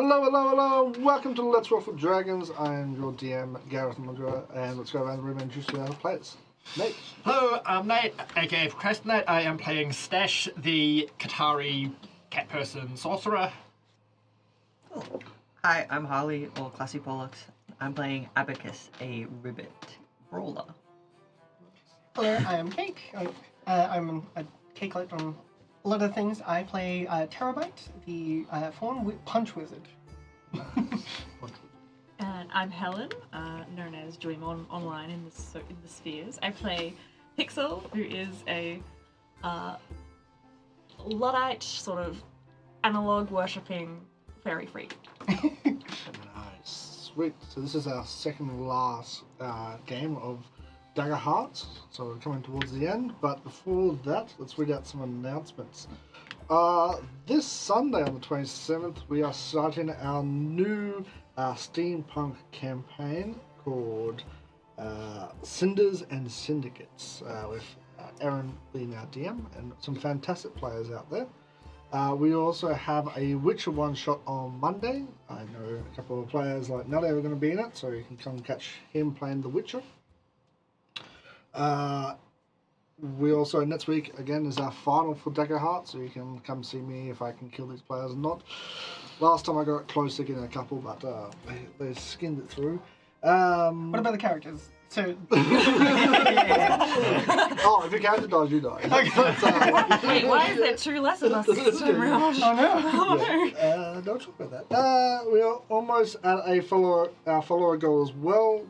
Hello, welcome to Let's Roll for Dragons. I am your DM, Gareth Mudra, and let's go around the room and introduce our players. Nate. Hello, I'm Nate, aka Procrastinate. I am playing Stash, the Qatari cat person sorcerer. Hi, I'm Harley, or Classy Pollux. I'm playing Abacus, a ribbit brawler. Hello, I am Cake. I'm a Cake like on a lot of things. I play Terabyte, the Fawn Punch Wizard. And I'm Helen, known as Joymon online in the spheres. I play Pixel, who is a Luddite sort of analog worshipping fairy freak. Nice. Sweet. So this is our second last game of Daggerheart. So we're coming towards the end. But before that, let's read out some announcements. This Sunday on the 27th, we are starting our new steampunk campaign called Cinders and Syndicates with Aaron being our DM and some fantastic players out there. We also have a Witcher one-shot on Monday. I know a couple of players like Nelly are going to be in it, so you can come catch him playing The Witcher. We also, next week, again, is our final for Daggerheart, so you can come see me if I can kill these players or not. Last time I got close to getting a couple, but they skinned it through. What about the characters? So. Oh, if your character dies, you die. Wait, why is there two less of us this time around? Oh no! Yeah. Don't talk about that. We are almost at our follower goal as well.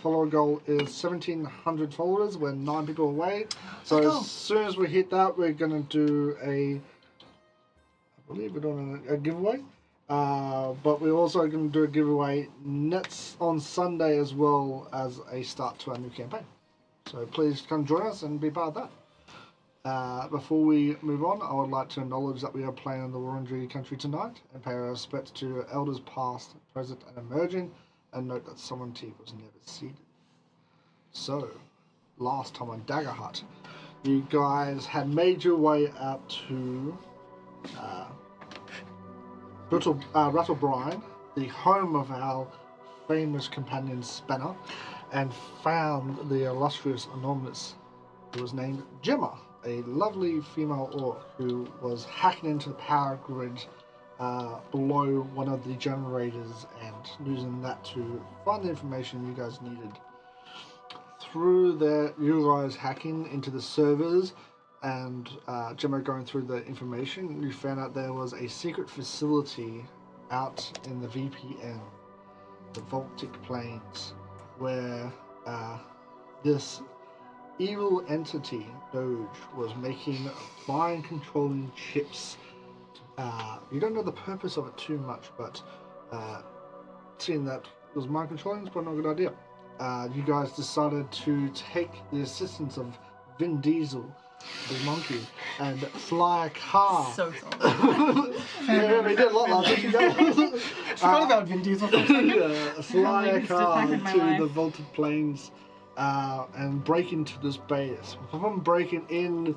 Follower goal is 1,700 followers. We're 9 people away. So as soon as we hit that, we're going to do I believe we're doing a giveaway. But we're also going to do a giveaway next on Sunday as well as a start to our new campaign. So please come join us and be part of that. Before we move on, I would like to acknowledge that we are playing in the Wurundjeri country tonight and pay our respects to elders past, present and emerging, and note that sovereignty was never ceded. So, last time on Daggerheart, you guys had made your way out to Rattlebrine, the home of our famous companion Spanner, and found the illustrious anonymous who was named Gemma, a lovely female orc who was hacking into the power grid below one of the generators and using that to find the information you guys needed. Through you guys hacking into the servers and Gemma going through the information, you found out there was a secret facility out in the VPN, the Voltic Plains, where this evil entity, Doge, was making mind-controlling chips. You don't know the purpose of it too much, but seeing that it was mind-controlling is probably not a good idea. You guys decided to take the assistance of Vin Diesel, the monkey, and fly a car. So sorry. Yeah, we did a lot last week. Forgot about Vin Diesel for a second. Fly a Used to car back in my to life. the Vaulted Plains and break into this base. Upon breaking in,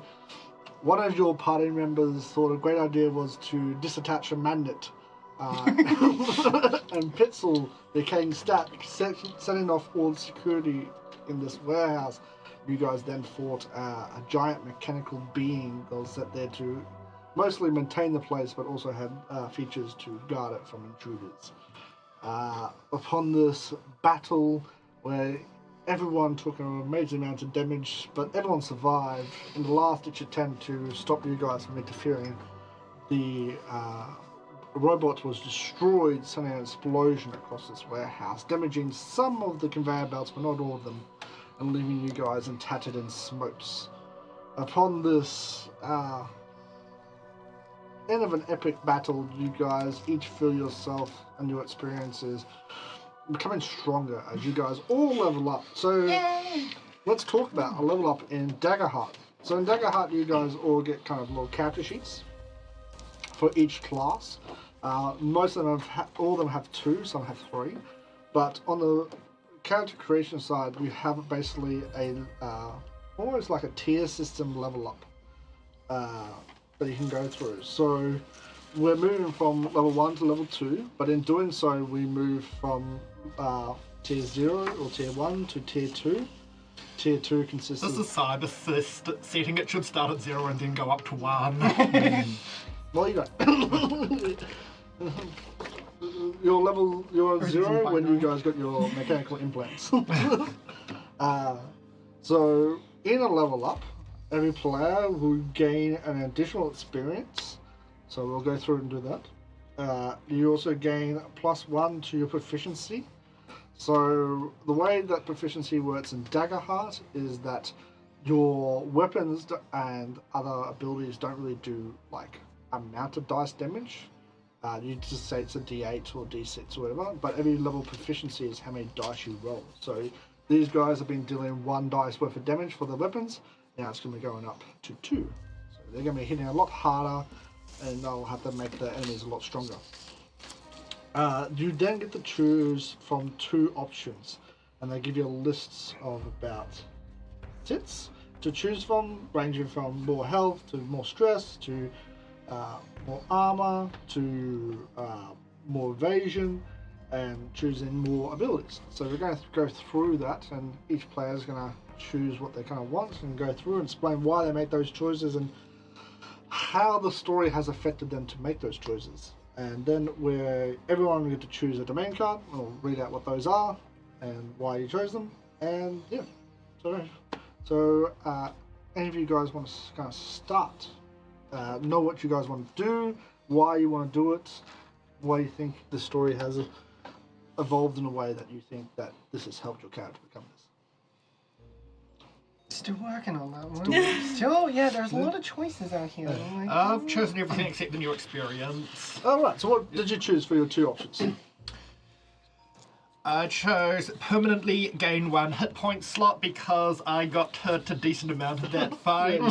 one of your party members thought a great idea was to disattach a magnet. And Pitzel became static, setting off all the security in this warehouse. You guys then fought a giant mechanical being that was set there to mostly maintain the place, but also had features to guard it from intruders. Upon this battle, where everyone took an amazing amount of damage, but everyone survived, in the last-ditch attempt to stop you guys from interfering, the robot was destroyed, sending an explosion across this warehouse, damaging some of the conveyor belts, but not all of them, and leaving you guys in tattered and smokes. Upon this end of an epic battle, you guys each feel yourself and your experiences becoming stronger as you guys all level up. So let's talk about a level up in Daggerheart. So in Daggerheart, you guys all get kind of little character sheets for each class. Most of them all of them have 2, some have 3. But on the character creation side, we have basically a almost like a tier system level up that you can go through. So we're moving from level 1 to level 2, but in doing so, we move from tier 0 or tier 1 to tier 2. Tier 2 consists This of... is cyber setting. It should start at 0 and then go up to 1. Well, you don't. You're Or is it 0 when you binary? guys got your mechanical implants. So, in a level up, every player will gain an additional experience. So we'll go through and do that. You also gain +1 to your proficiency. So the way that proficiency works in Daggerheart is that your weapons and other abilities don't really do like amount of dice damage. You just say it's a D8 or D6 or whatever, but every level proficiency is how many dice you roll. So these guys have been dealing 1 dice worth of damage for their weapons. Now it's going to be going up to 2. So they're going to be hitting a lot harder, and they'll have to make the enemies a lot stronger. You then get to choose from 2 options, and they give you lists of about sits to choose from, ranging from more health to more stress to more armor to more evasion, and choosing more abilities. So we're going to go through that, and each player is going to choose what they kind of want and go through and explain why they make those choices and how the story has affected them to make those choices. And then everyone will get to choose a domain card. We'll read out what those are and why you chose them. And yeah, so any of you guys want to kind of start? Know what you guys want to do, why you want to do it, why you think the story has evolved in a way that you think that this has helped your character become this. Still working on that one. Still, yeah, there's a lot of choices out here. Like, I've chosen everything except the new experience. Alright, so what did you choose for your 2 options? I chose permanently gain 1 hit point slot because I got hurt a decent amount of that fight.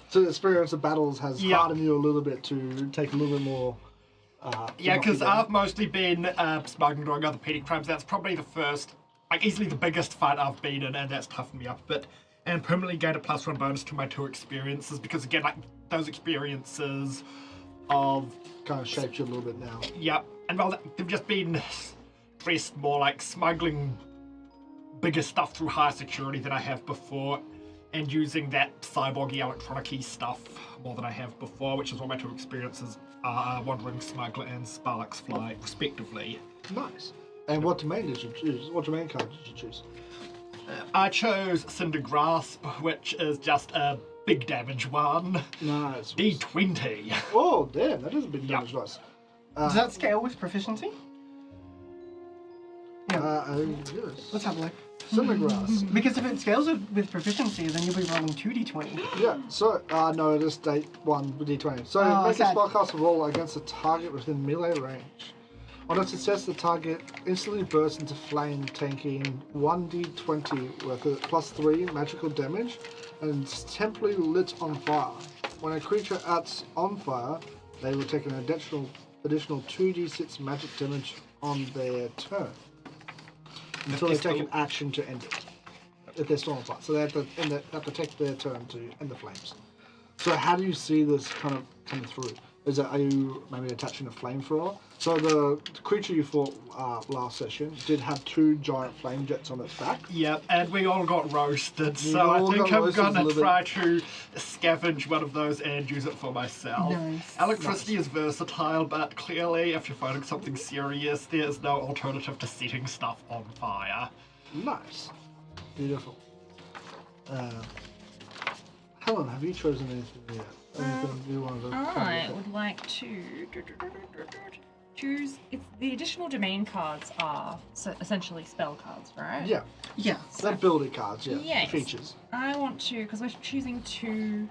So the experience of battles has Yeah. hardened you a little bit to take a little bit more... Yeah, because knock you down. I've mostly been smuggling, doing other petty crimes. That's probably the first, like easily the biggest fight I've been in, and that's toughened me up a bit. And permanently gained a +1 bonus to my 2 experiences because again, like those experiences of kind of shaped you a little bit now. yep, and well, they've just been dressed more like smuggling bigger stuff through higher security than I have before, and using that cyborgy electronic-y stuff more than I have before, which is what my 2 experiences are: Wandering Smuggler and Sparks Fly, respectively. Nice. And what domain did you choose? What domain card did you choose? I chose Cinder Grasp, which is just a big damage one. Nice. D20. Oh, damn, that is a big Yep. damage dice. does that scale with proficiency? Yes. Let's have a look. Cindergrass. Because if it scales with proficiency, then you'll be rolling 2d20. Yeah, so, no, it is state 1 with d20. So, Oh, make a sad. spellcaster roll against a target within melee range. On a success, the target instantly bursts into flame, taking 1d20 worth of +3 magical damage, and is temporarily lit on fire. When a creature acts on fire, they will take an additional 2d6 magic damage on their turn, until they take an action to end it. If they're still on fire. So they have to take their turn to end the flames. So how do you see this kind of coming through? Are you maybe attaching a flamethrower? So the creature you fought last session did have 2 giant flame jets on its back. Yep, and we all got roasted, You so I all think got I'm roasted a gonna little try to scavenge one of those and use it for myself. Nice. Electricity is versatile, but clearly if you're fighting something serious, there's no alternative to setting stuff on fire. Nice. Beautiful. Helen, have you chosen anything yet? Anything you want to I would like to choose. It's the additional domain cards are essentially spell cards, right? Yeah, Yeah. they're ability cards, yeah. Yes. Features. I want to, because we're choosing to,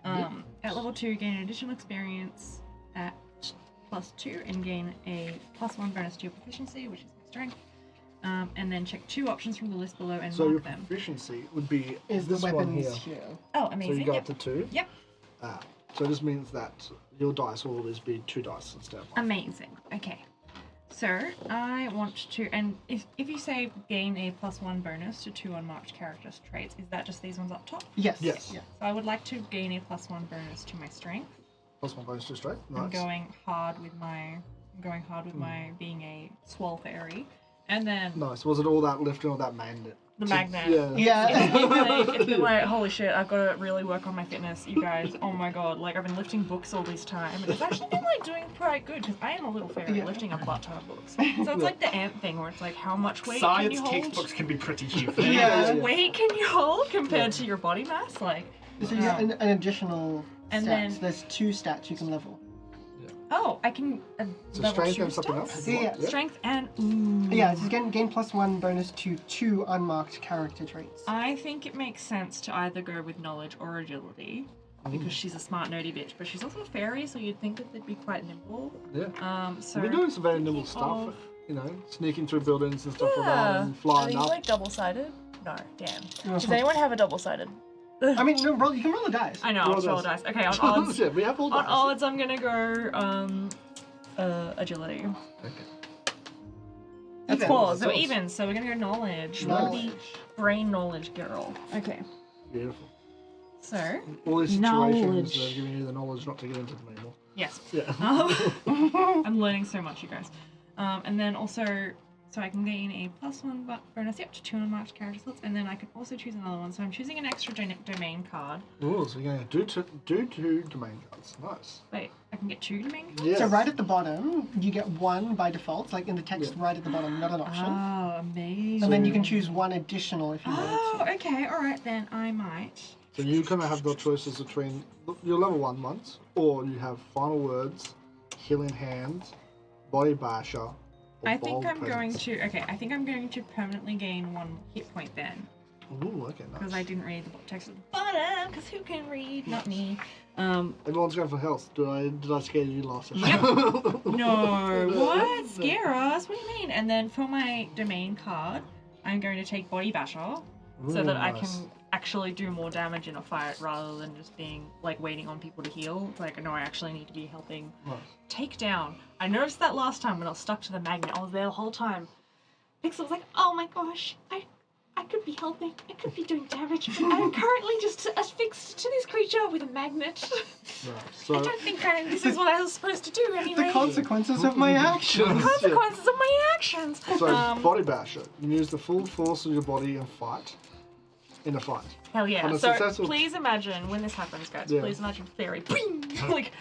at level 2, gain an additional experience at +2 and gain a +1 bonus to your proficiency, which is my strength. And then check 2 options from the list below and So your mark them. proficiency would be Is the this one weapons here. here? Oh, So amazing. you got Yep. to 2. Yep. So this means that your dice will always be 2 dice instead of 1. Amazing. Okay. So I want to, and if you say gain a +1 bonus to 2 unmarked characters' traits, is that just these ones up top? Yes. Yes. Yeah. So I would like to gain a +1 bonus to my strength. +1 bonus to strength. Nice. I'm going hard with my being a swole fairy. And then Nice. Was it all that lifting or that magnet? the magnet. Yeah. It's been like, holy shit, I've got to really work on my fitness, you guys. Oh my god, like I've been lifting books all this time, and it's actually been like doing quite good because I am a little fairy lifting a butt ton of books. So it's like the ant thing where it's like, how much weight can Science you hold? textbooks can be pretty heavy. Yeah. How much weight can you hold compared to your body mass? Like, So you get an additional And stats. then- There's 2 stats you can level. oh, I can So level strength 2 and something stats? else? Yeah. Strength and Yeah, it's gain +1 bonus to 2 unmarked character traits. I think it makes sense to either go with knowledge or agility because she's a smart nerdy bitch, but she's also a fairy, so you'd think that they'd be quite nimble. Yeah. So We're doing some very nimble thinking stuff. of- You know, sneaking through buildings and stuff like that, and Are flying these up. like double-sided? No, damn. No, Does anyone have a double-sided? I mean, no, you can roll the dice. I know, Roll I'll roll dice. dice. Okay, on odds. Yeah, we have all On dice. odds, I'm gonna go agility. That's Even. 4, so Close. even. So we're gonna go knowledge. We're gonna be Knowledge. brain knowledge girl. Okay, Beautiful. so All these situations Knowledge. are giving you the knowledge not to get into them anymore. yes. Yeah. I'm learning so much, you guys. And then also, so I can gain a +1 bonus, to 2 unmarked character slots, and then I can also choose another one. So I'm choosing an extra domain card. Ooh, so you're going to do two domain cards. Nice. Wait, I can get 2 domain cards? Yeah. So right at the bottom, you get 1 by default, like in the text right at the bottom, not an option. Oh, amazing. And then you can choose 1 additional if you Oh, want to. okay, alright then, I might. So you kind of have the choices between your level 1 ones, or you have final words, healing hands, body basher, or I think bold I'm going presence. to, okay, I think I'm going to permanently gain 1 hit point then. Ooh, okay, nice. Because I didn't read the text at the bottom, because who can read? Not me. Everyone's going for health. Did I scare you last session? Yep. No, what? Scare us? What do you mean? And then for my domain card, I'm going to take Body Basher, so that I nice. can actually do more damage in a fight rather than just being, like, waiting on people to heal. It's like, no, I actually need to be helping Nice. take down. I noticed that last time when I was stuck to the magnet. I was there the whole time. Pixel was like, oh my gosh, I could be helping. I could be doing damage, but I'm currently just affixed to this creature with a magnet. Right. I So, don't think this is what I was supposed to do anyway. The consequences of my actions. Consequences of my actions. so body basher. You use the full force of your body and fight. In a fight. Hell yeah. On a So successful- please imagine when this happens, guys. Yeah. Please imagine fairy. Bing! Like,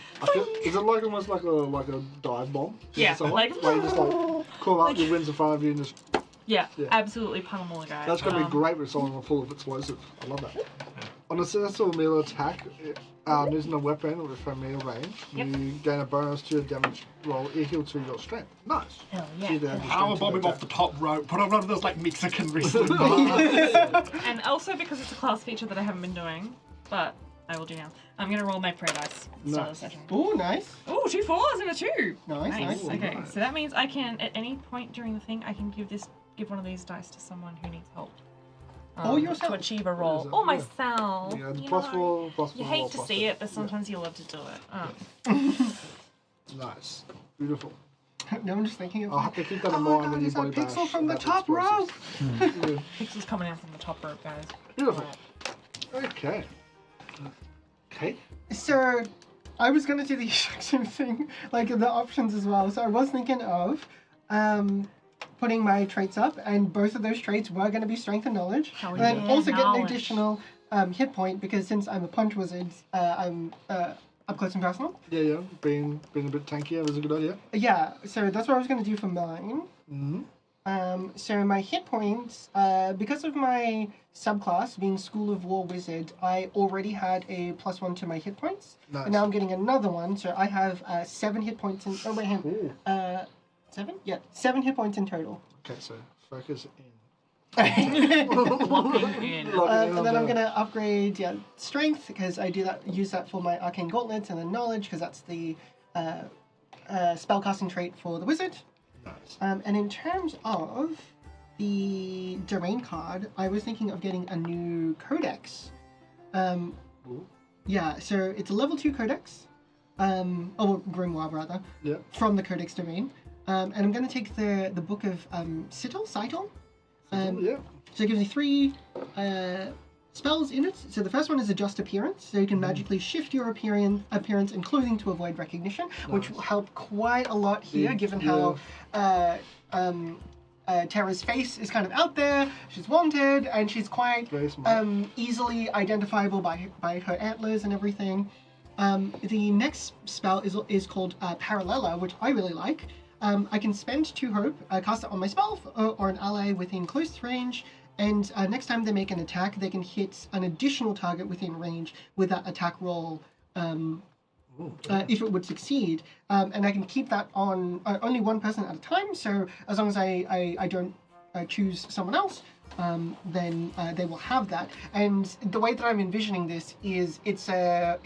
Is it like almost like a dive bomb? Yeah, Somewhat? like- you just like call out your winds in front of you and just. yeah, Yeah. absolutely pummel the guy. That's gonna be great with someone full of explosive. I love that. On a successful melee attack, using a weapon with a melee range, Yep. you gain a bonus to your damage roll equal to your strength. Nice. Hell See yeah. the average Power strength bomb to him off the top rope. Put on one of those like Mexican wrestling bars. And also because it's a class feature that I haven't been doing, but I will do now. I'm gonna roll my prayer dice. Start of the Nice. session. Oh, nice. Oh, 2 4s and a 2. Nice, nice. Okay, nice. so that means I can, at any point during the thing, I can give one of these dice to someone who needs help. Or yourself. To achieve a roll. Is it? Or Yeah. myself. Yeah, it's you plus know. 4, plus 4. You hate to plus see 4. it, but sometimes you love to do it. Nice. Beautiful. No, I'm just thinking of I'll have to keep that in oh mind my when god, you is that body pixel bash from the that top row? explosives. Pixel's coming out from the top rope, guys. Beautiful. Okay. Okay. So, I was gonna do the exact same thing, like the options as well. So I was thinking of putting my traits up, and both of those traits were gonna be strength and knowledge. Hell And then yeah, also get an knowledge. additional hit point because since I'm a punch wizard, I'm up close and personal. Yeah. Being a bit tankier is a good idea. Yeah, so that's what I was gonna do for mine. Mm-hmm. So my hit points, because of my subclass being School of War Wizard, I already had a +1 to my hit points. Nice. And now I'm getting another one, so I have 7 hit points in. Oh wait, hang Ooh. on. 7? Yeah, 7 hit points in total. Okay, so focus in. In. And then I'm gonna upgrade strength because I use that for my arcane gauntlets, and then knowledge because that's the spellcasting trait for the wizard. Nice. And in terms of the domain card, I was thinking of getting a new codex. Ooh. Yeah, so it's a level 2 codex, grimoire rather, Yeah. from the codex domain. And I'm going to take the book of Scytl. Yeah. So it gives me 3 spells in it. So the first one is Adjust Appearance. So you can magically shift your appearance and clothing to avoid recognition, which will help quite a lot here, given how Tara's face is kind of out there. She's wanted, and she's quite easily identifiable by her antlers and everything. The next spell is called Parallella, which I really like. I can spend 2 hope, cast it on myself or an ally within close range, and next time they make an attack, they can hit an additional target within range with that attack roll if it would succeed. And I can keep that on only one person at a time, so as long as I don't choose someone else, then they will have that. And the way that I'm envisioning this is it's a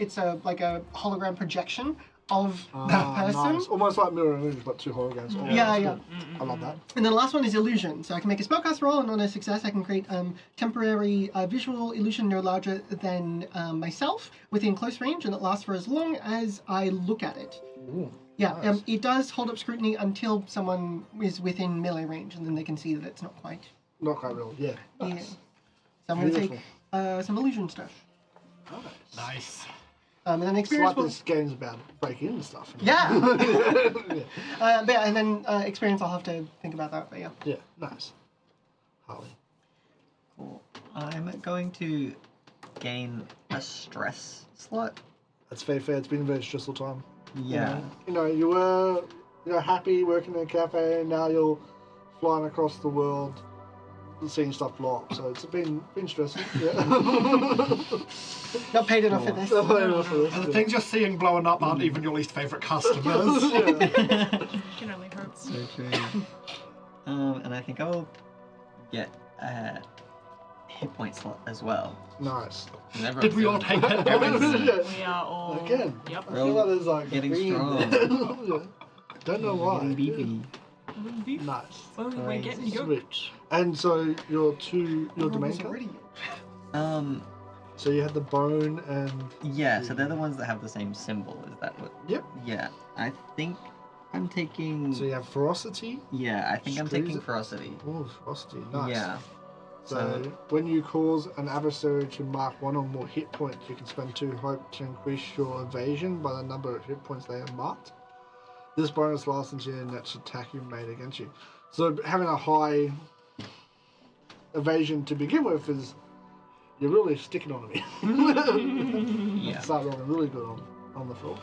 like a hologram projection of that person. Nice. Almost like mirror image, but 2 holograms. Oh, Yeah. I love that. And then the last one is illusion. So I can make a spellcast roll, and on a success, I can create temporary visual illusion no larger than myself within close range, and it lasts for as long as I look at it. Ooh, Yeah, nice. it does hold up scrutiny until someone is within melee range, and then they can see that it's not quite. Not quite real. Yeah. Yeah. Nice. So I'm going to Beautiful. take some illusion stuff. Nice. And then It's experience like will... this game's about breaking and stuff. Yeah! Yeah. But yeah, and then experience, I'll have to think about that, but yeah. Yeah. Nice. Harley. Cool. I'm going to gain a stress slot. That's very fair. It's been a very stressful time. Yeah. You know, you were happy working in a cafe, and now you're flying across the world, seeing stuff blow up. So it's been stressful. Yeah. Not paid enough for this. And the things you're seeing blowing up aren't even your least favourite customers. Can only hope. So true. And I think I'll get a hit point slot as well. Nice. Did we all take it? We are all. Again. Yep. I feel like there's like Getting green strong. there. Yeah. Don't know why. Getting beefy. Nice. Well, we're getting yoked. Switch. And so your domain card? Already. So you had the bone and Yeah, so they're the ones that have the same symbol. Is that what? Yep. Yeah, I think I'm taking. so you have ferocity. Yeah, I think I'm Squeeze taking it. ferocity. Oh, ferocity. Nice. Yeah. So when you cause an adversary to mark 1 or more hit points, you can spend 2 hope to increase your evasion by the number of hit points they have marked. This bonus lasts until the next attack you made against you. So having a high evasion to begin with is you're really sticking on me. Yeah. Start rolling really good on the floor.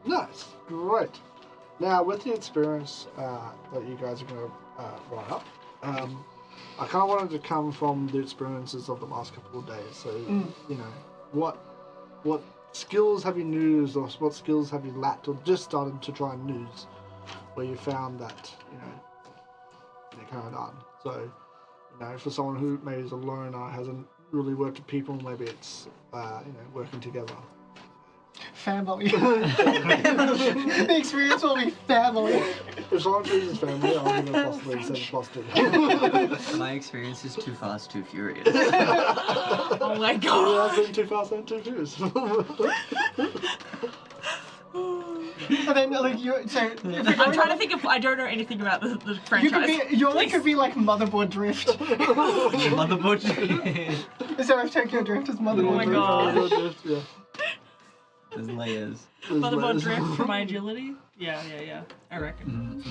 Nice, great. Now with the experience that you guys are going to write up, I kind of wanted to come from the experiences of the last couple of days. So you know, what skills have you used, or what skills have you lacked, or just started to try and use, where you found that they're kind of done. So for someone who maybe is a loner, hasn't really worked with people, maybe it's working together. Family. The experience will be family. If someone chooses family, I'll give it a +3 instead of +2. My experience is Too Fast, Too Furious. Oh my god. Yeah, I've been too fast and too furious. And then, like, I'm trying to think if I don't know anything about the franchise. you only could be like Motherboard Drift. Motherboard. Instead of Tokyo Drift, it's Motherboard Oh my Drift. god. Yeah. There's layers. Motherboard drift for my agility? Yeah. I reckon.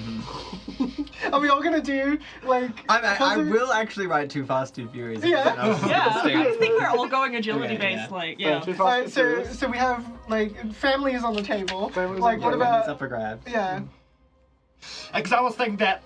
Are we all gonna do like? I will actually write Too Fast, Too Furious. Yeah. Then I was just Yeah, gonna stay I with think it. we're all going agility Okay, based, yeah. like, yeah. Too fast and So furious. we have like family is on the table. Family's Like on what the It's about? up for grabs. Yeah. Because I was thinking that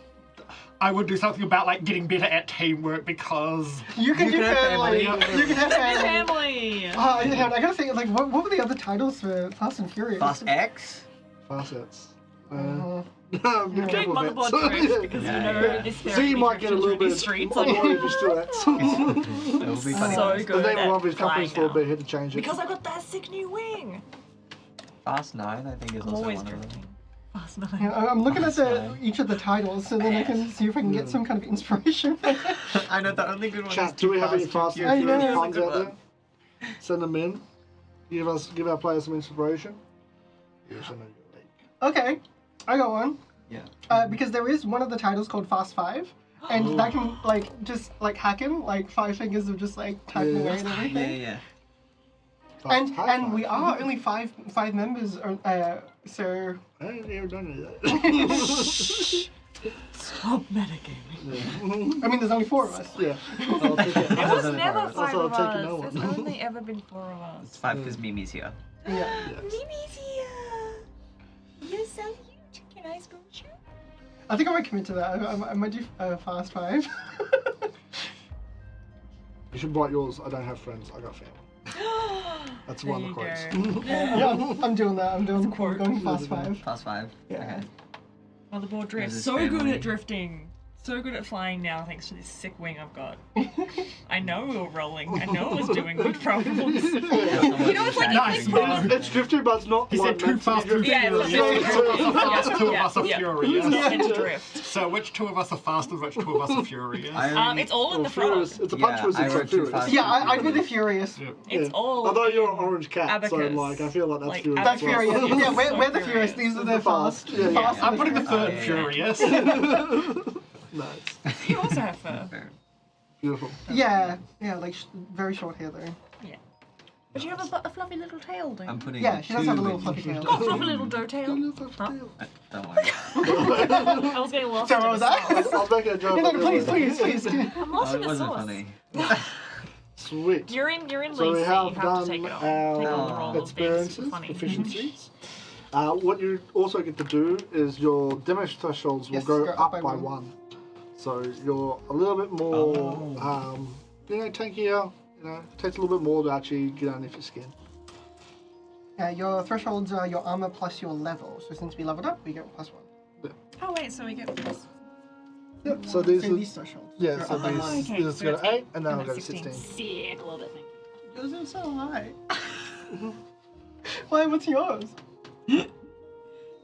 I would do something about like getting better at teamwork because You can You do can have family. family. You can have family. Family! Yeah, I gotta think like what were the other titles for Fast and Furious? Fast X? Facets. Uh, Be Doing careful with motherboard that. drift because Yeah, you know yeah. this So you might get a little bit streets more like if you still that. That would be funny. so The good name of one of at his companies flying for, but now. he had to change it. Because I got that sick new wing. Fast 9, I think, is I'm also always one of them. drifting. Fast yeah, 9. I'm looking at Fine. each of the titles, so then I can see if I can get some kind of inspiration. I know the only good one Chat, is do Too we have any Fast, fast Too and I know. furious Furious. puns out there? Send them in. Give our players some inspiration. Yes, I know you're late. Okay, I got one. Yeah. Because there is one of the titles called Fast 5, and that can like just like hack him, like 5 fingers of just like typing away and everything. Yeah. And we are only five members, so. I ain't never done that. Stop metagaming. I mean, there's only 4 of us. Yeah. I'll take it. It was never 5 Also, of I'll take no us. one. There's only ever been 4 of It's us. 5 because Mimi's here. Yeah. Yes. Mimi's here. You're so cute. Can I spoon you? I think I might commit to that. I might do fast 5. You should write yours. I don't have friends. I got family. That's one of the quotes. Yeah, I'm doing that. I'm going fast 5. Fast 5. Yeah. Okay. Motherboard drift. There's So his good family. at drifting. So good at flying now thanks to this sick wing I've got. I know we were rolling. I know it was doing good problems. You know, it's like Nice. It's drifting, but it's not He like said too meant to be fast, too drifting. Yeah, it's furious. not- Two of us are fast, 2 of us are Yeah. furious. It's not meant to drift. So which 2 of us are fast and which 2 of us are furious? It's all in the Furious. front. It's a punch was I wrote too furious. fast. Yeah, I'd be the Furious. Yeah. It's Yeah. all. Although you're an in orange cat, so abacus. like I feel like that's Like furious. That's as well. Furious. Yeah, we're the Furious. Furious. These are the Fast. fast. Yeah, yeah. Fast I'm putting the third yeah. furious. Nice. You also have fur. Beautiful. Yeah, like very short hair though. But you have a fluffy little tail, don't you? I'm putting Yeah, she does have a 2 little in. fluffy tail. Got a fluffy little doe tail. Huh? Don't worry. I was getting lost So in what was the that? sauce. I'll make a joke. No, please. I'm lost Oh, in it the wasn't sauce. funny. Sweet. You're in Lacey. So we have you have to done take it on. Take on the our role of being experiences, super funny. efficiencies. What you also get to do is your damage thresholds will Yes, go go up by 1. So you're a little bit more, tankier. It takes a little bit more to actually get underneath your skin. Your thresholds are your armor plus your level. So since we leveled up, we get +1. Oh wait, so we get plus. Yep. So these So are these thresholds. yeah. Your So upper these one. Okay, this so go it's to 8, 8, and then and I'll go to it's 16. Sick, love it. Thank you. Those are so high. Why? What's yours?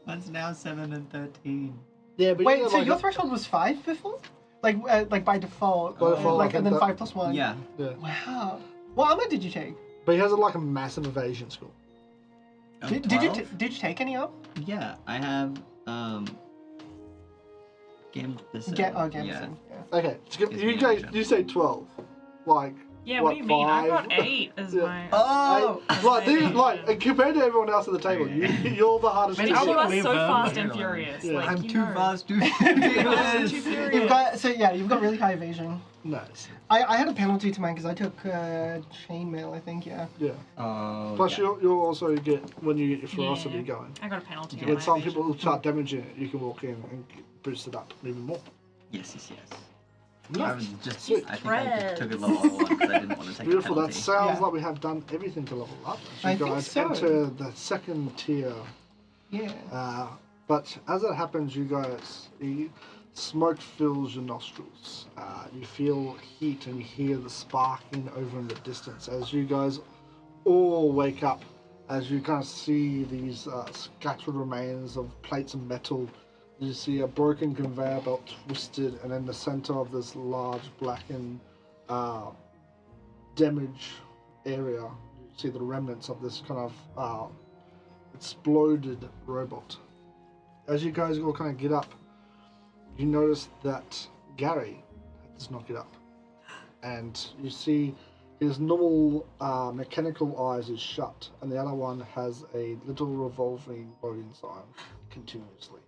Mine's now 7 and 13. Yeah, but Wait, you so get, your threshold was 5 before? Like by default. By default, like I and think then that- 5 + 1. Yeah. yeah. Wow. What armor did you take? But he has like a massive evasion score. Did you take any up? Yeah, I have Gamson. Gamson. Yeah. Okay, so Gives you me guys, action. you say 12, like. Yeah, what, what do you mean? I 5? got 8 as Yeah. my. Oh! Like compared to everyone else at the table, you're the hardest Many to All people of hit. us so live, fast and Really? furious. Yeah. Like, I'm you too know. fast to do Fast and this. too furious. You've got really high evasion. Nice. I had a penalty to mine because I took chainmail. I think yeah. Yeah. Oh, Plus, yeah. you'll also get when you get your ferocity Yeah. going. I got a penalty. on When my some evasion. people start damaging it, you can walk in and boost it up even more. Yes. I Nice. was just. Sweet. I think I just took a level 1 because I didn't want to take Beautiful. a That penalty. sounds Yeah. like we have done everything to level up. So I you think guys so. enter the second tier. Yeah. But as it happens, the smoke fills your nostrils. You feel heat and you hear the sparking over in the distance as you guys all wake up. As you kind of see these scattered remains of plates of metal, you see a broken conveyor belt twisted, and in the center of this large blackened damage area, you see the remnants of this kind of exploded robot. As you guys all kind of get up, you notice that Gary does not get up. And you see his normal mechanical eyes is shut, and the other one has a little revolving loading sign continuously.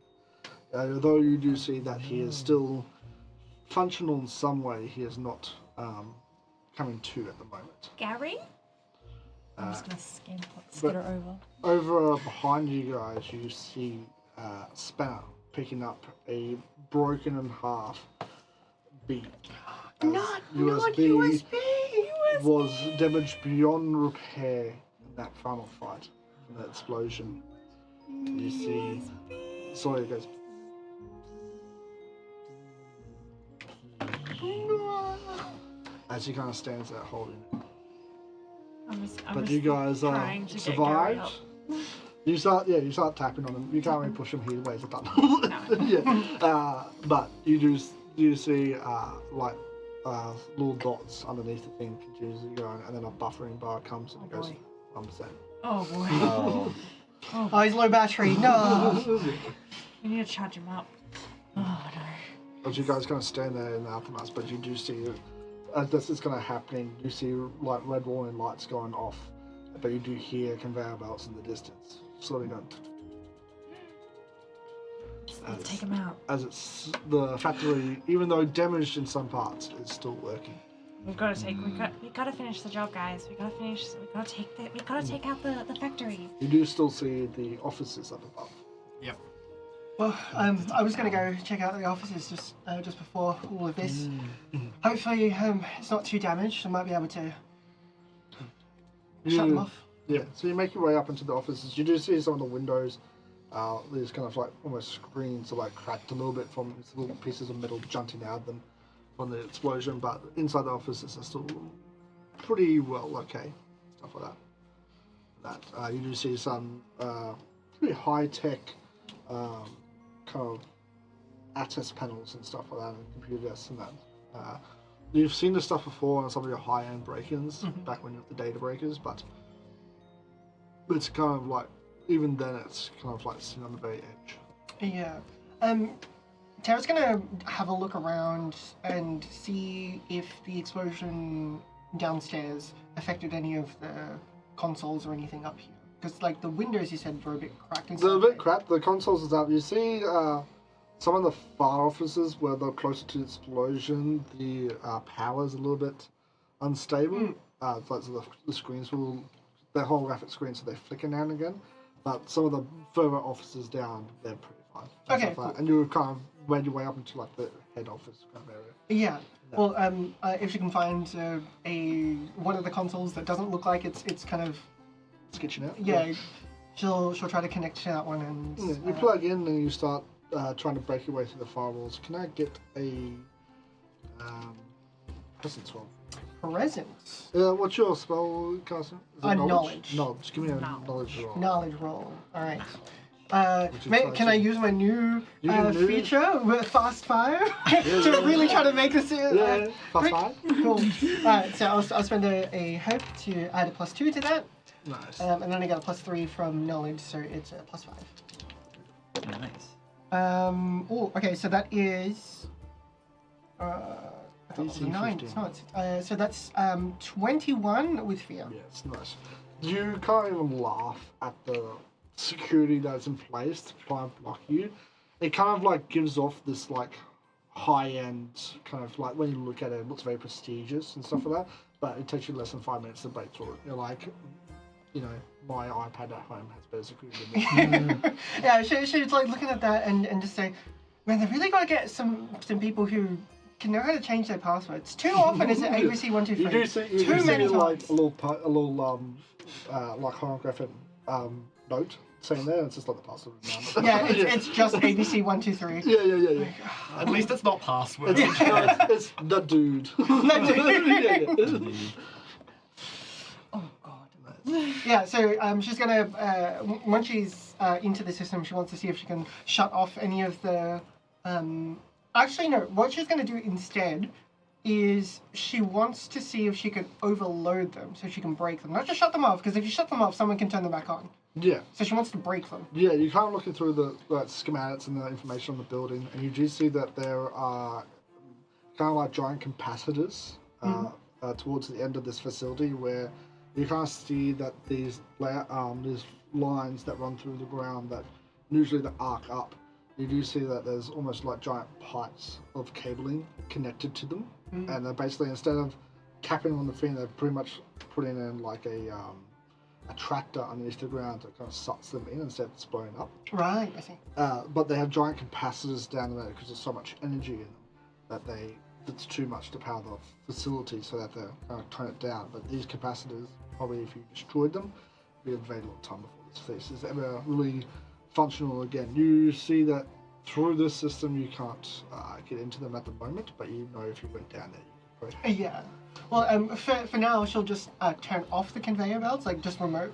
Although you do see that he is still functional in some way, he is not coming to at the moment. Gary? I'm Uh, just gonna skitter over. Over behind you guys, you see Spanner picking up a broken in half beak. Not USB was damaged beyond repair in that final fight, in that explosion. You see, sorry, it goes. As he kind of stands there holding it. I'm But just you guys trying to get Gary survived. up. You start tapping on him. You can't really push him. He weighs a ton. Yeah. But you do see little dots underneath the thing continuously going, and then a buffering bar comes and it goes 1%. Oh boy. Oh. Oh, he's low battery. No. We need to charge him up. Oh no. As you guys kind of stand there in the aftermath, but you do see, as this is kind of happening, you see like red warning lights going off, but you do hear conveyor belts in the distance, slowly going. Let's take him out. As it's the factory, even though damaged in some parts, is still working. We gotta finish the job, guys. We gotta take out the factory. You do still see the offices up above. Yep. Well, I was gonna go check out the offices just before all of this. Hopefully, it's not too damaged. I might be able to shut them off. Yeah, so you make your way up into the offices. You do see some of the windows. There's kind of like almost screens are like cracked a little bit from these little pieces of metal jutting out of them from the explosion, but inside the offices are still pretty well okay. Stuff like that. You do see some pretty high-tech kind of access panels and stuff like that, and computer desks and that. You've seen this stuff before on some of your high-end break-ins back when you had the data breakers, but it's kind of like, even then it's kind of like sitting on the very edge. Yeah. Tara's gonna have a look around and see if the explosion downstairs affected any of the consoles or anything up here. Because, like, the windows you said were a bit cracked. They're a bit cracked. The consoles is up. You see some of the far offices where they're closer to the explosion, the power's a little bit unstable. So the screens will, they're holographic screens, so they flicker now and again. But some of the further offices down, they're pretty fine. Okay, cool. And you kind of made your way up into like the head office kind of area. Yeah. Well, if you can find one of the consoles that doesn't look like it's kind of sketching out. Yeah. She'll try to connect to that one and. Yeah, you plug in and you start trying to break your way through the firewalls. Can I get a presence roll? Presence. What's your spell caster? Knowledge. Knowledge. Give me a knowledge roll. Knowledge roll. All right. Can I use my new feature with Fast 5 to really try to make this? Fast 5. Cool. Alright, so I'll spend a hope to add a +2 to that. Nice. And then I got a +3 from knowledge, so it's a +5. Nice. Okay, so that is. I thought it was 9. It's not. So that's 21 with fear. Yeah, it's nice. You can't even laugh at the security that's in place to try and block you. It kind of like gives off this like high-end kind of like, when you look at it, it looks very prestigious and stuff like that, but it takes you less than 5 minutes to break through it. You're like, you know, my iPad at home has better security than this. Yeah, she's like looking at that and just saying, man, they really got to get some people who can know how to change their passwords. Too often is it ABC123. You do see, Too many like times. a little like holographic note saying there, it's just like the password now. Yeah, it's just ABC123. Yeah. At least it's not password. It's the dude. Oh God. Yeah, so she's gonna once she's into the system, she wants to see if she can shut off any of the. Actually, no. What she's gonna do instead is she wants to see if she can overload them so she can break them. Not just shut them off, because if you shut them off, someone can turn them back on. Yeah. So she wants to break them. Yeah, you're kind of looking through the schematics and the information on the building, and you do see that there are kind of like giant capacitors towards the end of this facility, where you kind of see that these lines that run through the ground that usually the arc up. You do see that there's almost like giant pipes of cabling connected to them, and they're basically, instead of capping on the thing, they're pretty much putting in like a tractor underneath the ground that kind of sucks them in instead of it's blowing up. Right, I see. But they have giant capacitors down there because there's so much energy in them that it's too much to power the facility, so that they're kind of tone it down. But these capacitors, probably if you destroyed them, it'd be a very long time before this face is ever really functional again. You see that through this system you can't get into them at the moment, but you know if you went down there you could. Yeah. Well, for now she'll just turn off the conveyor belts, like just remote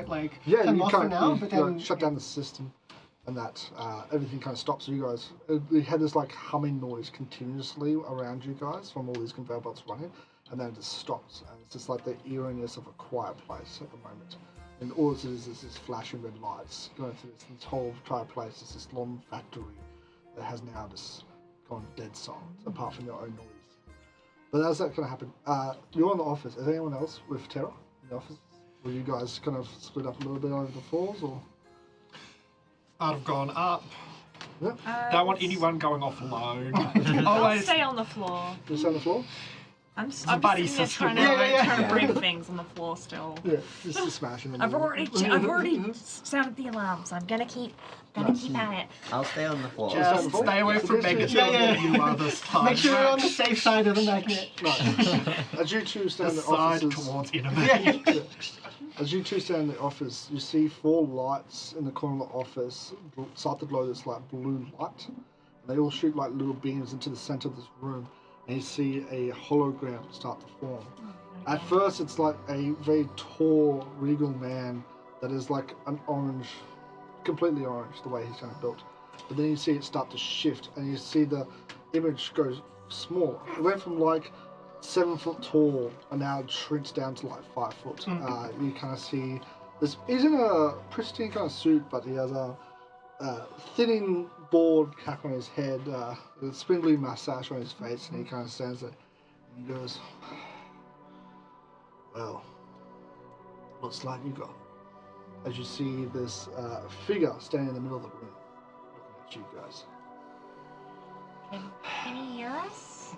like turn them off for now, but then shut down the system, and that everything kind of stops. You guys, you had this like humming noise continuously around you guys from all these conveyor belts running, and then it just stops, and it's just like the eeriness of a quiet place at the moment. And all it is this flashing red lights going through this whole entire place. It's this long factory that has now this gone dead silent, apart from your own noise. But as that kind of happened, you're in the office. Is anyone else with Terra in the office? Were you guys kind of split up a little bit over the floors, or? I've gone up. Yep. Don't want anyone going off alone. I'll Always. stay on the floor. Just on the floor? I'm just buddy sitting there system. trying to bring things on the floor still. Yeah, just to smash in the I've middle. already sounded the alarm, so I'm gonna keep at it. I'll stay on the floor. Just stay away from maggots. Yeah. You are this time. Make sure you're on the safe side of the magnet. Right. As you two stand in This the side offices, towards enemy. Yeah. as you two stand in the office, you see 4 lights in the corner of the office start to glow this like blue light. They all shoot like little beams into the center of this room, and you see a hologram start to form. At first, it's like a very tall, regal man that is like an orange, completely orange, the way he's kind of built. But then you see it start to shift, and you see the image goes smaller. It went from like 7 foot tall, and now it shrinks down to like 5 foot. You kind of see this. He's in a pristine kind of suit, but he has a thinning, bald cap on his head, a spindly mustache on his face, and he kind of stands there and he goes, "Well, looks like you got it." As you see this figure standing in the middle of the room, looking at you guys. Can you hear us?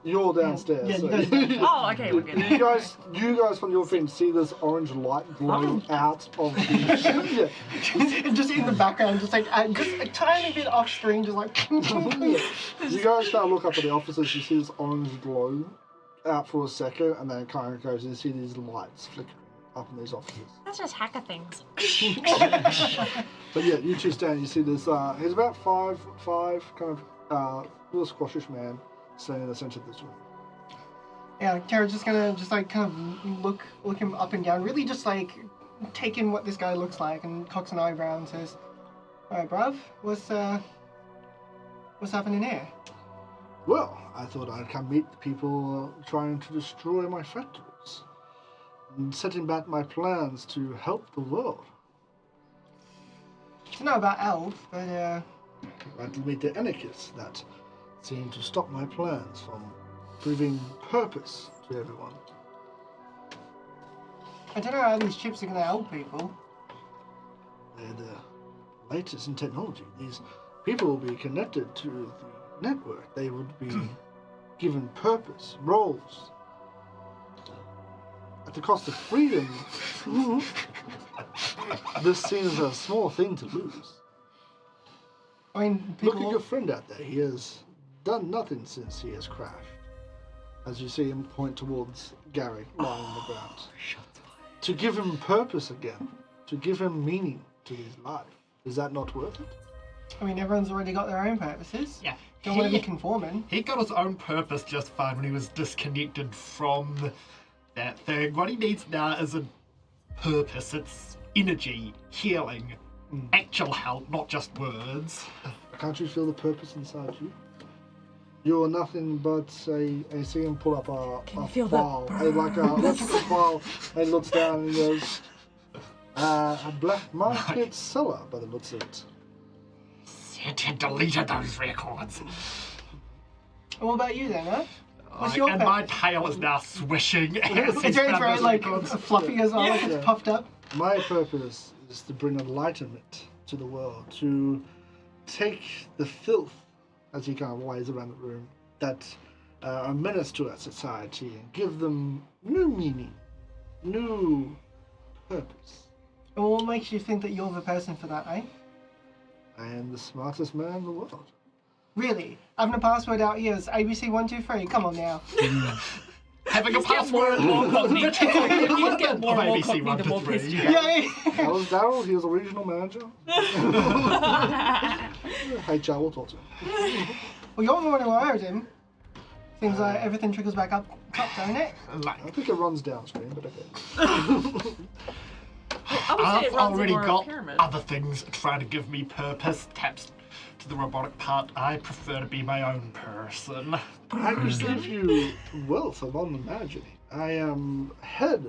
You're downstairs. Yeah, so you guys- Oh, okay, we're good. you guys from your thing see this orange light glowing out of the Just in the background, just like just a tiny bit off screen, just like. You guys kind of look up at the offices, you see this orange glow out for a second, and then it kind of goes, and you see these lights flickering up in these offices. That's just hacker things. But yeah, you two stand, you see this, he's about 5'5", kind of little squashish man standing in the center of this room. Yeah, Tara's just gonna like kind of look him up and down, really just like take in what this guy looks like, and cocks an eyebrow and says, "Alright, bruv, what's happening here?" Well, I thought I'd come meet the people trying to destroy my factories, and setting back my plans to help the world. I don't know about elves, but I'd meet the anarchists that seem to stop my plans from proving purpose to everyone. I don't know how these chips are gonna help people. They're the latest in technology. These people will be connected to the network. They would be given purpose, roles. At the cost of freedom, this seems a small thing to lose. I mean, Look at people. your friend out there. He has done nothing since he has crashed. As you see him point towards Gary lying on the ground. To give him purpose again, to give him meaning to his life. Is that not worth it? I mean, everyone's already got their own purposes. Yeah. Don't want to be conforming. He got his own purpose just fine when he was disconnected from that thing. What he needs now is a purpose. It's energy, healing, actual help, not just words. Can't you feel the purpose inside you? You're nothing but I see him pull up a feel file, that like a electrical file, and he looks down and he goes, a black market seller by the looks of it. Sent deleted those records. And what about you then, huh? What's your And my purpose? tail is now swishing as Is he's your found very those like records. fluffy as well, like Yeah. it's puffed up? My purpose is to bring enlightenment to the world, to take the filth, as he kind of waves around the room, that are a menace to our society, and give them new meaning, new purpose. And what makes you think that you're the person for that, eh? I am the smartest man in the world. Really? Having a password out here is ABC123. Come on now. Having a Get more password. and more cognate. You get more and more ABC cognate, the 1 more to 3. pissed you get. Yay! That was Daryl, he was a regional manager. HR will talk to him. Well, you're the one who hired him. Seems like everything trickles back up, don't it? I think it runs downstream, but okay. I would say I've it runs already more got pyramid. other things trying to give me purpose. Taps to the robotic part. I prefer to be my own person. I receive you wealth upon imagining. I am head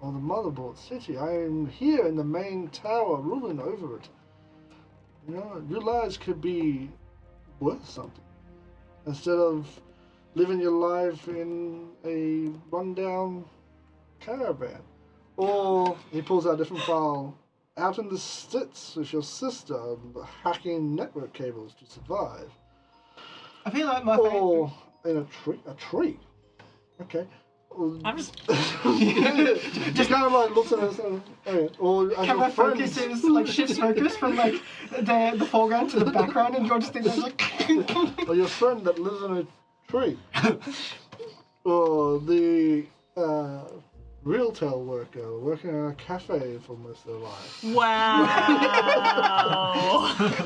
of the motherboard city. I am here in the main tower ruling over it. You know, your lives could be worth something. Instead of living your life in a rundown caravan. Or he pulls out a different file, out in the sticks with your sister, hacking network cables to survive. I feel like my Or in a tree. Okay. I'm just. Just kind of like looks at us and or camera focuses, like shifts focus from like the foreground to the background, and you're just thinking like. Or your friend that lives in a tree. Or the retail worker working in a cafe for most of their life. Wow.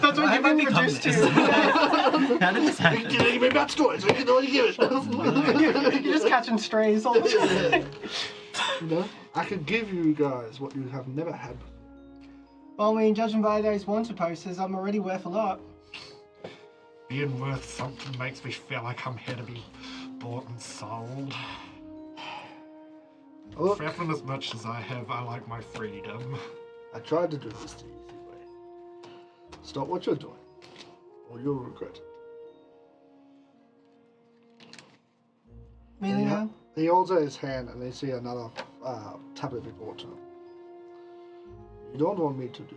That's what you've been introduced to. How did this happen? Give me backstory, so you know what you give it. You're just catching strays all the time. You know, I could give you guys what you have never had before. Well, I mean, judging by those wanted posters, I'm already worth a lot. Being worth something makes me feel like I'm here to be bought and sold. Look, For having as much as I have, I like my freedom. I tried to do this the easy way. Stop what you're doing, or you'll regret it. Really now? He holds out his hand and they see another tablet before to him. You don't want me to do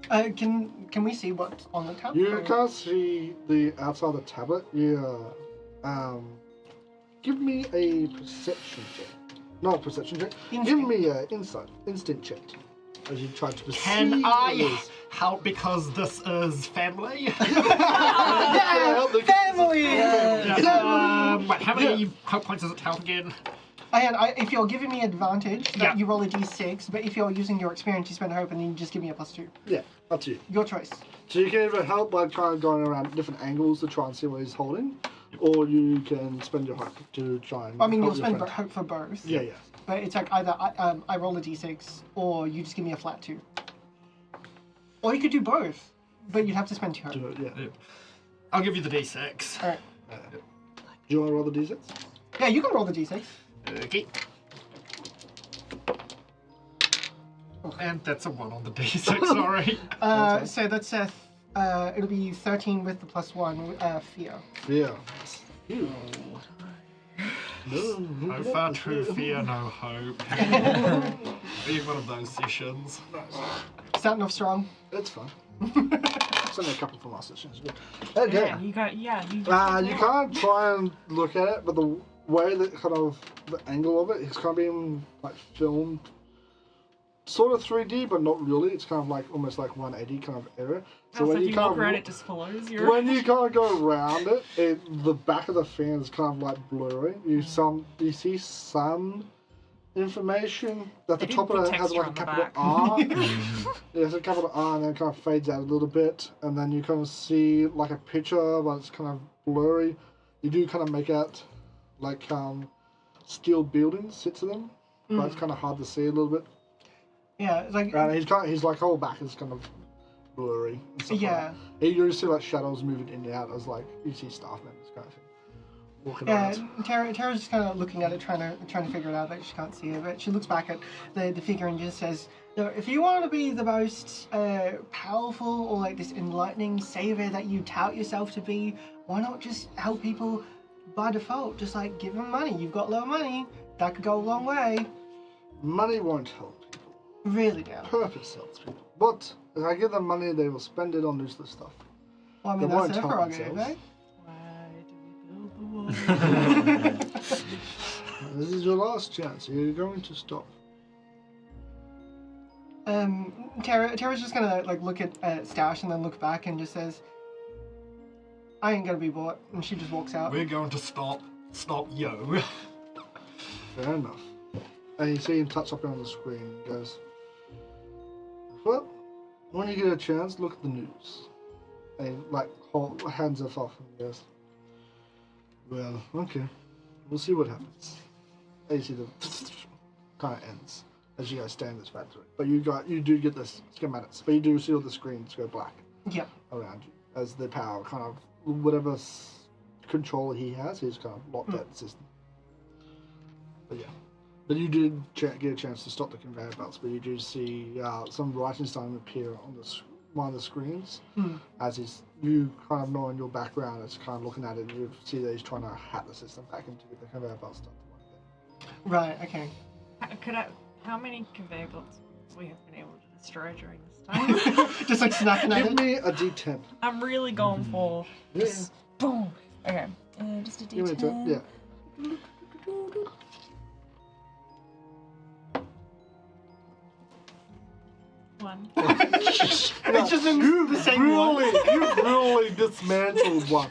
this. Can we see what's on the tablet? You can't see the outside of the tablet. Give me a perception check. Not a perception check. Give me an instinct check. As you try to perceive. Can what it I is. help because this is family? Yeah, family! Wait, how many help points does it help again? And if you're giving me advantage, Yeah. you roll a d6, but if you're using your experience, you spend a hope, and then you just give me a +2. Yeah, up to you. Your choice. So you can either help by trying to going around different angles to try and see what he's holding, or you can spend your hope to try and. I mean, help you'll your spend friend. hope for both. Yeah, yeah. But it's like either I roll a d6, or you just give me a flat 2. Or you could do both, but you'd have to spend 2 hope. Do it, yeah. I'll give you the d6. Alright. Do you want to roll the d6? Yeah, you can roll the d6. Okay. And that's a 1 on the d6, sorry. So that's it'll be 13 with the +1, fear. Yeah. You. No. No far true fear, no hope. Being one of those sessions. Starting off strong. It's fine. It's only a couple from our sessions. Okay. Yeah, you got. Yeah, you. You can't try and look at it, but the way that kind of the angle of it, it's kind of being like filmed, sort of 3D, but not really. It's kind of like almost like 180 kind of area. So when if you kind walk of around, it just follows your. when you kind of go around it, the back of the fan is kind of like blurry. You see some information that They the top didn't of put it has texture like a on the capital back. R. There's a capital R, and then it kind of fades out a little bit, and then you kind of see like a picture, but it's kind of blurry. You do kind of make out like steel buildings sit to them, but it's kind of hard to see a little bit. Yeah, it's like And his like whole back is kind of blurry. And stuff yeah. Like you see like shadows moving in and out as like you see staff members kind of thing walking around. Tara's just kind of looking at it, trying to figure it out, but she can't see it. But she looks back at the figure and just says, "No, if you want to be the most powerful or like this enlightening savior that you tout yourself to be, why not just help people by default? Just like give them money. You've got a lot of money. That could go a long way. Money won't help people. Really now. Purpose helps people. But if I give them money, they will spend it on useless stuff. Well, I mean, They that's won't their help prerogative, themselves. eh? Why do we build the wall? This is your last chance. You're going to stop. Tara's just gonna like look at Stash and then look back and just says, "I ain't gonna be bought," and she just walks out. We're going to stop yo. Fair enough. And you see him touch up on the screen. He goes, well, when you get a chance, look at the news. And he like hands it off and goes, well, okay. We'll see what happens. And you see the kind of ends as you guys stay in this factory. But you do get this schematics. But you do see all the screens go black Yep. around you as the power kind of whatever control he has, he's kind of locked out the system. But yeah. But you did get a chance to stop the conveyor belts, but you do see some writing starting to appear on the one of the screens. Hmm. As you kind of know in your background, it's kind of looking at it, and you see that he's trying to hack the system back into the conveyor belt stuff. Right. Okay. How many conveyor belts we have been able to destroy during this time? Just like snacking at Give it. me a D10. I'm really going for Yeah. just boom. Okay, just a Give me a D10. D10. Yeah. One. It's just in the same one. You really dismantled one.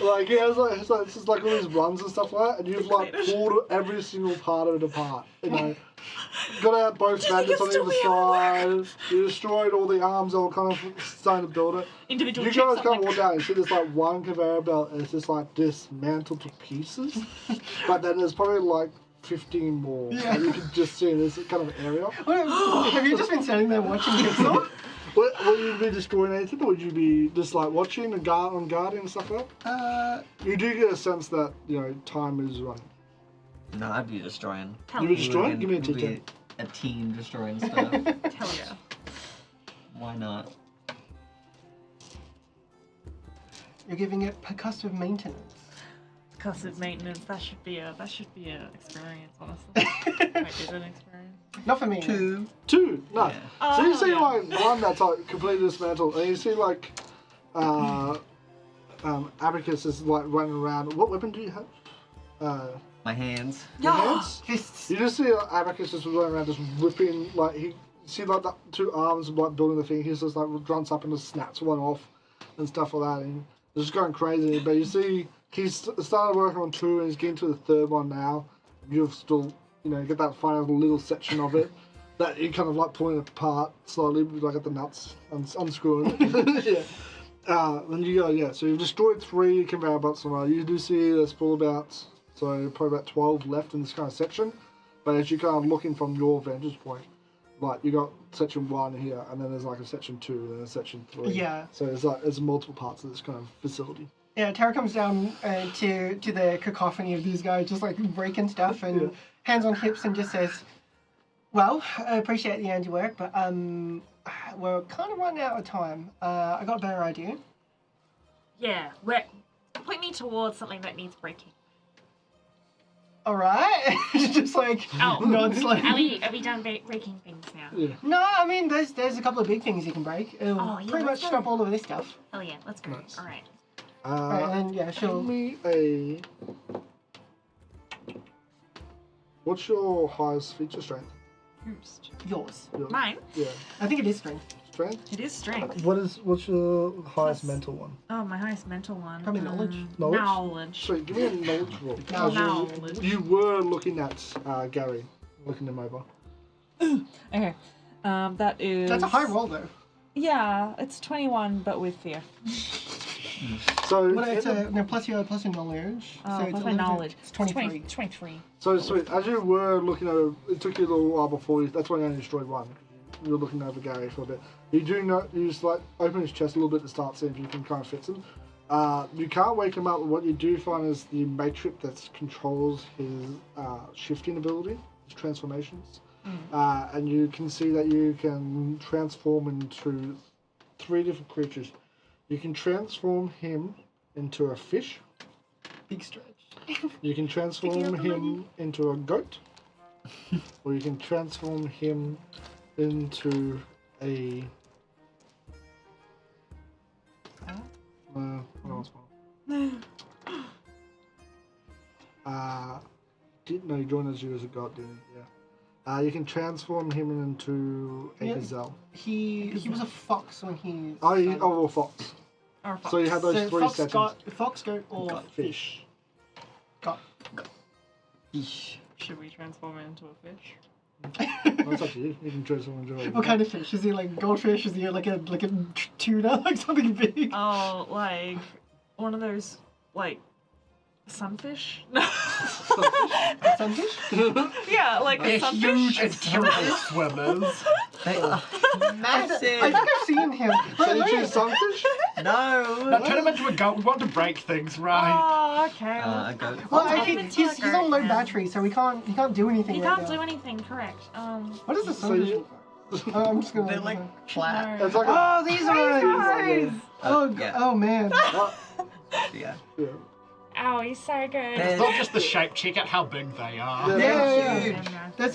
Like he has it's just like all these runs and stuff like that, and you've like pulled every single part of it apart. You know, got out both magnets on either side. You destroyed all the arms that were kind of starting to build it. Individual You chips, guys I'm kind of like- walk down and see there's like one conveyor belt and it's just like dismantled to pieces. But then there's probably like 15 more. Yeah. And you can just see in this kind of area. Have you just been standing there watching Pixel? Will you be destroying anything, or would you be just like watching and guarding and stuff like that? You do get a sense that, you know, time is running. No, I'd be destroying. You would destroy it? Give me a We'd be T10. a team destroying stuff. Hell yeah. Why not? You're giving it percussive maintenance. Cussive maintenance. That should be a experience, honestly. Might be an experience. Not for me. 2. Two? No. Yeah. So you see yeah. like one that's like completely dismantled, and you see like Abacus is like running around. What weapon do you have? My hands. Your hands? Fists. You just see Abacus just running around, just ripping, like, you see, like, the two arms, like, building the thing. He's just, like, runs up and just snaps one off and stuff like that. And it's just going crazy. But you see, he's started working on 2 and he's getting to the 3rd one now. You've still, you know, get that final little section of it that you kind of, like, pulling apart slowly, like, at the nuts, unscrewing it. Yeah. Then you go, yeah. So you've destroyed 3 conveyor belts. You do see there's still about... So probably about 12 left in this kind of section. But as you're kind of looking from your vantage point, like you got section 1 here, and then there's like a section 2, and then a section 3. Yeah. So there's multiple parts of this kind of facility. Yeah, Tara comes down to the cacophony of these guys just like breaking stuff and hands on hips and just says, well, I appreciate the handiwork, but we're kind of running out of time. I got a better idea. Yeah. Point me towards something that needs breaking. Alright. Just like Oh. nods like Are we done breaking things now? Yeah. No, I mean there's a couple of big things you can break. It'll Oh, yeah, pretty much let's go. stop all of this stuff. Oh yeah, let's go. Nice. Alright. Right, and then yeah, Give she'll me a... What's your highest feature strength? yours. Mine? Yeah. I think it is strength. Strength? It is strength. What's your highest Plus- mental one? Oh, my highest mental one. Probably knowledge. Knowledge? Knowledge. Sweet, give me a knowledge roll. No. Knowledge. You were looking at Gary, looking him over. Okay. That is. That's a high roll though. Yeah, it's 21, but with fear. So, What it's no plus your knowledge. Oh, so it's plus my 11, knowledge. It's 23. 23. so sweet. As you were looking over, it took you a little while before you. That's why you only destroyed one. You were looking over Gary for a bit. You do know. You just like open his chest a little bit to start seeing if you can kind of fit him. You can't wake him up. What you do find is the matrix that controls his shifting ability, his transformations, and you can see that you can transform into 3 different creatures. You can transform him into a fish. Big stretch. You can transform him into a goat, or you can transform him into a. What else? No, you joined as you as a god, didn't you? Yeah. You can transform him into a Yeah. gazelle. He was a fox when he. Or a fox. Or fox. So you have those so 3 fox, settings. fox, goat, or Got fish. Got. Should we transform it into a fish? Well, it's up to you. You can transform into a. What kind of fish? Is he like goldfish? Is he like a tuna? Like something big? Oh, like one of those, like, sunfish? No. Sunfish? Yeah, like a sunfish. Huge and terrible swimmers. They are I massive. think I've seen him. So you choose sunfish? No. Now turn him into a goat. We want to break things, right? Oh, okay. A goat. Well, I'll actually, turn him into he's a on low goat, battery, so he can't do anything You right can't now. do anything, correct. What does the So sunfish you- look I'm just gonna. They're like flat. It's like Oh, these are. eyes. Oh man. Yeah. Yeah. Oh, he's so good. It's not just the shape, check out how big they are. Yeah. Huge. There's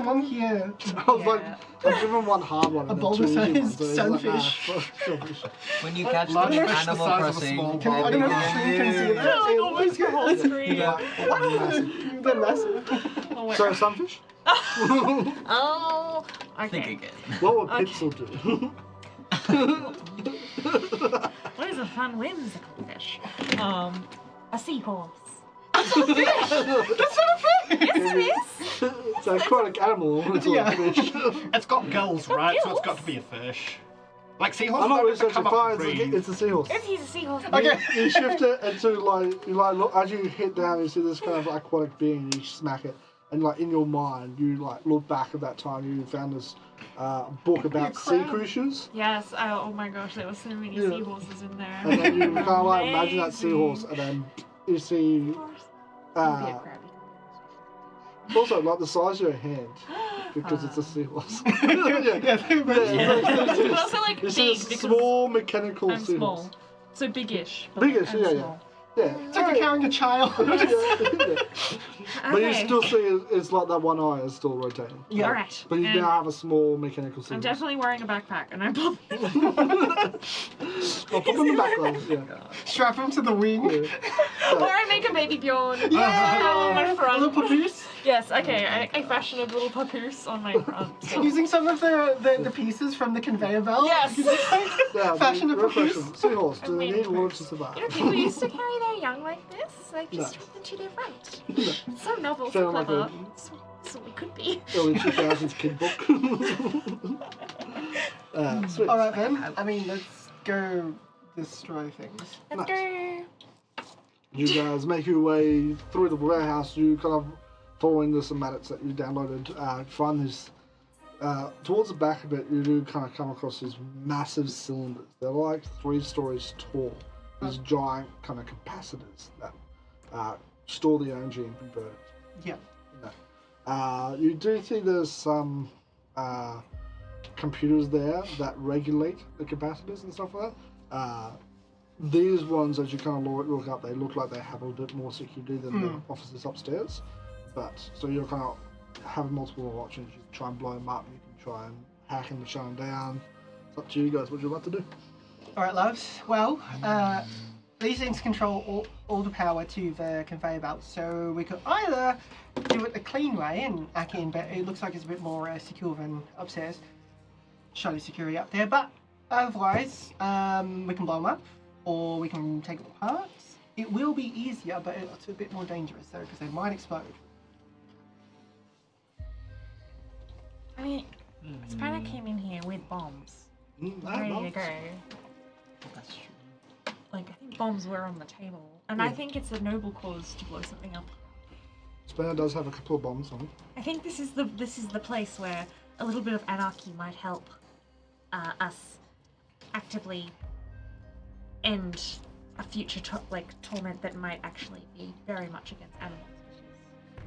one here. I was like, I've given one hard one. A and then boulder-sized two easy ones, so it's like, sunfish. shellfish. When you catch them Large in fish the Animal size of a Crossing, small Can you, I don't know if you can see that. Like almost the whole screen. Massive. They're massive. Oh, my So God. sunfish? Oh, think okay. again. What would Okay. Pixel do? What is a fun whimsical fish? A seahorse. That's not a fish. Yes, it is. It's an aquatic animal. It's Yeah. not a fish. It's got gills, right? So it's gills? got to be a fish. Like seahorses I'm not don't researching come up fire. the breeze. It's a seahorse. If he's a seahorse. Okay. You shift it into like you like look as you hit down. You see this kind of aquatic being. You smack it, and like in your mind, you like look back at that time. You found this book about sea crab. creatures, Yes. Oh my gosh, there were so many Yeah. seahorses in there. and then you kind of like imagine that Amazing. seahorse, and then you see. Be a crabby. Also, like the size of your hand, because it's a seahorse. Yeah, they're very But also like It's big a because small mechanical I'm seahorse. small. So big-ish. but Big-ish, I'm yeah, yeah. small. Yeah. It's like you're carrying a child. But you Okay. still see it's like that one eye is still rotating. Yeah. All right. But you And now have a small mechanical seahorse. I'm definitely wearing a backpack, and I'm both. I'll put them in the background. Yeah. Strap him to the wing. Yeah. Or I make a baby Bjorn. Yeah. On my A front. little papoose. Yes. Okay. I fashion a little papoose on my front. So. Using some of the pieces from the conveyor belt. Yes. Yeah, Fashion the of real papoose. question, seahorse, do they I mean, need water to survive? You know, people used to carry their young like this. Like No. just strap them to their front. No. It's so novel, so Sound like clever. a- That's what we could be. Early 2000s kid book. Sweet. All right then. I mean, let's go destroy things. Let's Nice. go. You guys make your way through the warehouse. You kind of following the schematics that you downloaded. Find this towards the back of it. You do kind of come across these massive cylinders. They're like 3 stories tall. These giant kind of capacitors that store the energy and convert it. Yeah. You do see there's some computers there that regulate the capacitors and stuff like that. These ones, as you kind of look up, they look like they have a little bit more security than the offices upstairs. But so you're kind of having multiple options. You can try and blow them up. You can try and hack them and shut them down. It's up to you guys. What you like to do? All right, loves. Well, these things control all the power to the conveyor belt, so we could either do it the clean way and hack in, but it looks like it's a bit more secure than upstairs. Show the security up there, but otherwise, we can blow them up, or we can take it apart. It will be easier, but it's a bit more dangerous though, because they might explode. I mean, Spanner came in here with bombs, ready to go. That's true. Like, I think bombs were on the table, and I think it's a noble cause to blow something up. Spanner does have a couple of bombs on. I think this is the place where a little bit of anarchy might help us actively end a future torment that might actually be very much against animals.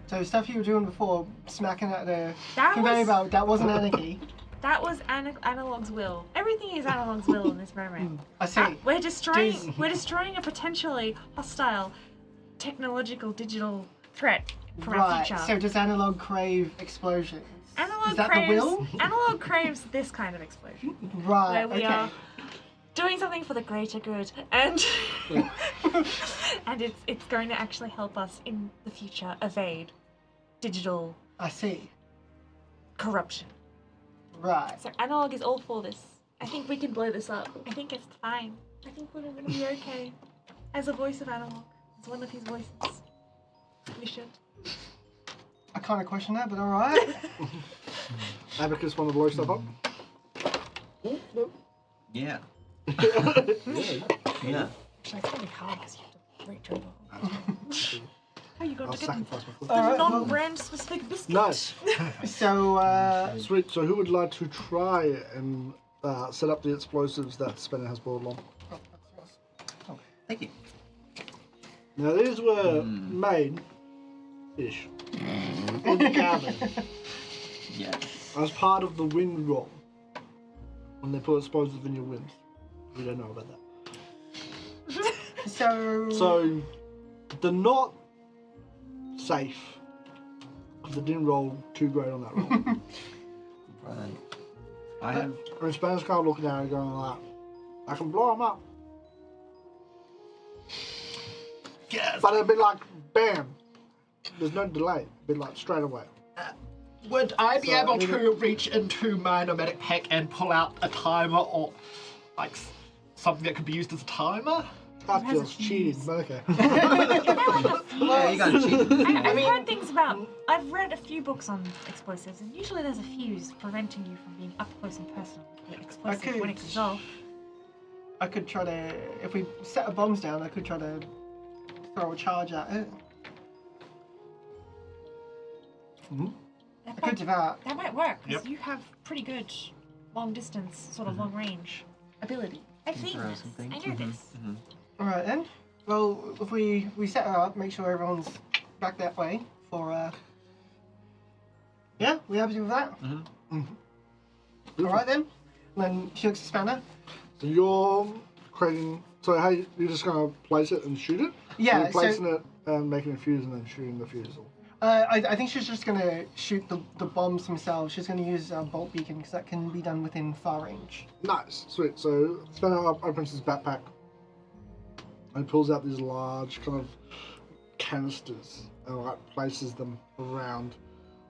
So stuff you were doing before, smacking at the That conveyor was belt, that wasn't anarchy. that was Analog's will. Everything is Analog's will in this moment. I see. We're destroying a potentially hostile technological digital threat from our Right. future. So does analog crave explosions? Analog is that craves, the will? Analog craves this kind of explosion, Right. where we okay. are doing something for the greater good, and and it's going to actually help us in the future evade digital I see. corruption. Right. So Analog is all for this. I think we can blow this up. I think it's fine. I think we're going to be okay. As a voice of Analog, as one of his voices, we should. I kind of question that, but all right. Abacus want to blow stuff up? Yeah. Yeah. Yeah. Actually, it's going to be hard because you have to reach over. How are you going I'll to get sacrifice my foot. All right, well- non-brand specific biscuit? Nice. So, Sweet. So who would like to try and set up the explosives that Spanner has brought along? Oh, thank you. Now these were made-ish in the cabin. Yes. as part of the wind roll, when they put explosives in your winds. We don't know about that. So they're not safe. They didn't roll too great on that roll. Right. I have. And Spencer's kind of looking at it going like, I can blow them up. Yes. But it'd be like, bam. There's no delay. It'd be like straight away. Would I be So, able I mean, to reach into my nomadic pack and pull out a timer or like something that could be used as a timer? That feels cheating, but okay. Yeah, you got cheated. I've heard things about. I've read a few books on explosives, and usually there's a fuse preventing you from being up close and personal with the explosive when it goes off. I could try to, if we set the bombs down, I could try to throw a charge at it. I could do that. That might work because Yep. you have pretty good long distance, sort of long range ability. I've seen throw this. some things. I know this. All right then. Well, if we set her up, make sure everyone's back that way for. Yeah, we happy with that? All right then. Then she looks at Spanner. So you're creating. So how you're just gonna place it and shoot it? Yeah, You're placing it and making a fuse and then shooting the fuse. I think she's just gonna shoot the bombs themselves. She's gonna use a bolt beacon because that can be done within far range. Nice, sweet. So Spanner opens his backpack and pulls out these large kind of canisters and like places them around.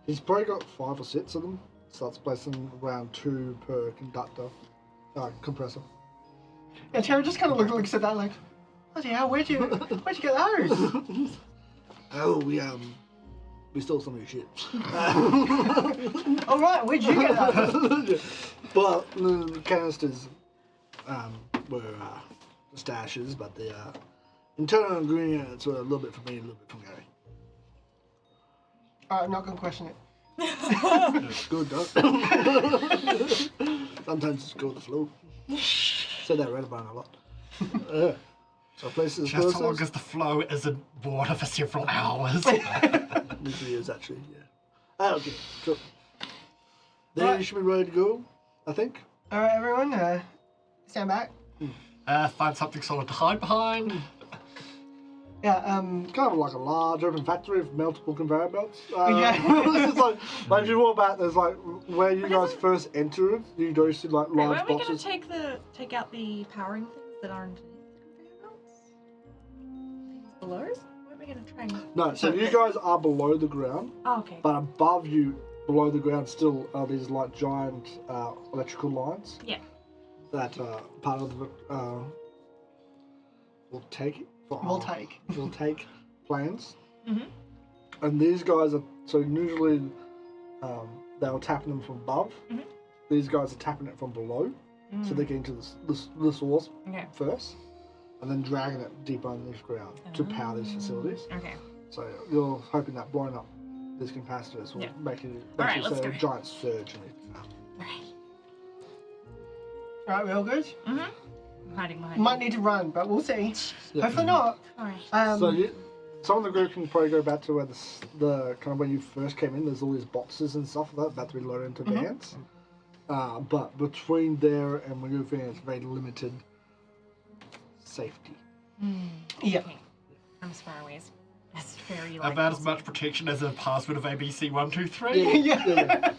He's probably got 5 or 6 of them. Starts placing around 2 per conductor, compressor. Yeah, Tara just kind of looks at that like, bloody hell, where'd you get those? Oh, we stole some of your shit. All right, where'd you get those? But the canisters were the stashes, but the internal ingredients were a little bit for me, a little bit from Gary. All right, I'm not gonna question it. It's good, though. Sometimes it's go with the flow. Said that right about a lot. So places Just so long as the flow isn't water for several hours. Usually is actually, yeah. Okay, cool. Then Right. you should be ready to go, I think. All right, everyone, stand back. Find something solid to hide behind. Yeah, Kind of like a large open factory with multiple conveyor belts. Yeah. It's like if you walk back, there's like where you guys first entered, you do see like Wait, large weren't we gonna boxes. take out the powering things that are underneath the conveyor belts? Things below us? Weren't we gonna try and... No, so you guys are below the ground, Oh, okay. but above you, below the ground, still are these like giant electrical lines. Yeah. That part of the will take it. we'll take. Will take plans. Mhm. And these guys are so usually they were tapping them from above. Mhm. These guys are tapping it from below, so they're getting to the source Okay. first, and then dragging it deeper underneath ground to power these facilities. Okay. So you're hoping that blowing up these capacitors will Yeah. make it Alright, basically let's say a go. giant surge in it. Right. All right, we all good? Mm-hmm. I'm hiding behind Might you. need to run, but we'll see. Yeah. Hopefully not. Alright. So some of the group can probably go back to where the kind of when you first came in. There's all these boxes and stuff like that about to be loaded into vans. But between there and when you're in, it's very limited safety. Yeah. Okay. I'm as far away as... That's very About as possible. much protection as a password of ABC 123. Yeah.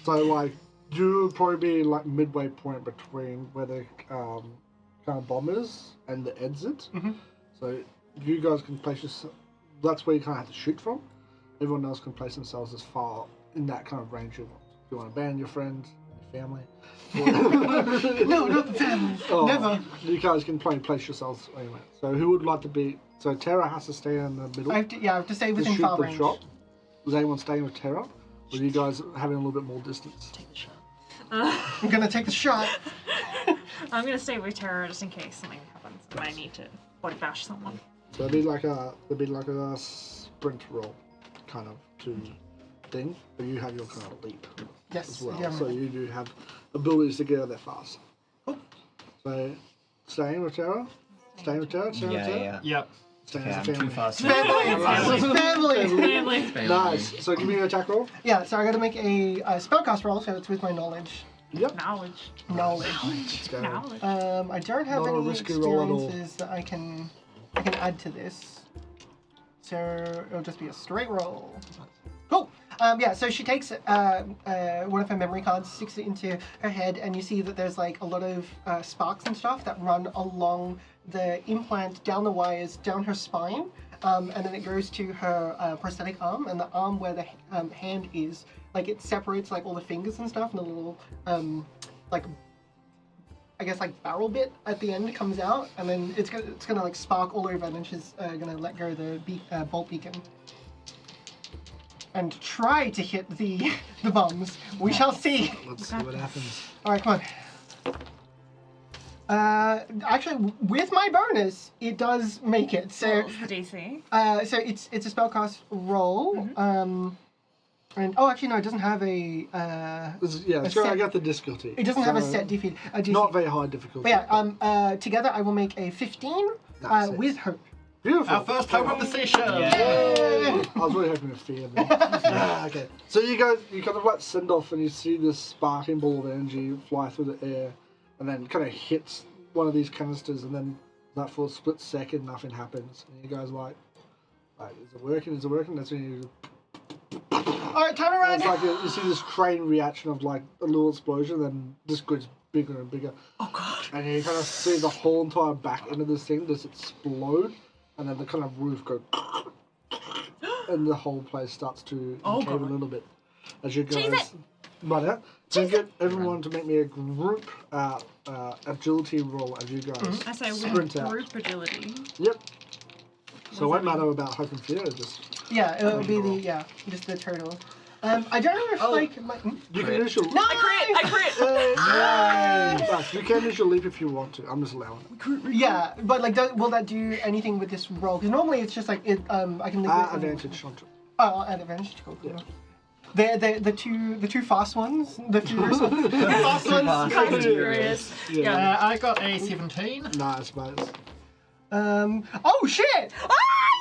So like you'll probably be like midway point between where the kind of bomb is and the exit. So you guys can place yourself. That's where you kind of have to shoot from. Everyone else can place themselves as far in that kind of range you want. If you want to ban your friend, your family. No, not the family. Oh, Never. You guys can probably place yourselves anyway. So who would like to be? So Terra has to stay in the middle. I have to stay to within shoot far the range. shot. Was anyone staying with Terra? Or are you guys having a little bit more distance? I'm gonna take the shot. I'm gonna stay with Terror just in case something happens and I need to body bash someone. So it'd be like a sprint roll kind of thing, but you have your kind of leap Yes. as well. yeah. So you do have abilities to get out there fast. So staying with Terra? Staying with Terra? Staying with Terra? Yeah. Yep. Staying Okay, as I'm a too family. fast. Family. Family. Nice. So give me your attack roll. Yeah, so I gotta make a spellcast roll, so it's with my knowledge. Yep. Knowledge. Let's go. Knowledge. I don't have Not a any risky roll at all. experiences that I can add to this. So it'll just be a straight roll. Cool. Yeah, so she takes one of her memory cards, sticks it into her head, and you see that there's like a lot of sparks and stuff that run along the implant, down the wires, down her spine, and then it goes to her prosthetic arm, and the arm where the hand is, like it separates like all the fingers and stuff, and the little like I guess like barrel bit at the end comes out, and then it's gonna like spark all over, and then she's gonna let go of the bolt beacon and try to hit the bombs. We shall see. Let's see what happens. All right, come on. Actually, with my bonus, it does make it. So, What's the DC? so it's a spellcast roll. And actually no, it doesn't have a. It's got, I got the difficulty. It doesn't have a So, set DC. Not very high difficulty. But yeah, together I will make a 15 Nice. with hope. Beautiful. Our first hope of the session. I was really hoping to fear them. Okay. So you kind of like send off, and you see this sparking ball of energy fly through the air, and then kind of hits one of these canisters, and then that for a split second nothing happens, and you guys are like, is it working? Is it working? That's when you. All right, turn around. It's like you see this train reaction of like a little explosion, then this gets bigger and bigger. Oh god. And you kind of see the whole entire back end of this thing just explode, and then the kind of roof go, and the whole place starts to Oh, cave a God. little bit. As you Cheese guys run out, so you get everyone to make me a group agility roll as you guys I say sprint with out. group agility. Yep. So it What won't does that matter about hope and fear, just Yeah, it'll be just the total. I don't know if like my. you can use your No! I crit! Nice. You can use your leap if you want to. I'm just allowing it. Yeah, but like, will that do anything with this roll? Because normally it's just like it. I can leave it. Advantage on it. Oh, at advantage. Cool. Yeah. The two fast ones, the furious ones, the fast ones. Kind of curious. Yeah. I got a 17. Nice, mate. Oh shit!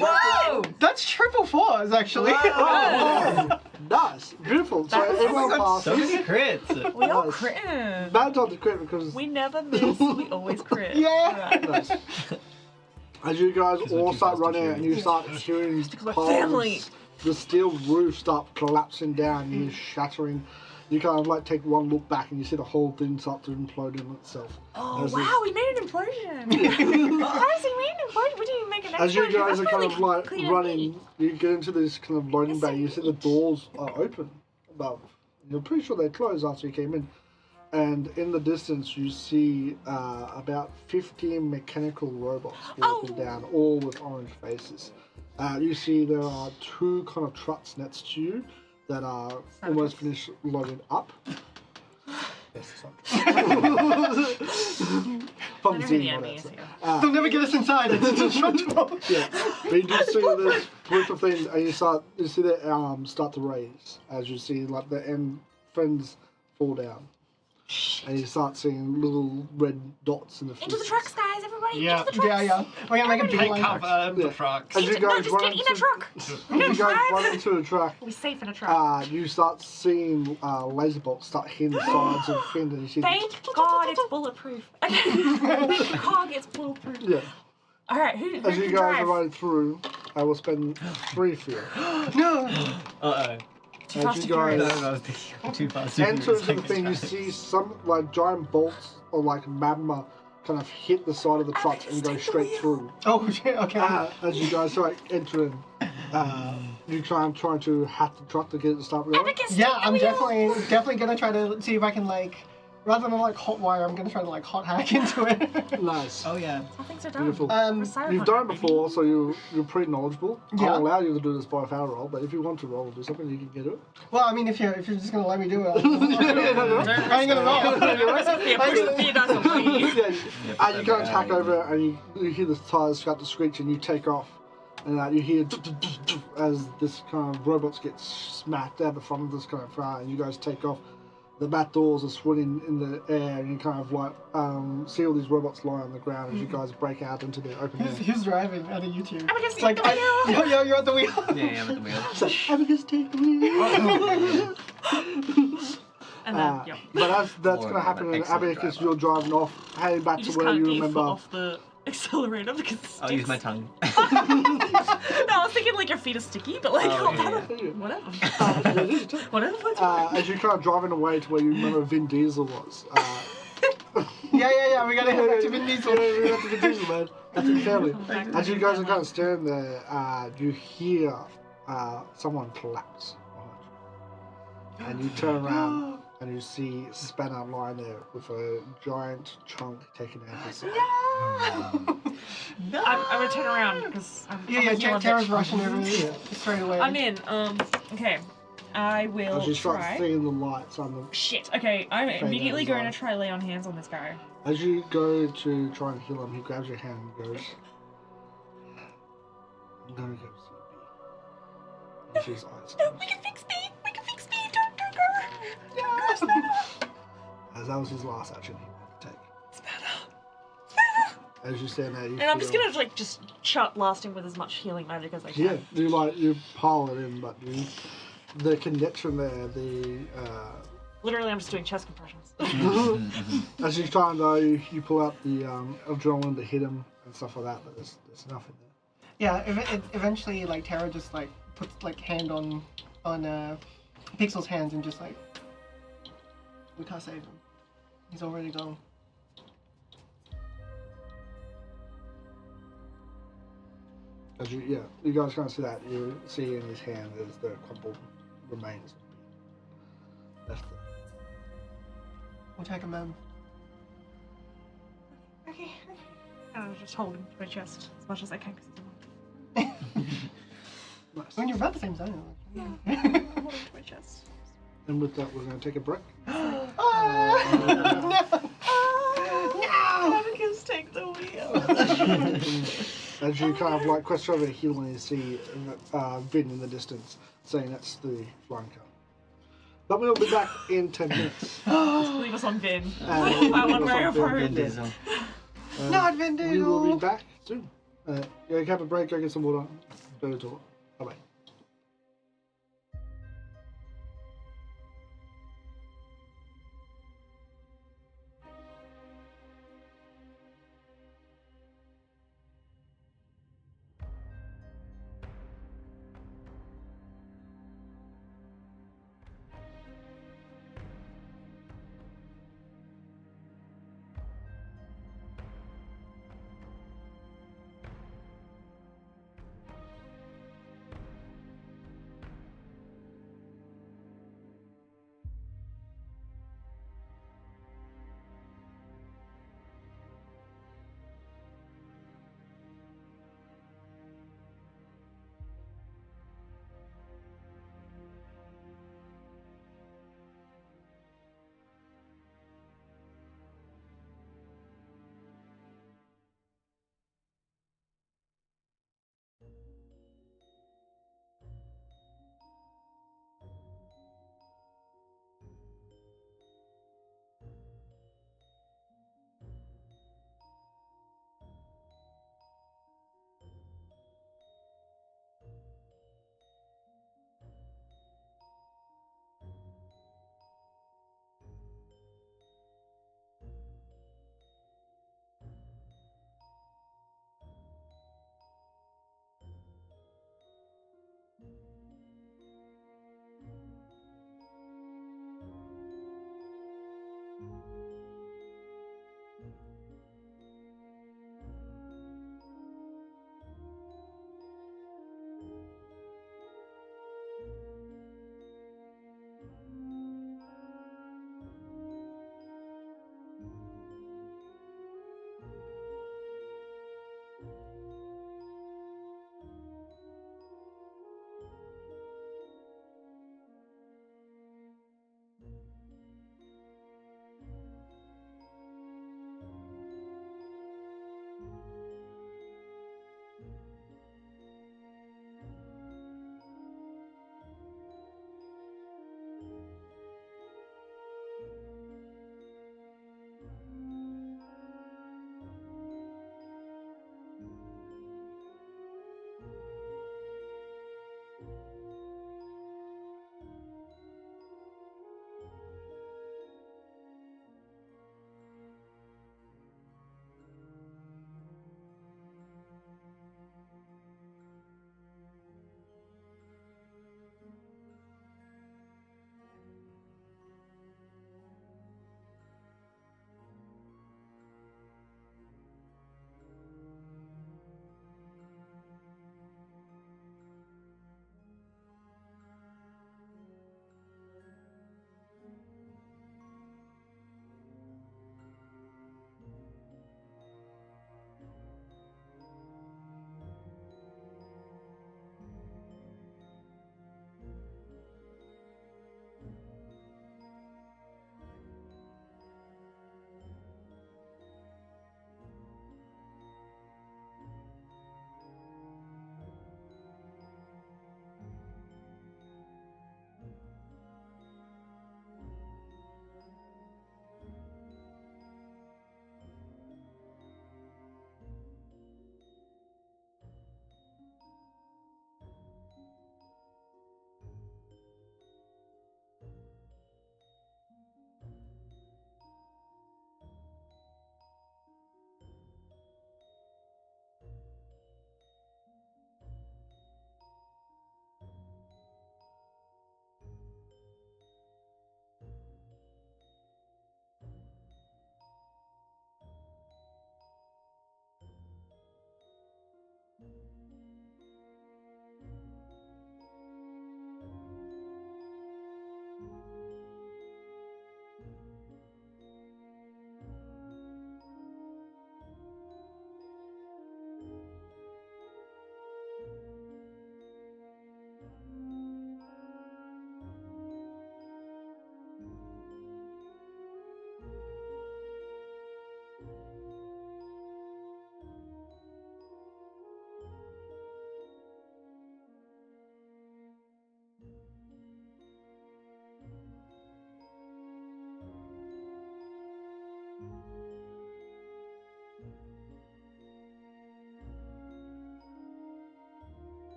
Whoa! That's triple fours actually. Oh, nice. Beautiful. So everyone passes. So many crits. We all Nice. crit. Bad on the crit because We never miss, we always crit. Yeah. nice. As you guys we're all too start fast to running out and you start hearing my piles, family. the steel roof start collapsing down and you're shattering. You kind of like take one look back and you see the whole thing start to implode in itself. Oh As wow, we made an implosion. Honestly, we made an implosion. We didn't even make an As you explosion. guys are That's kind really of like clean and running, neat. you get into this kind of loading That's bay. so You see the neat. doors are open above. You're pretty sure they closed after you came in. And in the distance, you see about 15 mechanical robots walking Oh. down, all with orange faces. You see there are two kind of trucks next to you that are almost finished loaded up. Yes, I know who the enemy is here. They'll never get us inside. It's indestructible. Yeah, but you do see this group of things, and you see their arms start to raise as you see like the end friends fall down, and you start seeing little red dots in the Into the fists. trucks, guys, everybody. Yeah. Into the trucks. Yeah. We're gonna make a big Take line. cover in the Yeah. trucks. As you No, guys just run get in into, a truck. as you guys run into a truck, We'll be safe in a truck. you start seeing laser bolts start hitting the sides of things, and you see. Thank God it's bulletproof. The car gets bulletproof. Yeah. All right, who As you can guys drive? are running through, I will spend 3 for you. No. Uh-oh. Too As fast you to guys furious. No, I was thinking too fast. enter into the thing, you see some like giant bolts or like magma kind of hit the side of the trucks and go straight through. Oh shit. Okay. As you guys like enter in, you trying to hack the truck to get it to start going. Yeah, I'm definitely gonna try to see if I can like, rather than like hot wire, I'm gonna try to like hot hack into it. Nice. Oh yeah. All things are done. Beautiful. We're cyberpunk, You've done it baby. before, so you're pretty knowledgeable. Yeah. I'll allow you to do this by a power roll, but if you want to roll or do something, you can get it. Well, I mean, if you're just gonna let me do it, I ain't gonna roll. Yeah, push the fear dice away. Yeah, you go and tack over it, and you hear the tires start to screech, and you take off, and you hear as this kind of robots get smacked out the front of this kind of car, and you guys take off. the back doors are swinging in the air, and you kind of like see all these robots lie on the ground as you guys break out into the open air. Who's driving out of you two? Abacus, It's like, take the wheel. you're at the wheel. Yeah, I'm at the wheel. So, Abacus, take the wheel. And then, yep. But that's Lord, going to happen, I'm an and excellent Abacus, driver. you're driving off, heading back You to just where can't you get your foot remember. off the accelerator because it I'll use my sticks. tongue. No, I was thinking like your feet are sticky, but like, Oh, yeah. whatever. Uh, Whatever floats your boat. as you're kind of driving away to where you remember Vin Diesel was. Yeah. We gotta head back to Vin Diesel. Yeah, we got to Vin Diesel, man. That's in family. Back to As you the guys are family. kind of staring there, you hear someone collapse behind you. And you turn around and you see Spanner lying there with a giant chunk taken out of his side. I'm gonna turn around because I'm Yeah, a healer Tara's bitch. rushing over straight away. I'm in. Okay. I will As you start try. seeing the lights on them. Shit. Okay, I'm out immediately his going eye. to try lay on hands on this guy. As you go to try and heal him, he grabs your hand and goes, I'm gonna go see B. And his eyes closed. We can fix me. We can fix me. Don't go. Don't go, Spanner. As that was his last action he wanted to take. Spanner. As you stand there, you And I'm just feel- gonna like just shut last him with as much healing magic as I can. Yeah, you pile it in, but the connection there, Literally, I'm just doing chest compressions. as you try and go, you pull out the adrenaline to hit him and stuff like that, but there's nothing there. Yeah, eventually, like Tara just like puts like hand on Pixel's hands and just like, we can't save him. He's already gone. As you guys can't see that. You see in his hand is the crumpled remains left there. We'll take him in. Okay. And I'll just hold him to my chest as much as I can because Nice. I mean, you're about the same size. I'm holding him to my chest. And with that, we're going to take a break. No! Abacus, take the wheel. As you kind of like quest over healing, you see Vin in the distance, saying that's the flying car. But we'll be back in 10 minutes. Leave us on Vin. I want Mario Vin Diesel. Not Vin We will be Diesel! back soon. Go have a break, go get some water, go to the toilet. Bye bye.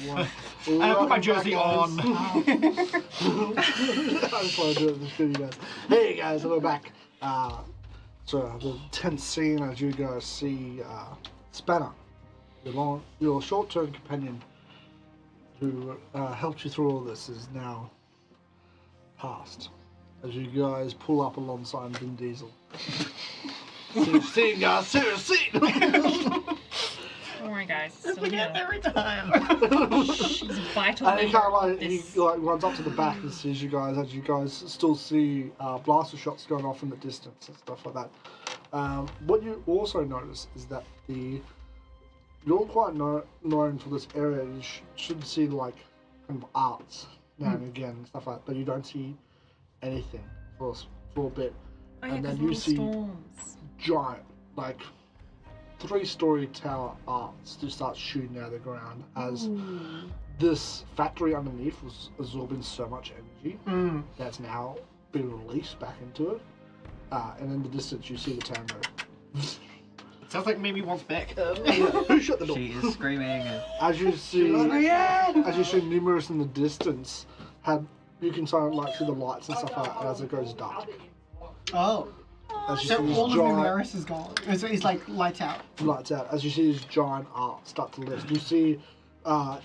I put my jersey on. I just want to do it for you guys. Hey guys, we're back. So the tense scene as you guys see Spanner, your short-term companion who helped you through all this, is now past. As you guys pull up alongside Vin Diesel. See guys, seriously. Don't worry, guys. It's still Forget here. every time. She's vital. And he leader kind of of like this. he like runs up to the back and sees you guys as you guys still see blaster shots going off in the distance and stuff like that. What you also notice is that you're quite known for this area. You should see like kind of arts now and again and stuff like that, but you don't see anything for a bit. Oh, yeah, and then 'cause you little see storms. giant, like 3-story tower arts just start shooting out of the ground as this factory underneath was absorbing so much energy that's now been released back into it. And in the distance, you see the town go. Sounds like Mimi wants back. Who shut the door? She is screaming. As you see numerous in the distance, you can sort of like see the lights and stuff like that as it goes dark. Oh. As you So see this all of giant Numeris is gone. It's like lights out. lights out, as you see this giant arc start to lift. You see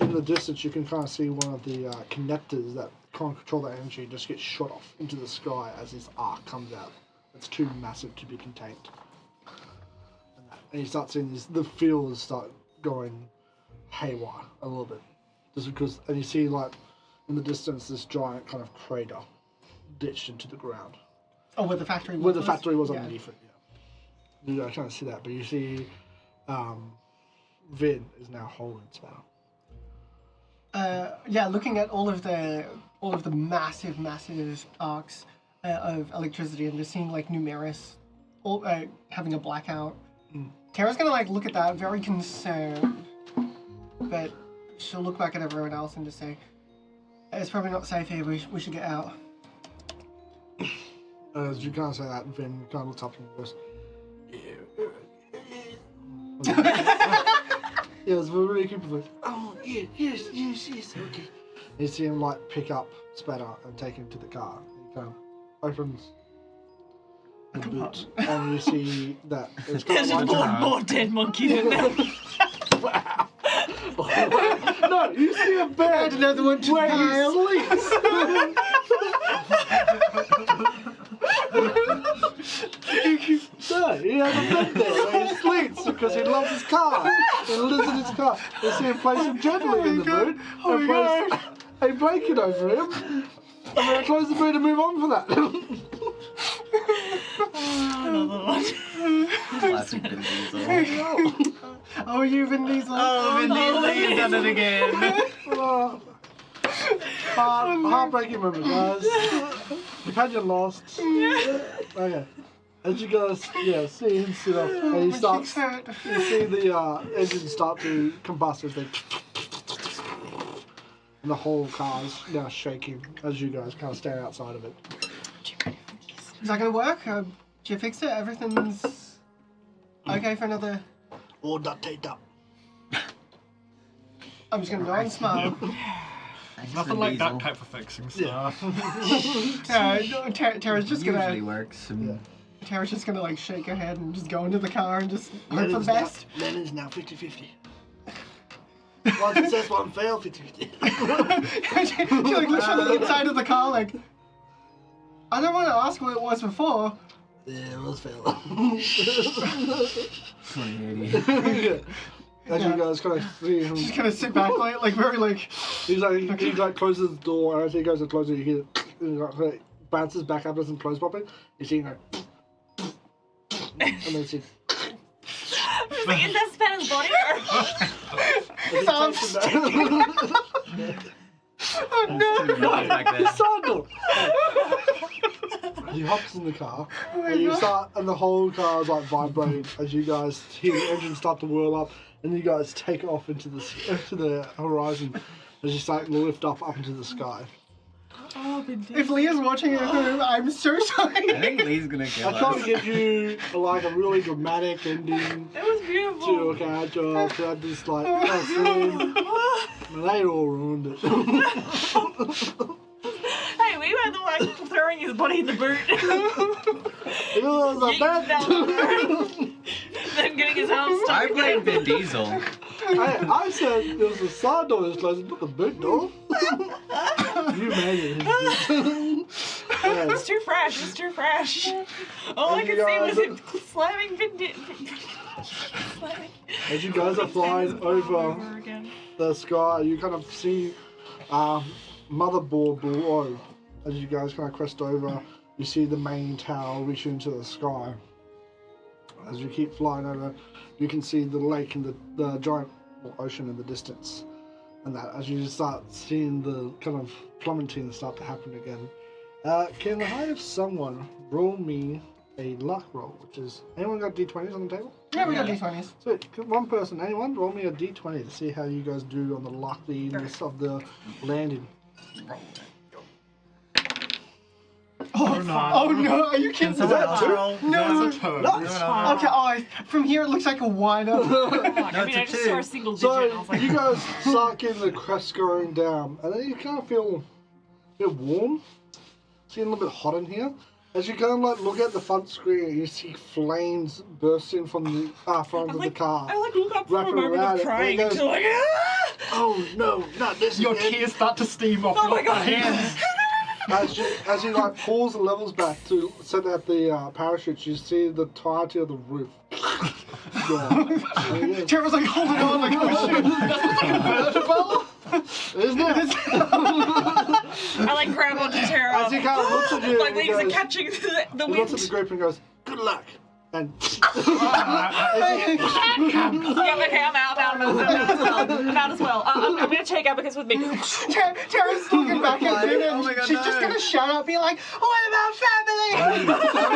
in the distance, you can kind of see one of the connectors that kind of control the energy just get shot off into the sky as this arc comes out. It's too massive to be contained. And you start seeing the fields start going haywire a little bit. Just because, and you see like in the distance this giant kind of crater ditched into the ground. Oh, where the factory was. Where the factory was Yeah. underneath it, yeah. You can't see that, but you see Vin is now holding Spanner. Yeah, looking at all of the massive arcs of electricity and just seeing like Numeris all having a blackout. Tara's gonna like look at that, very concerned, but she'll look back at everyone else and just say, "It's probably not safe here. We should get out." As you kind of say that, Vin kind of looks up and goes, yeah, it's a really creepy voice. Oh, yeah, yes, okay. You see him like pick up Spanner and take him to the car. He kind of opens the boot, and you see that it's kind of like more dead monkeys in there. wow. No, you see a bed Another one to where pile. he sleeps. No, he has a bed there where he sleeps because he loves his car. He lives in his car. You see him place him gently in the boot and place a blanket over him. And then close the boot and move on for that. Another one. Classic Vin Diesel. Oh, you Vin Diesel. Oh, Vin Diesel, you've done it again. Heartbreaking moment, guys. You've had your lost. Okay. As you guys, see him sit up, and he My starts. cheeks hurt. You see the engine start to combust as they, and the whole car's now shaking as you guys kind of stand outside of it. Is that gonna work? Did you fix it? Everything's okay for another. All duct taped up. I'm just gonna go and smile. Thanks, Nothing Vin like Diesel. duct tape for fixing stuff. Tara's just Usually gonna. works. Tara's just gonna like shake her head and just go into the car and just hope for the best. Lennon's now 50-50. One success, one fail, 50-50. she like looks from the inside of the car like. I don't want to ask what it was before. Yeah, it was fail. 2080. As you guys kind of see him, She's gonna sit back like very like. he closes the door, and as he goes to close it, you hear it bounces back up, doesn't close properly. You see him go, and then see. Is that Spanner's body or? Oh no! Back then. Sandal! He hops in the car, and you start, and the whole car is like vibrating as you guys hear the engine start to whirl up, and you guys take off into the horizon as you start to lift up into the sky. Oh, Vintage. If Leah's watching at home, I'm so I sorry. think Lee's gonna kill I try to us. give you like a really dramatic ending It was to beautiful. your character throughout this like scene. And they all ruined it. Hey, we were the one throwing his body in the boot. It was a Yeeting down the road. Then getting his arms stuck. I blame Vin Diesel. I said there was a side door that's closed, not the boot door. You made it. It was too fresh. It was too fresh. All I could see was him slamming slamming. As you guys are flying over again. the sky, you kind of see motherboard below. As you guys kind of crest over, you see the main tower reach into the sky. As you keep flying over, you can see the lake and the giant ocean in the distance. And that, as you start seeing the kind of plummeting start to happen again, can I have someone roll me a luck roll, which is, anyone got d20s on the table? Yeah, we got D20s. Sweet. One person, anyone, roll me a d20 to see how you guys do on the luckiness of the landing. Oh no, are you Can kidding? someone that else two? roll? No. That's a turn. Nice. Okay, from here it looks like a wind-up. I mean, I it's a just saw two. a single digit. So and I was like, you guys start getting the crest going down, and then you kind of feel a bit warm. It's getting a little bit hot in here. As you kind of like look at the front screen, you see flames bursting from the front of the car. I like look up for a Wrapping moment around of it, crying and it until like, ah! Oh no, not this Your again. tears start to steam off Oh my your God. hands. As you like pulls the levels back to set out the parachutes, you see the entirety of the roof. Gone. There it is. Tara's like holding on like, oh shit. Isn't it? I like grab onto Tara. As he kind of looks at you, My and he wings are goes- catching the he looks at wind. the group and goes, "Good luck." And Yeah, okay, I'm out as well. I'm gonna take Abacus with me. Tara's looking back at you Oh and my God, she's just no. gonna shout out, be like, "What about family?"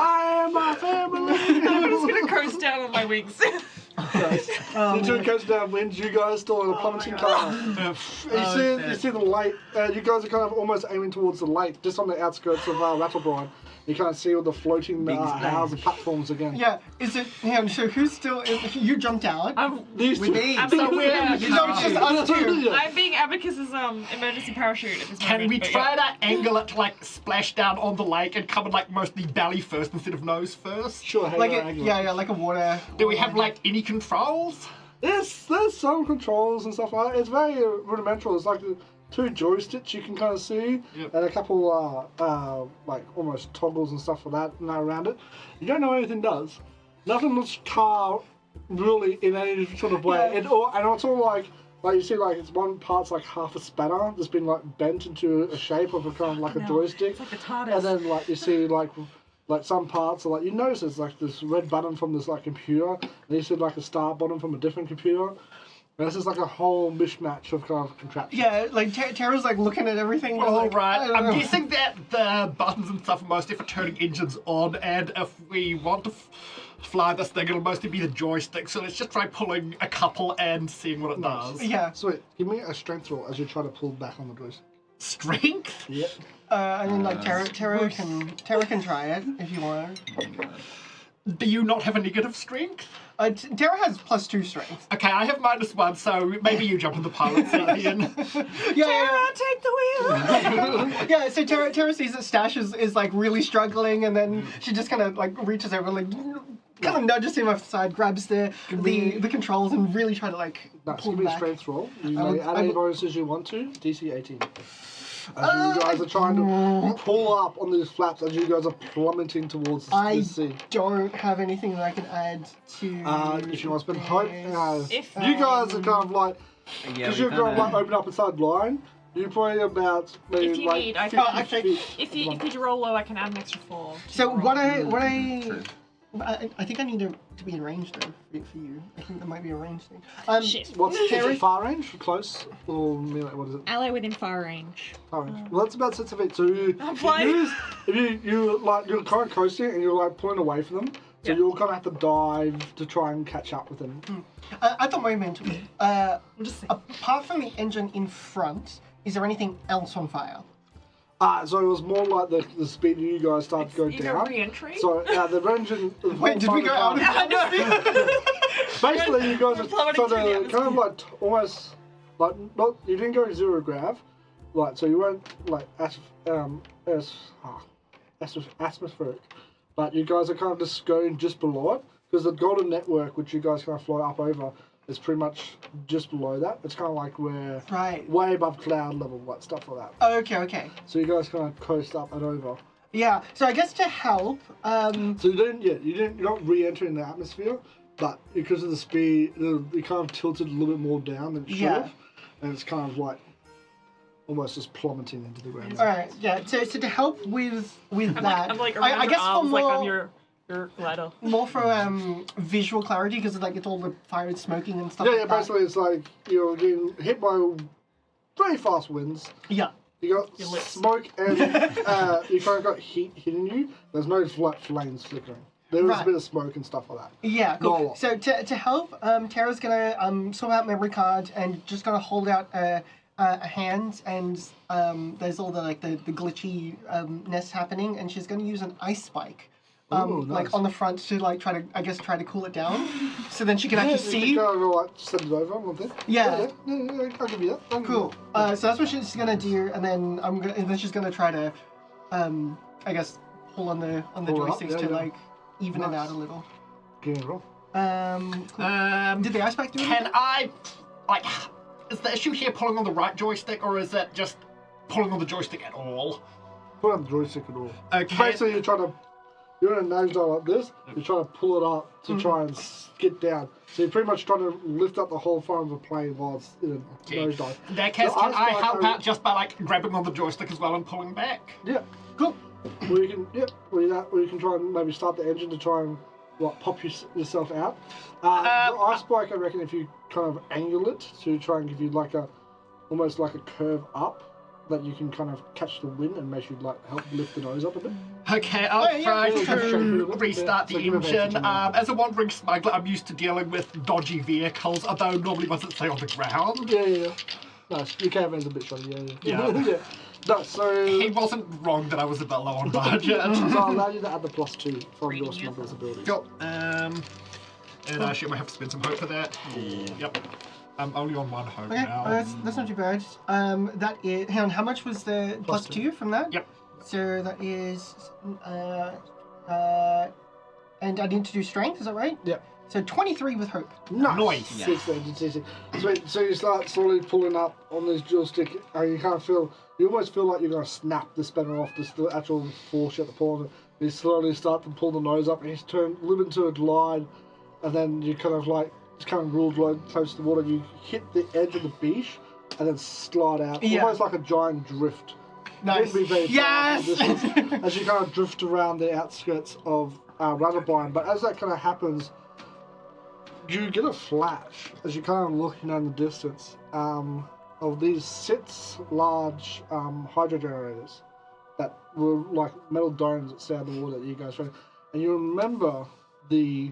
I am my family. I'm just gonna coast down on my wings. You two comes down winds, you guys still in a plummeting car. You see the light, you guys are kind of almost aiming towards the lake, just on the outskirts of Rattlebrine. You can't see all the floating houses and platforms again. Yeah, is it? Yeah, so who's still? You jumped out. These two. I'm so weird. No, it's just us two. I'm being Abacus's emergency parachute at this Can moment. we but try to angle it to like splash down on the lake and come in like mostly belly first instead of nose first? Sure, hang Like on, a, hang on. yeah, like a water. Do we have like any controls? There's some controls and stuff like that. It's very rudimental. It's like the two joysticks you can kind of see, Yep. and a couple like almost toggles and stuff like that around it. You don't know what anything does. Nothing looks car really in any sort of way. Yeah. And it's all like you see like it's one part's like half a spanner that's been like bent into a shape of a kind of like a joystick. It's like the TARDIS. And then like you see like some parts are like you notice there's like this red button from this like computer, and you see like a star button from a different computer. And this is like a whole mishmash of kind of contraptions. Yeah, like Tara's like looking at everything. All like, right. I don't I'm know. guessing that the buttons and stuff are mostly for turning engines on, and if we want to fly this thing, it'll mostly be the joystick. So let's just try pulling a couple and seeing what it does. Yeah. Sweet. Give me a strength roll as you try to pull back on the joystick. Strength? Yep. I mean, like Tara can try it if you want. Do you not have a negative strength? Tara has +2 strength. Okay, I have -1, so maybe you jump in the pilot seat, Ian. Yeah, take the wheel. yeah. So Tara sees that Stash is like really struggling, and then she just kind of like reaches over and like kind of nudges him aside, grabs the controls, and really try to like Nice. pull Give me a back. strength roll. You I may would- add I any would- bonuses you want to. DC 18. As you guys are trying to pull up on these flaps as you guys are plummeting towards I the sea. don't have anything that I can add to. If you want to spend hope, If, you guys are kind of like, Yeah, because we you're going to like kinda- open up inside line, you're probably about maybe If you like need, I 50 can- actually- feet. If you roll low, I can add an extra 4. to So your roll. what I True. I think I need to be in range though for you. I think that might be a range thing. Shit. What's is Terry? it far range? Close? Or what is it? Ally within fire range. Far range. Well, that's about 6 feet. So I'm flying. if you like, you're kind of coasting and you're like pulling away from them. So you'll kind of have to dive to try and catch up with them. At the moment, We'll just see. apart from the engine in front, is there anything else on fire? So it was more like the speed you guys started to go Either down. re-entry. So the engine. Wait, did we go out of Basically, you guys are plummeting sort through the of kind of like almost like not. You didn't go zero grav, like so you weren't like atmospheric, but you guys are kind of just going just below it because the golden network, which you guys kind of fly up over, is pretty much just below that. It's kind of like we're way above cloud level, like stuff like that. Okay. So you guys kind of coast up and over. Yeah. So I guess to help. So you're not re-entering the atmosphere, but because of the speed, it kind of tilted a little bit more down than it should have, and it's kind of like almost just plummeting into the ground. All right. Yeah. So to help with that, I'm like I guess for arms, more. like on your ladder. More for visual clarity because like it's all the fire and smoking and stuff. Yeah, like that. basically it's like you're getting hit by very fast winds. Yeah. You got Your lips. smoke and you kind of got heat hitting you. There's no like flames flickering. There is a bit of smoke and stuff like that. Yeah, Not a cool. lot. So to help, Tara's gonna sort out memory card and just gonna hold out a hand and there's all the the glitchy ness happening and she's gonna use an ice spike. Ooh, nice. Like on the front to like try to cool it down, so then she can actually You see. can kind of like send it over on there. Yeah. Yeah, I'll give you that. I'll give you Cool. that. So that's what she's gonna do, and then she's gonna try to, I guess, pull on the Pull it up, joysticks yeah, to yeah. like even it Nice. out a little. Give it a roll. Cool. Did the ice pack do anything? Can I, like, is the issue here pulling on the right joystick, or is it just pulling on the joystick at all? Put on the joystick and all. Okay. Basically, you're in a nosedive like this, you're trying to pull it up to try and skid down. So you're pretty much trying to lift up the whole front of the plane while it's in a nosedive. In that case, The can ice I spike help over- out just by, like, grabbing on the joystick as well and pulling back? Yeah, cool. Or you can, or you can try and maybe start the engine to try and pop yourself out. The ice spike, I reckon, if you kind of angle it to try and give you like almost like a curve up, that you can kind of catch the wind and make you like help lift the nose up a bit. Okay, I'll try yeah, to sure. restart So the give advantage engine. on that. As a wandering smuggler, I'm used to dealing with dodgy vehicles, although normally ones that stay on the ground. Yeah. Nice. Your caravan's a bit shoddy, yeah. Yeah. No, so He wasn't wrong that I was a bit low on budget. so I'll allow you to add the +2 from your smuggler's ability. Cool. And I assume I have to spend some hope for that. Yep. I'm only on one hope Okay, now. that's not too bad. That is. Hang on, how much was the +2 from that? Yep. So that is. And I need to do strength. Is that right? Yep. So 23 with hope. Nice. Sweet. So you start slowly pulling up on this joystick, and you almost feel like you're going to snap the spanner off the actual force you have to pull on it. You slowly start to pull the nose up, and you turn a little bit into a glide, and then you kind of like, just kind of real close to the water, you hit the edge of the beach, and then slide out, almost like a giant drift. Nice. It'd be very Yes! fast in distance as you kind of drift around the outskirts of Rattleblind, but as that kind of happens, you get a flash as you kind of looking in the distance of these 6 large hydro generators that were like metal domes that stay out of the water that you guys found. And you remember the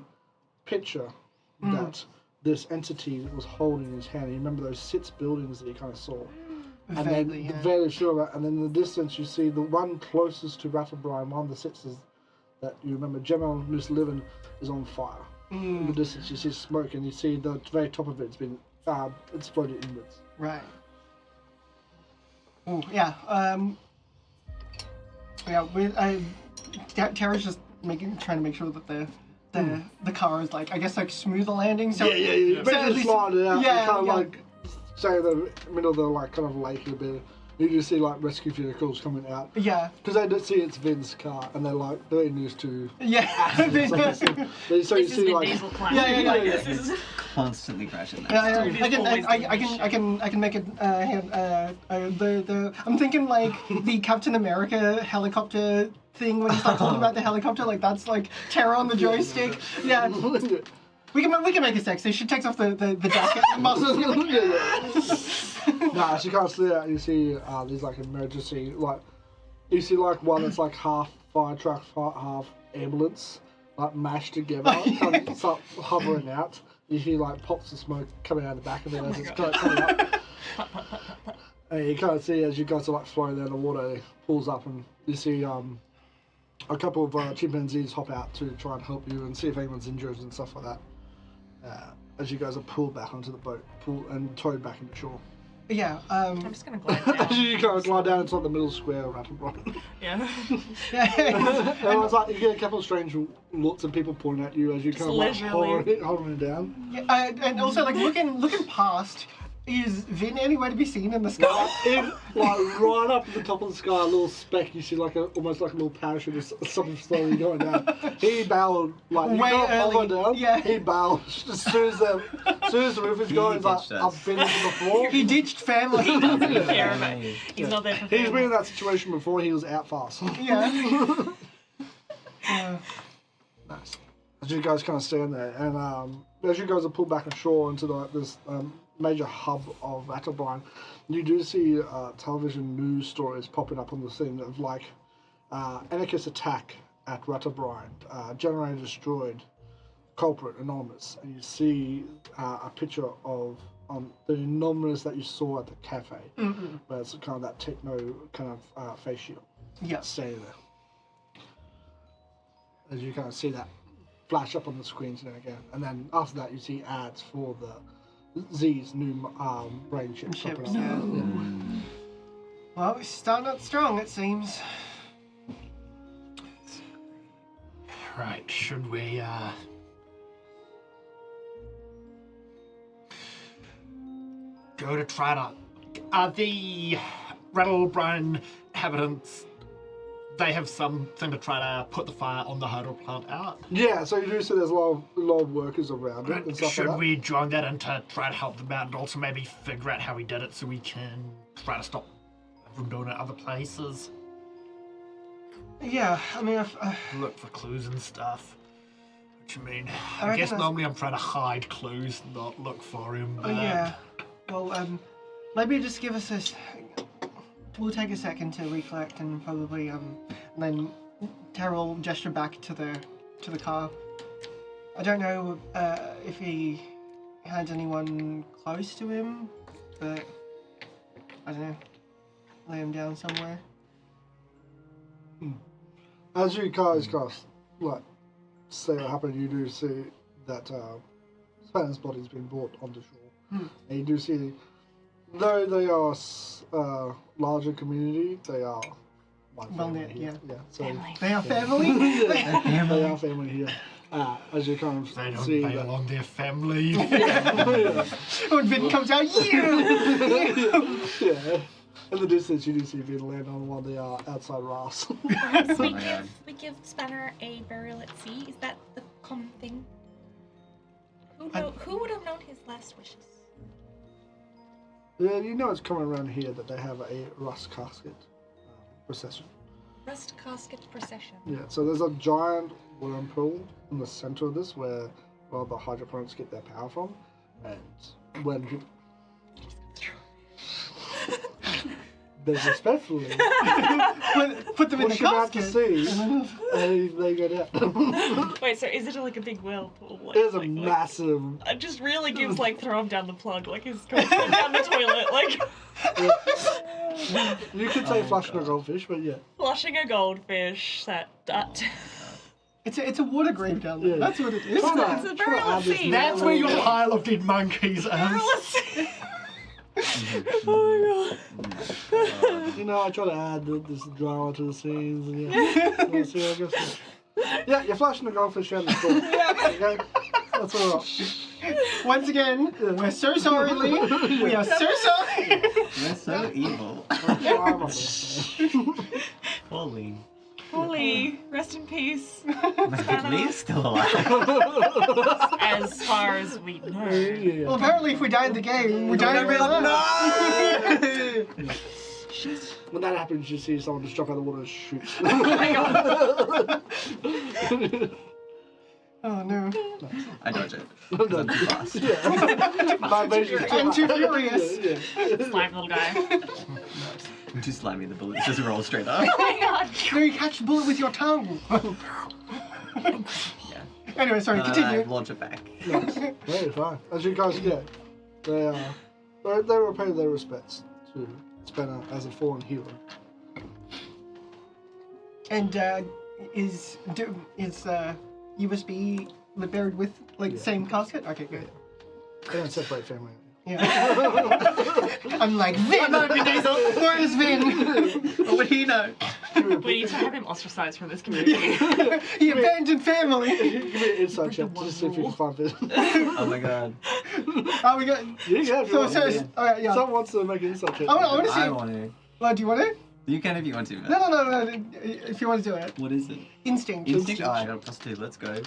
picture that this entity was holding in his hand. You remember those 6 buildings that you kind of saw. And Vaguely, then yeah. very sure of that. And then in the distance you see the one closest to Rattleblind, one of the 6s that you remember, Gemma Miss Livin, is on fire. In the distance you see smoke and you see the very top of it's been exploded inwards. Right. Oh yeah. Tara's just trying to make sure that the car is like, I guess, like smooth a landing. So You So at basically least- slide it out. yeah, You kind of yeah. like say in the middle of the like kind of lake a bit. You just see like rescue vehicles coming out yeah. because they don't see it's Vin's car and they're like they're used to. Yeah. So you This is see Vin like Diesel class. Yeah. This is Constantly crashing that. Yeah, Dude, I it's always can make it. I'm thinking like the Captain America helicopter thing when he's like talking about the helicopter, like that's like Tara on the joystick. Yeah, we can make it sexy. She takes off the jacket and muscles. Nah, she can't see that. You see these like emergency like you see like one that's like half fire truck, half ambulance, like mashed together, kind of start hovering out. You hear like pops of smoke coming out of the back of it as it's coming up. And you kind of see as you guys are like flowing down the water, it pulls up and you see a couple of chimpanzees hop out to try and help you and see if anyone's injured and stuff like that. As you guys are pulled back onto the boat, and towed back into shore. Yeah. I'm just gonna glide down. As you kind of glide down into like the middle square, right? Yeah. Everyone's like, you get a couple of strange looks and people pointing at you as you kind of like leisurely. holding it down. Yeah, and also like looking past. Is Vin anywhere to be seen in the sky? Like right up at the top of the sky, a little speck. You see like almost like a little parachute or something slowly going down. He bailed like you Way can't early. follow down. Yeah. He bailed as soon as the roof is going. He's like, ditched us. I've been here before. He ditched family. Care about it. He's not there for He's been family. in that situation before. He was out fast. Yeah. Nice. As you guys kind of stand there, and as you guys are pulled back ashore into this major hub of Attlebine, you do see television news stories popping up on the scene of like anarchist attack at Rattlebine, generator destroyed, culprit anonymous, and you see a picture of the anonymous that you saw at the cafe, where it's kind of that techno kind of face shield. Yeah. Stay there. As you kind of see that flash up on the screens now again, and then after that you see ads for the Z's new brain chip. Chips, popping up. yeah. Well, we're starting out strong, it seems. Right, should we, go to try to... Are the Rattlebine inhabitants... They have something to try to put the fire on the hurdle plant out? Yeah, so you do see there's a lot of workers around it and stuff Should like that. we join that in to try to help them out and also maybe figure out how we did it so we can try to stop from doing it other places? Yeah, I mean, Look for clues and stuff. What you mean? I I reckon guess that's- normally I'm trying to hide clues, not look for him. But yeah. Well, maybe just give us we'll take a second to recollect and probably and then Tara will gesture back to the car. I don't know if he had anyone close to him, but I don't know. Lay him down somewhere. As you guys like see what happened, you do see that Spanner's body's been brought onto shore, and you do see, though they are larger community, they are one Well family knit, here. yeah. So They are family. they are family here. As you kind they of don't see bail that. on their family. When Vin comes out, you. Yeah. In the distance, you do see Vin land on one of the outside rafts. Perhaps my God. we give Spanner a burial at sea. Is that the common thing? Who would have known his last wishes? Yeah, you know it's coming around here that they have a rust casket procession. Rust casket procession. Yeah, so there's a giant worm pool in the center of this where the hydroponics get their power from, and when people they respectfully Put them in the push them out to casket. sea, and they go down. Wait, so is it like a big whirlpool? Like, It's a massive. It just really gives like throw him down the plug, like he's going down the toilet, like You could say flushing a goldfish, but yeah. flushing a goldfish. That. It's a water grave down there. Yeah. That's what it is. Trying It's a to burial add at this sea. That's where your pile of dead monkeys is. Oh You know, I try to add this drama to the scenes, and yeah. We'll see how it goes. Yeah, you're flashing a goldfish down the store. Okay? That's all right. Once again, we're so sorry, Lee. We are so sorry. We're so evil. Holy. Holy, rest in peace. Lee's still alive. As far as we know. Yeah. Well, apparently, if we die in the game, we die in real life. When that happens, you see someone just jump out of the water and shoot. Oh no. I dodge it. No, 'cause I'm too fast. My vision's I'm too furious. Yeah. Slime little guy. I'm too slimy, the bullets just roll straight up. Oh my god. No, you catch the bullet with your tongue. Yeah. Anyway, sorry, I continue. launch it back. Nice. Very fine. As you guys get, they repay their respects to Spanner as a fallen hero. And is USB buried with Yeah. same casket? Okay, good. They don't separate family. Yeah. I'm like Vin. Where is Vin? What would he know? We need to have him ostracized from this community. He abandoned family. Give me an insight check to see if you can find this. Oh my god. Oh, we got. Yeah, if you So, want. alright, yeah. Someone wants to make an insight check. I want to see. I want to. Well, do you want to? You can if you want to. But No. If you want to do it. What is it? Instinct. Instinct? Oh, I got a +2. Let's go.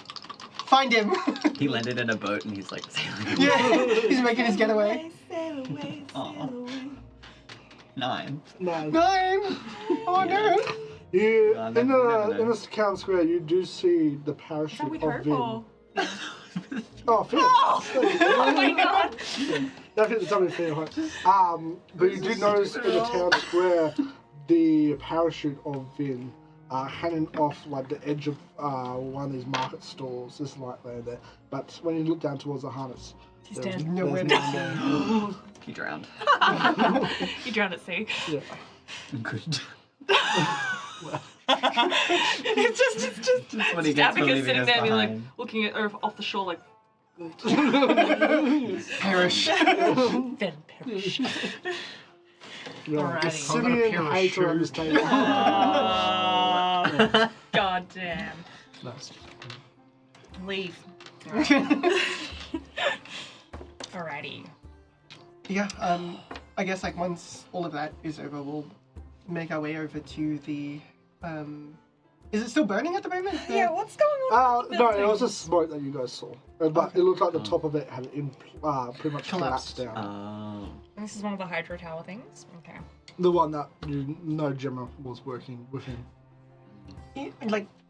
Find him. He landed in a boat and he's like sailing. Yeah, he's making his getaway. Aw. 9. No. 9. Oh no. You No, in never the know. town square, you do see the Is parachute that with of her Vin. or? Oh, Finn. Oh my god! Definitely something for you, right? But you do notice in the town square the parachute of Vin hanging off like the edge of one of these market stalls. There's light laying there, but when you look down towards the harness, He's there's dead. Nowhere there's to none there. He drowned. You drowned at sea. Yeah. Good. It's just That's what he gets for Abacus leaving sitting us there, being like behind. looking at her off the shore, like perish. then perish. Yeah. Alrighty. The Simeon hater on this table. God damn. Nice. Leave. Alrighty. Yeah. I guess once all of that is over, we'll make our way over to the. Is it still burning at the moment? Yeah, what's going on? with the No, it building? was just smoke that you guys saw. But it looked like the top of it had pretty much collapsed down. Oh. This is one of the hydro tower things. Okay. The one that you know Gemma was working with him.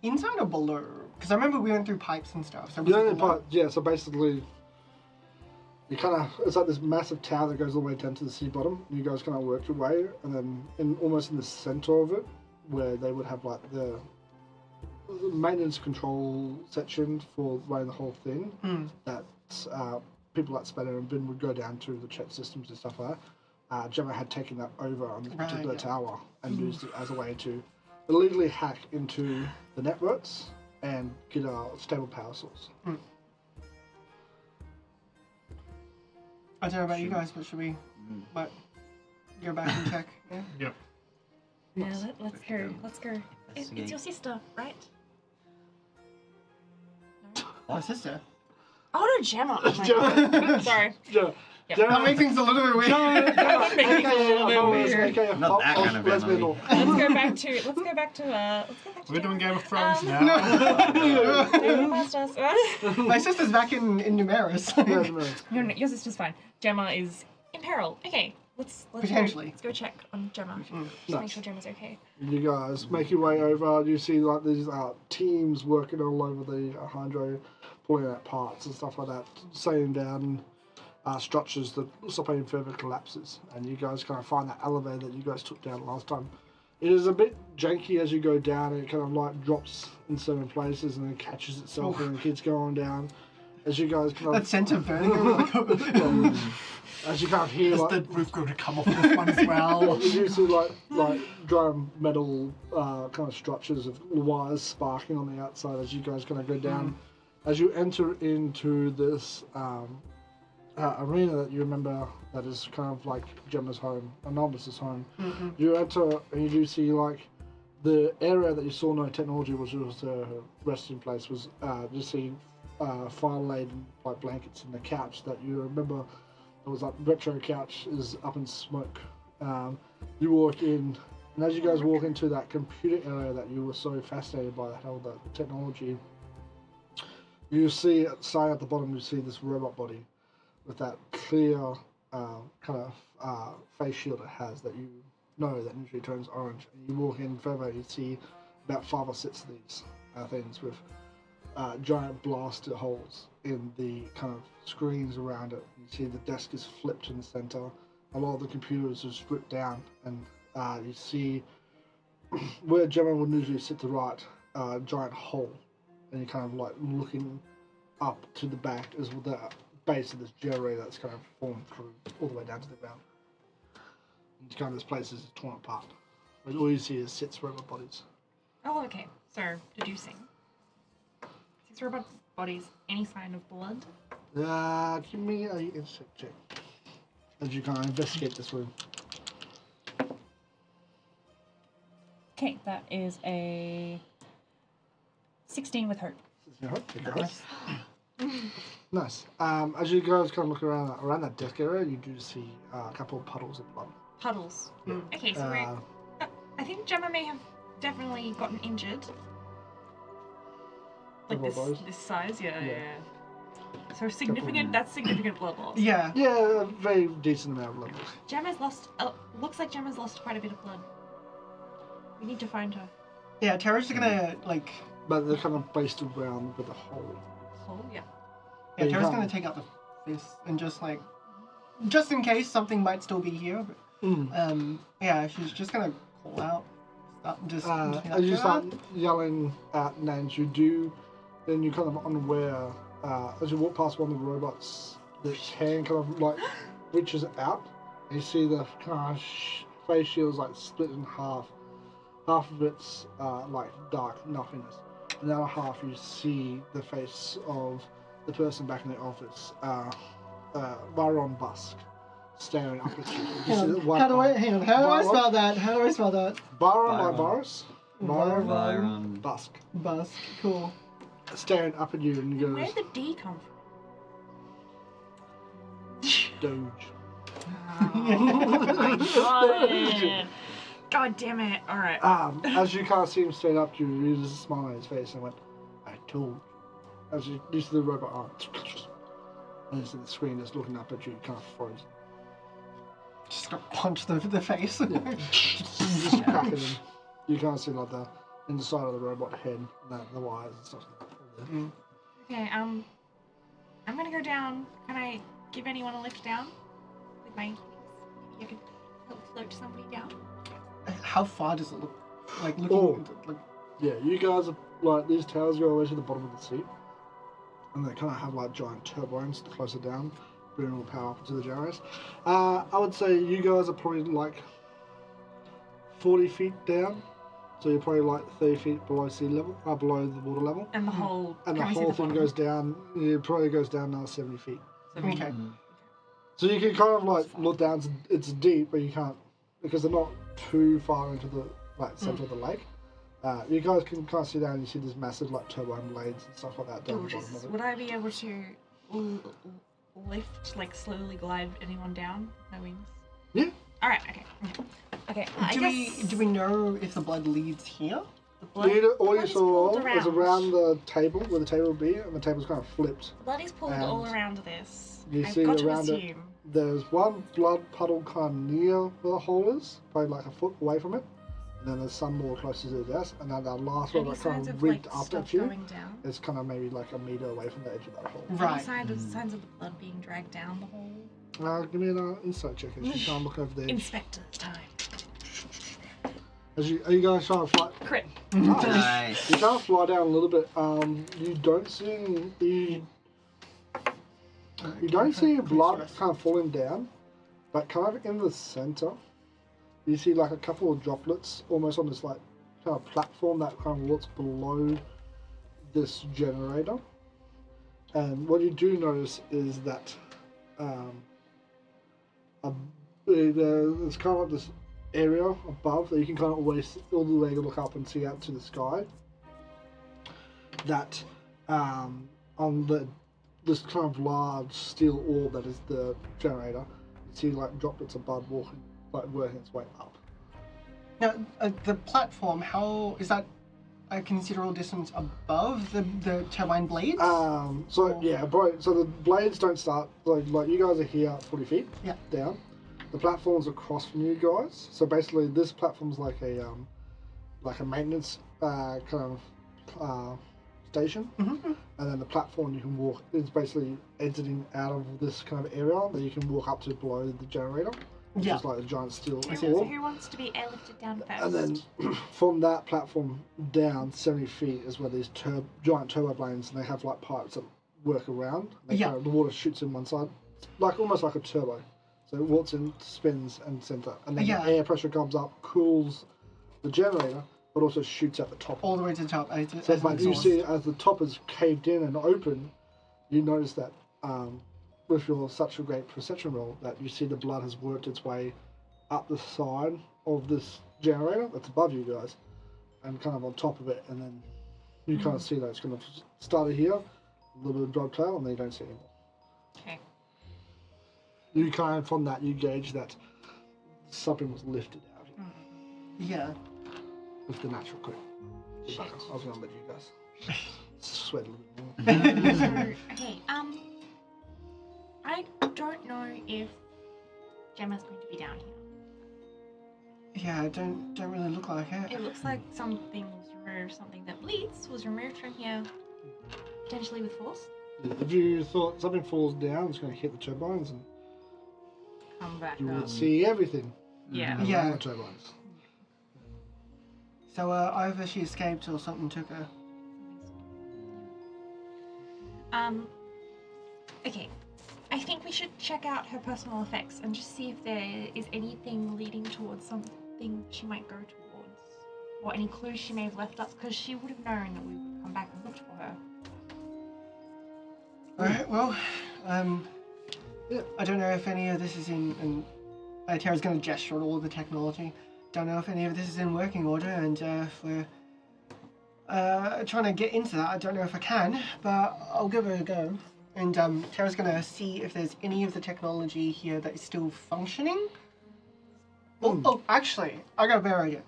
Inside or below? Because I remember we went through pipes and stuff. So was The it only below? part, yeah, so basically, you it's like this massive tower that goes all the way down to the sea bottom. You guys kind of work your way, and then almost in the center of it, where they would have like the maintenance control section for running the whole thing, that people like Spanner and Bin would go down to the check systems and stuff like that. Gemma had taken that over on this particular tower and used it as a way to illegally hack into the networks and get a stable power source. I don't know about you guys, but should we go back and check? Yeah. Yep. Yeah, let's go. Let's go. It's your sister, right? Oh, sister. Oh no, Gemma. Oh my Gemma. God. Sorry. Yeah. Yep. That makes things a little bit weird. Not that kind of lesbian. Emily. Let's go back to. We're doing Game of Thrones No. now. My sister's back in Numeris. Your sister's fine. Gemma is in peril. Okay, let's Potentially. Let's go check on Gemma. Just make sure Gemma's okay. You guys make your way over. You see like these teams working all over the hydro, pulling out parts and stuff like that, sailing down structures that stop any further collapses. And you guys kind of find that elevator that you guys took down last time. It is a bit janky as you go down. It kind of like drops in certain places and then catches itself and it keeps going down. As you guys kind That of scent of burning. as you kind of hear Is like the roof going to come off this one as well? you see like dry metal kind of structures of wires sparking on the outside as you guys kind of go down. As you enter into this arena that you remember that is kind of like Gemma's home, Anonymous' home. You enter and you do see like the area that you saw no technology, which was a resting place, was you see fire laden like blankets in the couch that you remember. It was like retro couch is up in smoke. You walk in, and as you guys walk into that computer area that you were so fascinated by, the technology, you see starting at the bottom, you see this robot body with that clear kind of face shield it has that you know that usually turns orange. And you walk in further, you see about 5 or 6 of these things with giant blaster holes in the kind of screens around it. You see the desk is flipped in the center. A lot of the computers are stripped down, and you see where Gemma would usually sit to right, a giant hole, and you're kind of like looking up to the back as the base of this generator that's kind of formed through all the way down to the ground. And kind of this place is torn apart. But all you see is 6 robot bodies. Oh, okay. So, deducing. 6 robot bodies, any sign of blood? Give me a insight check. As you kind of investigate this room. Okay, that is a 16 with hope. Nice. As you guys kind of look around that desk area, you do see a couple of puddles of blood. Puddles. Okay, so I think Gemma may have definitely gotten injured. Like this size, yeah. So significant. That's significant blood loss. Yeah. Yeah, a very decent amount of blood loss. Gemma's lost. Looks like Gemma's lost quite a bit of blood. We need to find her. Yeah, Tara's just gonna But they're kind of based around with a hole. Oh yeah. Yeah, Tara's gonna take out the fist and just in case something might still be here. But, yeah, she's just gonna call out. As you start yelling out names, then you're kind of unaware. As you walk past one of the robots, the hand kind of like reaches out, and you see the kind of face shields like split in half. Half of it's like dark nothingness. And the other half you see the face of the person back in the office, Byron Busk, staring up at you. How do I spell that? Byron by Boris. Byron. Busk. Busk, cool. Staring up at you and he goes, Where'd the D come from? Doge. God. God damn it! All right. As you can't see him straight up to you, he just a smile on his face and went, I told you. As you see the robot arm, and you see the screen that's looking up at you, kind of frozen. Just gonna punch the face. Just cracking him. You can't see like the inside of the robot head, the wires and stuff like that. Okay. I'm gonna go down. Can I give anyone a lift down with my? Maybe I could help float somebody down. How far does it look? Like looking. Yeah, you guys are like these towers go all the way to the bottom of the seat, and they kind of have like giant turbines closer down, bringing all the power up to the generators. I would say you guys are probably like 40 feet down, so you're probably like 30 feet below sea level, below the water level. And the whole. And the whole thing goes down. It probably goes down another 70 feet. Okay. So you can kind of like look down. It's deep, but you can't because they're not too far into the center of the lake. You guys can kind of see down and you see this massive like turbine blades and stuff like that down the bottom of it. Would I be able to lift, like slowly glide anyone down? My wings. Yeah. All right. Okay. Do we know if the blood leads here? The blood, All you is saw pulled was around the table where the table would be, and the table's kind of flipped. The blood is pulled And all around this. You I've see got to around it. assume. There's one blood puddle kind of near where the hole is, probably like a foot away from it. And then there's some more closer to the desk, and then that last one Any that kind signs of of rigged like up stuff at you going down? is kind of maybe like a meter away from the edge of that hole. Right. Any signs of the blood being dragged down the hole? Give me an insight check as you try and look over there. Inspector time. Are you guys trying to fly? Crit. Nice. You can't fly down a little bit. You don't see any. You don't see any blood kind of falling down, but kind of in the center, you see like a couple of droplets almost on this like kind of platform that kind of looks below this generator. And what you do notice is that there's kind of like this area above that you can kind of always all the way look up and see out to the sky. That on this kind of large steel orb that is the generator, you see like droplets of blood working its way up. Now, the platform, how is that a considerable distance above the turbine blades? So the blades don't start like you guys are here 40 feet down. The platform's across from you guys. So basically, this platform's like a maintenance kind of station, and then the platform you can walk is basically exiting out of this kind of area that you can walk up to below the generator. It's just like a giant steel orb. Who wants to be airlifted down first? And then from that platform down 70 feet is where these giant turbo planes, and they have like pipes that work around. Kind of, the water shoots in one side, like almost like a turbo. So it walks in, spins, and center, and then Yeah. the air pressure comes up, cools the generator, but also shoots at the top. All the way to the top. So, as but an you exhaust. see, as the top is caved in and open, you notice that with your such a great perception roll, that you see the blood has worked its way up the side of this generator that's above you guys, and kind of on top of it, and then you kind of see that it's going to start here, a little bit of blood trail, and then you don't see it anymore. Okay. You kind of, from that, you gauge that something was lifted out here Yeah. with the natural quick. I was going to let you guys sweat a little bit more. So, okay, I don't know if Gemma's going to be down here. Yeah, don't really look like it. It looks like something was removed, something that bleeds was removed from here, potentially with force. If you thought something falls down, it's going to hit the turbines, and Come back you up. would see everything Yeah. around Yeah. the turbines. So either she escaped or something took her. Okay. I think we should check out her personal effects and just see if there is anything leading towards something she might go towards, or any clues she may have left us, because she would have known that we would come back and look for her. Alright, well, Yeah. I don't know if any of this is in Tara's going to gesture at all of the technology. Don't know if any of this is in working order, and if we're trying to get into that, I don't know if I can, but I'll give it a go. And Tara's going to see if there's any of the technology here that is still functioning. Oh, actually, I got a better idea.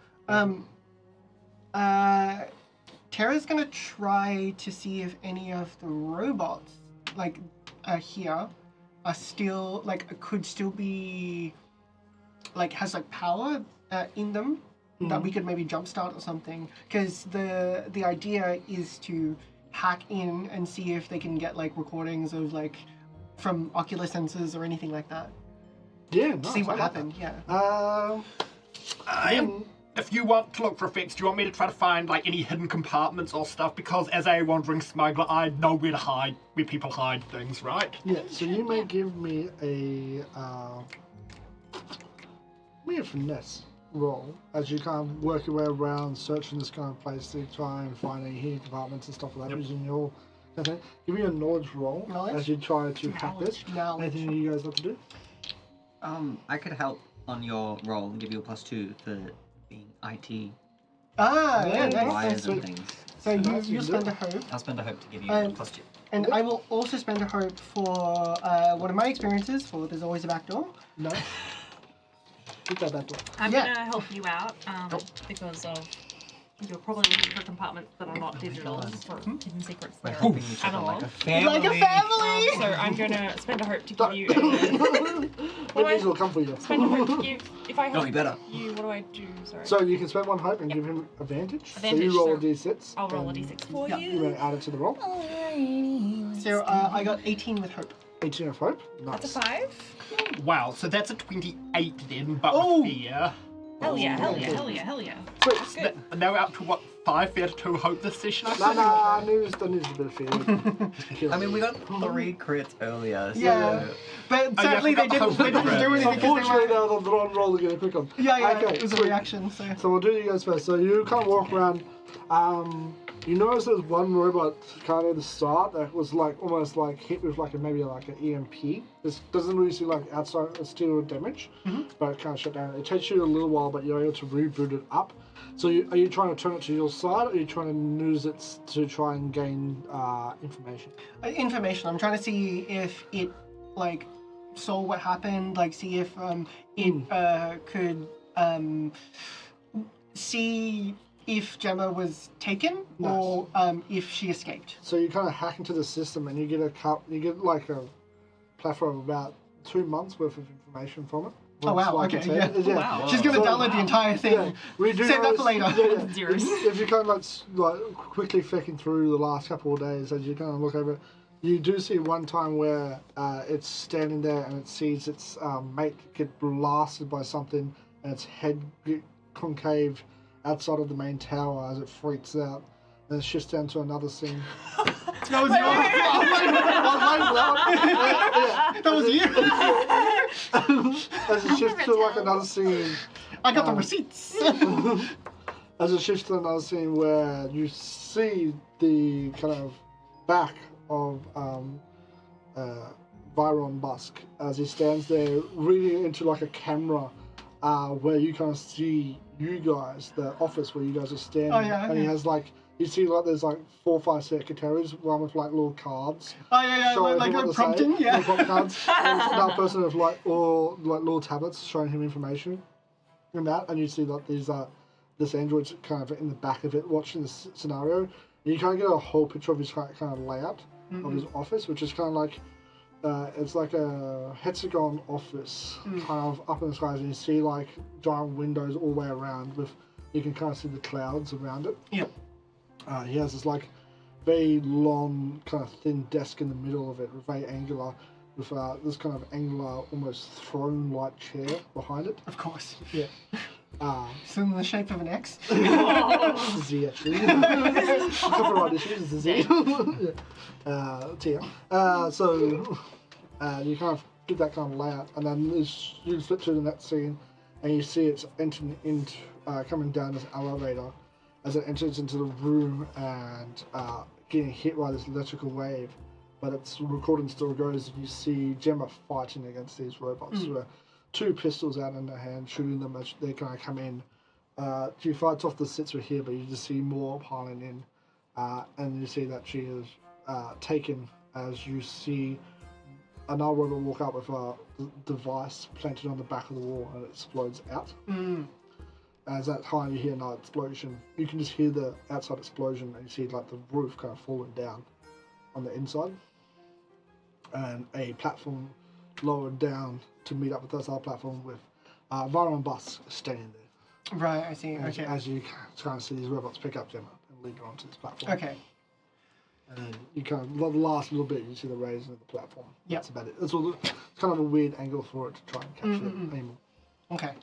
Tara's going to try to see if any of the robots, like, here, are still, like, could still be, like, has, like, power in them that we could maybe jumpstart or something. Because the idea is to hack in and see if they can get, like, recordings of, like, from ocular sensors or anything like that. Yeah, To nice. see what I like happened, yeah. that. If you want to look for effects, do you want me to try to find like any hidden compartments or stuff? Because as a wandering smuggler, I know where to hide, where people hide things, right? Yeah, so you may give me a finesse roll as you kind of work your way around searching this kind of place to try and find any hidden compartments and stuff like that using your kind of thing. Give me a knowledge roll Knowledge? as you try to hack this. Knowledge. Anything you guys have to do? I could help on your roll and give you a +2 for being IT Ah, yeah, Yeah, nice. wires so- and things. So Nice, you you spend do. a hope. I'll spend a hope to give you Um, a +2. And I will also spend a hope for one of my experiences for There's Always a Back Door. No. Hit that door. I'm Yeah. gonna help you out because of you're probably looking for compartments that are not digital for hidden secrets We're that are helping each other analog. like a family. Like a family! So I'm gonna spend a hope to give you The bees will come for you. spend a hope to give if I No, help you better. you. What do I do? Sorry. So you can spend one hope and give him advantage. So Advantage, you roll so a d6. I'll roll a and d6 for Yeah. You you. may add it to the roll. So I got 18 with hope. 18 of hope. Nice. That's a 5. Wow, so that's a 28 then, but Oh! with fear. Hell yeah! Hell yeah! Hell yeah! Hell yeah! Sweet. Now up to what, 5 fear to 2 hope this session? I No, think? no, news a bit of fear. I mean, we got 3 crits earlier, so... Yeah. But Oh, yeah, I sadly they forgot didn't the do anything because Unfortunately, they were... now the drawn roll again, quick on. Yeah, Okay, it was a sweet. reaction, so... So we'll do you guys first. So you kind of walk around. You notice there's one robot kind of at the start that was like almost like hit with like maybe like an EMP. This doesn't really see like outside exterior damage, but it kind of shut down. It takes you a little while, but you're able to reboot it up. So are you trying to turn it to your side, or are you trying to use it to try and gain information? Information. I'm trying to see if it, like, saw what happened, like, see if it could see if Gemma was taken or if she escaped. So you kind of hack into the system, and you get like a platform of about 2 months worth of information from it. Oh wow, Like okay, it's- yeah. Wow. She's gonna So- download the entire thing. Yeah, we do Save that for notice- later. Zeros. If you kind of like quickly flicking through the last couple of days as you kind of look over it, you do see one time where it's standing there and it sees its mate get blasted by something and its head get concave outside of the main tower as it freaks out. Then it shifts down to another scene. That was you. That was you. as it shifts to like another scene. I got the receipts. As it shifts to another scene where you see the kind of back of Byron Busk as he stands there reading into like a camera where you kind of see you guys, the office where you guys are standing. Oh, yeah, and he has like, you see like there's like 4 or 5 secretaries, one with like little cards. Oh yeah, showing like him what a to prompting, say, yeah. little prompt cards. And another person with like all like little tablets showing him information and that, and you see like these this android's kind of in the back of it watching this scenario. And you kind of get a whole picture of his kind of layout of his office, which is kind of like it's like a hexagon office kind of up in the skies, and you see like giant windows all the way around with, you can kind of see the clouds around it. Yep. He has this like very long kind of thin desk in the middle of it, very angular, with this kind of angular, almost throne-like chair behind it. Of course. Yeah. It's in the shape of an X. It's a Z actually. Copyright issues, it's a Z. Tia. So you kind of get that kind of layout, and then you flip through the next scene, and you see it's entering into, coming down this elevator as it enters into the room and getting hit by this electrical wave. But its recording still goes, and you see Gemma fighting against these robots with 2 pistols out in their hand, shooting them as they kind of come in. She fights off the sits with here, but you just see more piling in, and you see that she is taken as you see another robot walk up with a device planted on the back of the wall, and it explodes out. As that time you hear another explosion, you can just hear the outside explosion, and you see like the roof kind of falling down on the inside, and a platform lowered down to meet up with this other platform with Byron Bus standing there. Right, I see. Okay. As you kind of see these robots pick up Gemma and lead her onto this platform. Okay. And then you kind of, the last little bit, you see the raising of the platform. Yep. That's about it. It's kind of a weird angle for it to try and capture it anymore. Okay.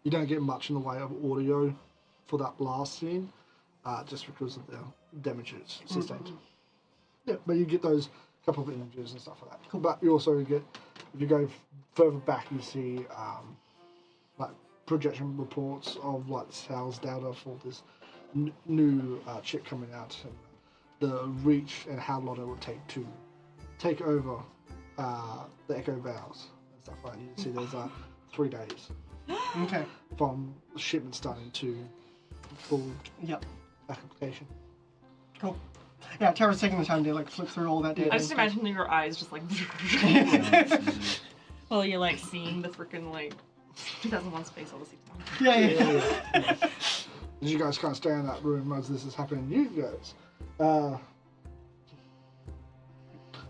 You don't get much in the way of audio for that last scene, just because of the damage it's sustained. Yeah, but you get those couple of images and stuff like that. Cool. But you also get, if you go further back, you see like projection reports of like sales data for this new chip coming out, and the reach and how long it would take to take over the Echo Vowels and stuff like that. You can see there's 3 days. Okay. From shipment starting to full Yep. application. Cool. Yeah, Tara's taking the time to like flip through all that data. I just imagine your eyes just like while you're like seeing the freaking like 2001 Space Odyssey. Yeah. As you guys kind of stay in that room as this is happening, you guys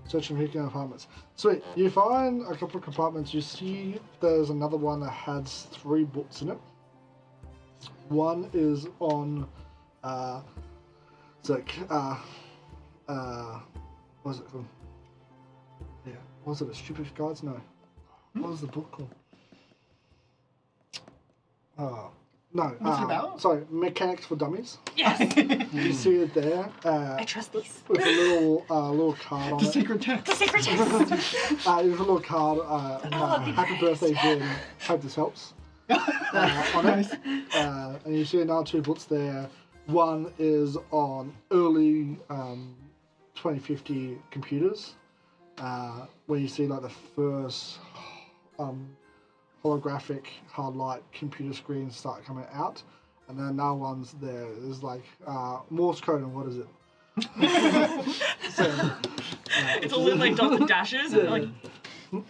searching for hidden compartments. Sweet. You find a couple of compartments. You see there's another one that has 3 books in it. One is on it's like what was it called? Yeah. Was it a Stupid Guides? No. What was the book called? No. What's it about? Sorry, Mechanics for Dummies. Yes. You see it there. I trust these. With a little card on The it. secret text. The secret text. With a little card. Happy birthday, Jim. Hope this helps. On it. And you see another 2 books there. One is on early 2050 computers, where you see like the first holographic hard light computer screens start coming out, and then another one's there is like Morse code, and what is it? It's all in like dots and dashes and like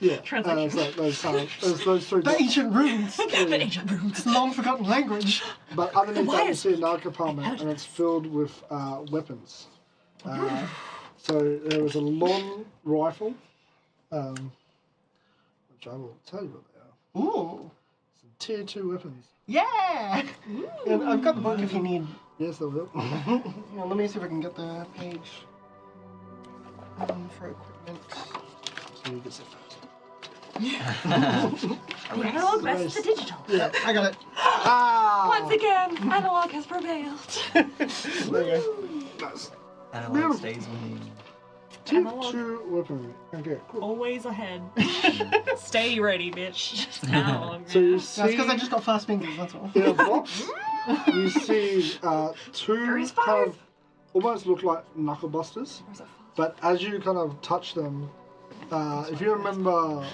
Yeah, translation. it's like those 3 The dots. ancient runes. the ancient rooms. Long forgotten language. But underneath that, you see another compartment, and it's filled with weapons. So there was a long rifle, which I will tell you what they are. Ooh. Some tier 2 weapons. Yeah. And I've got the book if you need. Yes, they will. Well, let me see if I can get the page. For equipment. So you get it first. The analog versus the digital. Yeah, I got it. Once again, analog has prevailed. there you go. Nice. Analog stays winning. Tier Analog. 2 weaponry. Okay, cool. Always ahead. Stay ready, bitch. Just analog. So you That's because I see just got fast fingers, that's all. in a box, you see two kind of almost look like knuckle busters, but as you kind of touch them, if you remember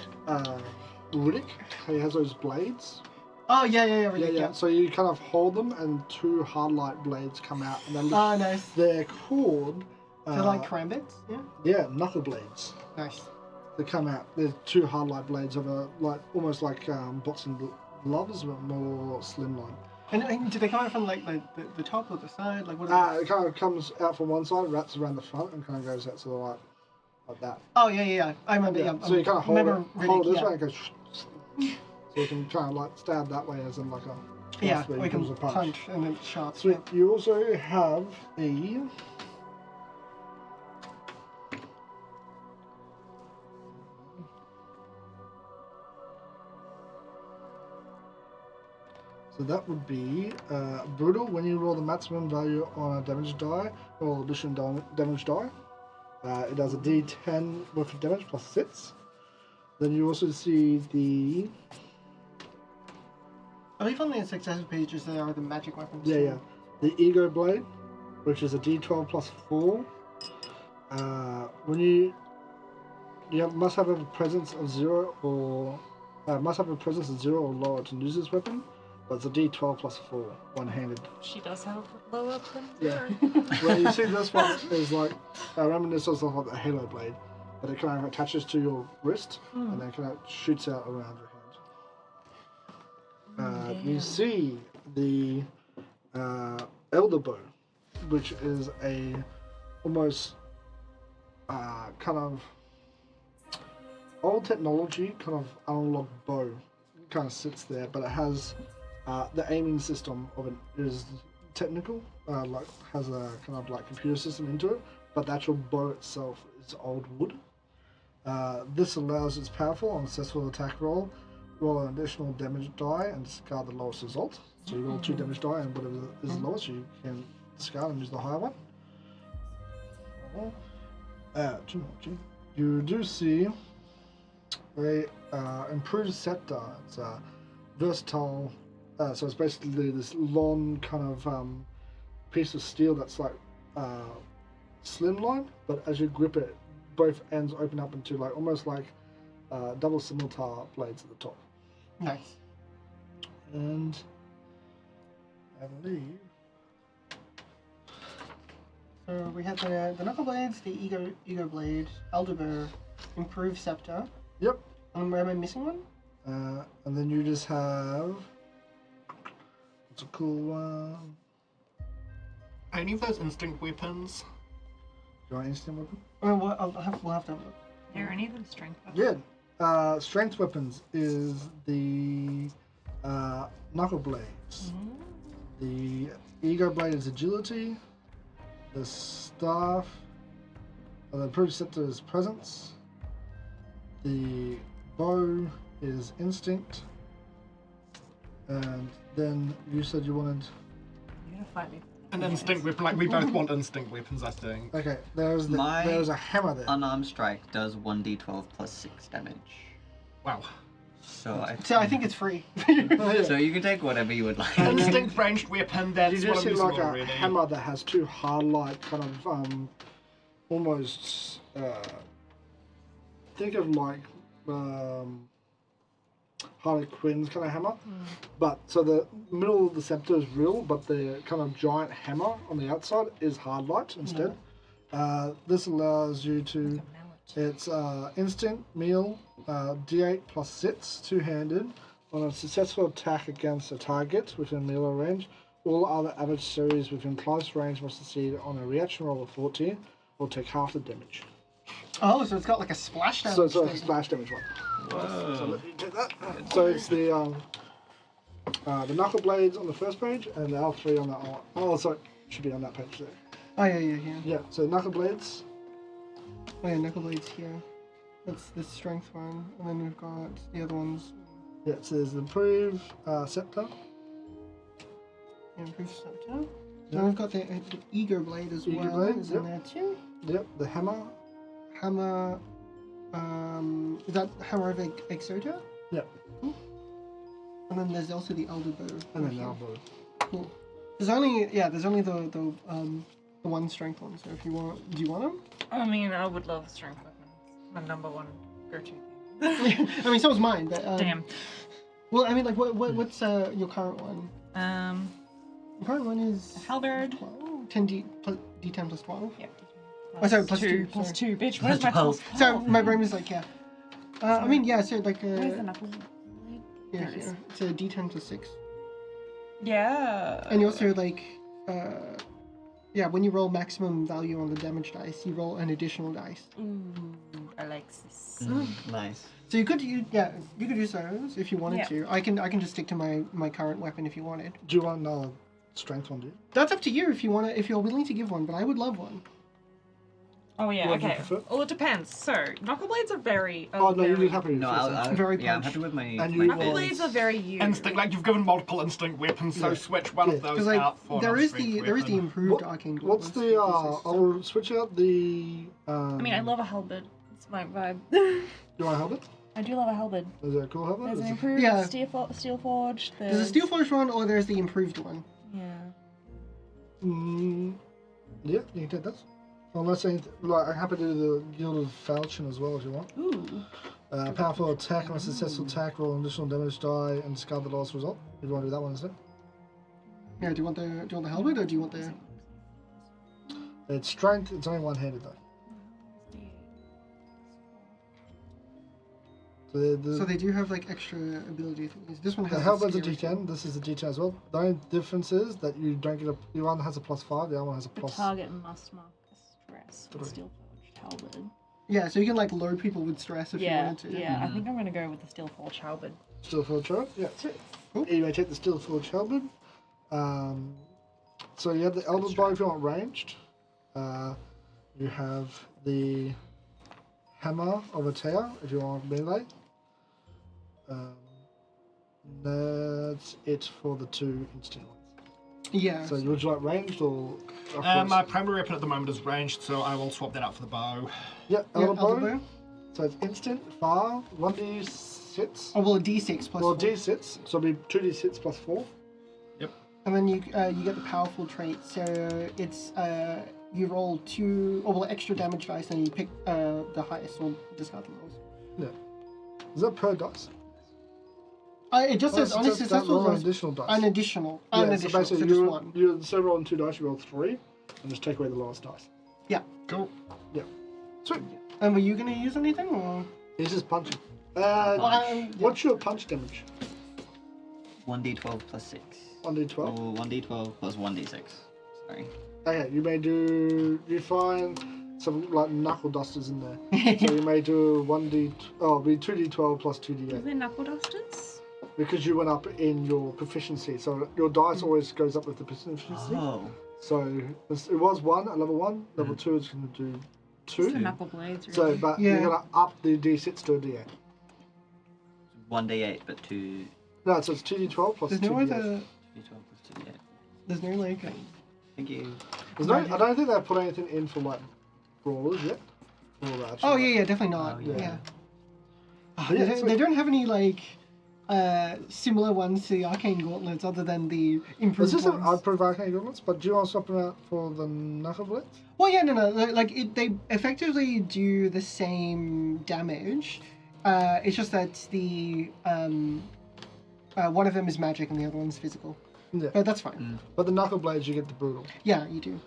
Riddick, he has those blades. Oh, yeah, really, Yeah. So you kind of hold them, and two hardlight blades come out, and they look, Oh, nice. they're called They're like karambits, yeah? yeah, knuckle blades. Nice. They come out. There's two hardlight blades of almost like boxing gloves, but more slimline. And do they come out from like the top or the side? Like what? It kind of comes out from one side, wraps around the front, and kind of goes out to the right, like that. Oh yeah. I remember. Yeah. So you kind of hold it this yeah. way, and it goes. So you can kind of like stab that way, as in like a. Yeah, where we you can use a punch and then sharp. Sweet. You also have a. So that would be brutal. When you roll the maximum value on a damage die, or additional damage die, it does a D10 worth of damage plus 6. Then you also see the I believe on the success pages there are the magic weapons. yeah the Ego Blade, which is a D12 plus 4. When you must have a presence of 0 or lower to use this weapon. But it's a D12 plus 4, one-handed. She does have lower than Yeah. Well, you see this one is like reminiscent of like a Halo blade, but it kind of attaches to your wrist and then kind of shoots out around your hand. You see the Elder Bow, which is a almost kind of old technology, kind of analog bow. It kind of sits there, but it has the aiming system of it is technical, like has a kind of like computer system into it, but the actual bow itself is old wood. This allows its powerful on successful attack roll an additional damage die and discard the lowest result. So you roll 2 damage die and whatever is lowest you can discard and use the higher one. You do see a improved scepter. It's a versatile. So it's basically this long kind of piece of steel that's like slimline, but as you grip it, both ends open up into like almost like double scimitar blades at the top. Nice. And I believe. So we have the knuckle blades, the ego blade, elderbow, improved scepter. Yep. And where am I missing one? And then you just have. What's a cool one? Any of those instinct weapons? You want instant weapon? Oh, we'll have to have a look. Are any of them strength? Yeah. Strength weapons is the knuckle blades. The ego blade is agility. The staff, the improved scepter is presence. The bow is instinct. And then you said you wanted. You're gonna fight me. An instinct weapon, like we both want instinct weapons, I think. Okay, there's a hammer there. Unarmed strike does 1d12 plus 6 damage. Wow. So I think it's free. so you can take whatever you would like. Instinct ranged weapon, that's You what just I'm see using like already. a hammer that has 2 hardlight kind of almost think of like Harley Quinn's kind of hammer. But so the middle of the scepter is real, but the kind of giant hammer on the outside is hardlight instead. This allows you to. It's instant meal, D8 plus 6, two-handed. On a successful attack against a target within melee range, all other adversaries within close range must succeed on a reaction roll of 14 or take half the damage. Oh, so it's got like a splash damage. So it's a thing. splash damage one. Whoa. So let me take that. So it's the knuckle blades on the first page and the L3 on that one. Oh, sorry, should be on that page there. Oh yeah. Yeah, so knuckle blades. Oh yeah, knuckle blades here. That's the strength one, and then we've got the other ones. Yeah, so there's the improved scepter. Yeah, improved scepter. Then we've got the ego blade as Ego well. blade, Is yep. in there too. Yep, the hammer. hammer. Is that hammer of Exota? Yeah. Cool. And then there's also the elder bow. And then right the here. elbow. Cool. There's only the one strength one. So if you want, do you want them? I mean, I would love strength weapons. My number one go-to thing. I mean, so is mine. But Damn. Well, I mean, like, what's your current one? Your current one is Halberd. 12? 10d10 plus 12. Yeah. Oh, sorry, plus 2. Plus sorry. 2, bitch. Where's my plus 12? So my brain is like, yeah. I mean, yeah. So like, Where's the knuckle? yeah, There it is. here. It's a d10 plus 6. Yeah. And you also like, yeah, when you roll maximum value on the damage dice, you roll an additional dice. Ooh, I like this. Nice. So you could use those if you wanted Yeah. to. I can just stick to my current weapon if you wanted. Do you want another strength one, do you? That's up to you if you want to, if you're willing to give one. But I would love one. Oh yeah, What do you okay. prefer? Well, it depends. So, knuckle blades are very. Oh, no, very, you're happy with No, yourself. I'll Very yeah, I'm punched. happy with my. And my you Knuckle want- blades are very you. Instinct, like you've given multiple instinct weapons, so Yeah. switch one Yeah. of those Because like out for there another is strength the weapon. improved arcane. What's gauntlets, the, which is- I'll switch out the, I mean, I love a halberd. It's my vibe. You want a helmet? I do love a halberd. Is it a cool helmet? There's Is an it- improved Yeah. steel forge. There's a steel forged one, or there's the improved one. Yeah. Yeah, you can take this. Unless anything, like, I'm happy to do the Gilded Falchion as well if you want. Ooh. Powerful attack on a successful attack, roll an additional damage die and discard the last result. If you want to do that one instead. Yeah. Do you want the halberd, or do you want the? It's strength, it's only one-handed though. So they do have like extra ability things. This one has The halberd's a spear. D10, this is a D10 as well. The only difference is that you don't get the one has a +5, the other one has a The plus. target must mark a stress with Three. steel forged halberd. Yeah, so you can like load people with stress if you Yeah, wanted to. yeah. I think I'm gonna go with the steel forged halberd. Steel Forge Halberd? Yeah. Cool. You may take the Steel Forge Halberd. So you have the Elder Bow if you want ranged. You have the Hammer of Atea if you want melee. That's it for the two instant ones. Yeah. So would you like ranged or? My primary weapon at the moment is ranged, so I will swap that out for the bow. Yeah, yeah, Elder Bow. elder bow. So it's instant, far, 1d6. Oh well, a d6 plus. Well, 4. d6, so it'll be 2d6 plus 4. And then you get the powerful trait. So it's you roll 2 extra damage dice, and you pick the highest or discard the lowest. Yeah. Is that per dice? It just says Oh, honestly that successful roll an rolls additional dice. an additional, Yeah, an so additional, so basically just you, one. you instead of rolling 2 dice, you roll 3, and just take away the lowest dice. Yeah. Cool. Yeah. Sweet. And were you gonna use anything or? It's just punching. Yeah. What's your punch damage? 1d12 plus 6. 1d12. Oh, 1d12 plus 1d6. Sorry. Okay, you may do. You find some like knuckle dusters in there. So you may do 1d. Oh, it'll be 2d12 plus Is 2d8 there knuckle dusters? because you went up in your proficiency. So your dice always goes up with the proficiency. Oh. So it was 1 at level 1. Level 2 is going to do It's 2. the knuckle blades, really. So, but Yeah. you're going to up the d6 to a d8. 1d8, but 2. No, so it's 2d12 plus There's 2d8. no other. 2d12 plus 2d8. There's no like. Thank you. There's no, I don't think they've put anything in for like brawlers yet. Or, Oh yeah, definitely not. Oh, yeah. yeah. But yeah, They don't have any like similar ones to the arcane gauntlets other than the Is improved this an ones. unproved arcane gauntlets? But do you want to swap them out for the knuckle blades? Well, yeah, no. They effectively do the same damage. It's just that the one of them is magic and the other one's physical. Yeah. But that's fine. But the knuckle blades, you get the brutal. Yeah, you do.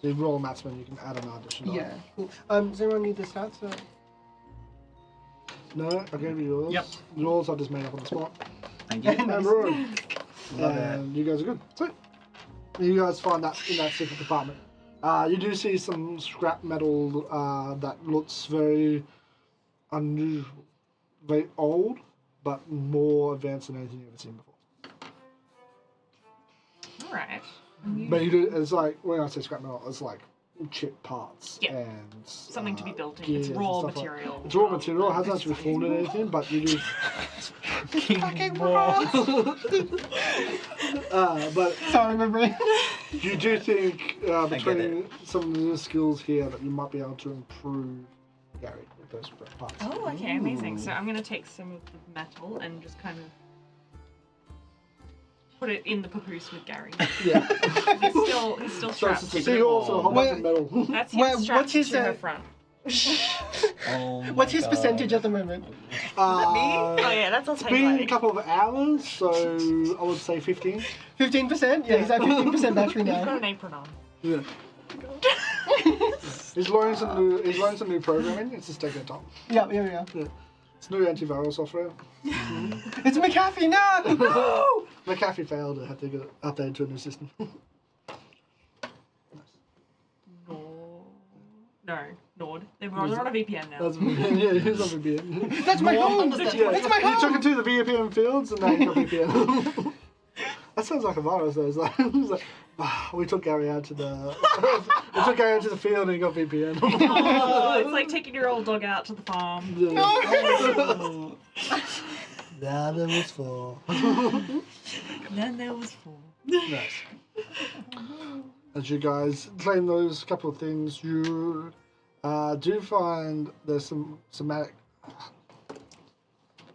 So you roll a maximum, you can add an additional. Yeah. Cool. Does anyone need the stats? No, I gave you yours. Yep. Yours I just made up on the spot. Thank you. And Rory. Love it. And you guys are good. Sweet. You guys find that in that secret department. You do see some scrap metal that looks very unusual, very old, but more advanced than anything you've ever seen before. All right. But you do, it's like, when I say scrap metal, it's like chip parts Yeah. and Something to be built in. gears It's and raw stuff like- material. It's raw material. It hasn't actually formed in anything, but you do. Fucking raw. But Sorry, my brain. you do think get between some of the skills here that you might be able to improve Gary with those parts. Oh, okay, amazing. So I'm gonna take some of the metal and just kind of put it in the papoose with Gary. Yeah. He's still So strapped. it's a seahorse and a whole bunch of metal. That's Well, him strapped what's his, to her uh, front. Oh my What's his God. percentage at the moment? Me? Oh yeah, that's It's also been a like. couple of hours, so I would say 15. 15%? Yeah, he's at 15% battery He's got now. an apron on. Yeah. He's learning some new programming. It's just taking time. Yeah. It's new antiviral software. It's McAfee now! No! McAfee failed and had to get it updated to a new system. No, Nord. They're on a VPN now. That's yeah, he's on VPN. That's my home! Yeah, It's my you took home! it to the VPN fields and now you got VPN. That sounds like a virus though. It's like we took Gary out to the field and he got VPN. Oh, it's like taking your old dog out to the farm. Oh. Now there was 4. Then there was 4. Nice. As you guys claim those couple of things, you do find there's some schematics.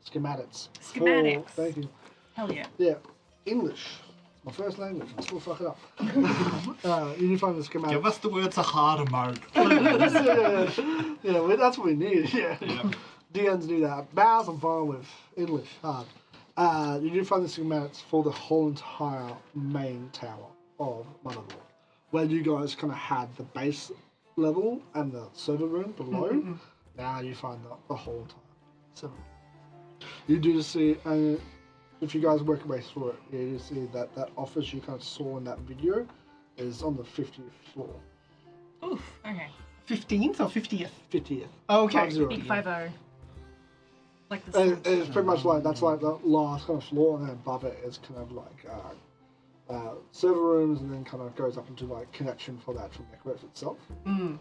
Schematics. Thank you. Hell yeah. Yeah, English. It's my first language. I still fuck it up. You do find the schematics. Give us the words a harder mode. yeah, that's what we need. Yeah. DNs do that. Bows I'm fine with. English, hard. You do find the schematics for the whole entire main tower of Motherlord, where you guys kind of had the base level and the server room below. Now you find the whole entire server room. You do see, and if you guys work your way through it, you do see that that office you kind of saw in that video is on the 50th floor. Oof, okay. 15th or 50th? 50th. Okay. 50. 50. Like the And it's pretty much like that's like the last kind of floor, and then above it is kind of like server rooms, and then kind of goes up into like connection for the actual network itself. So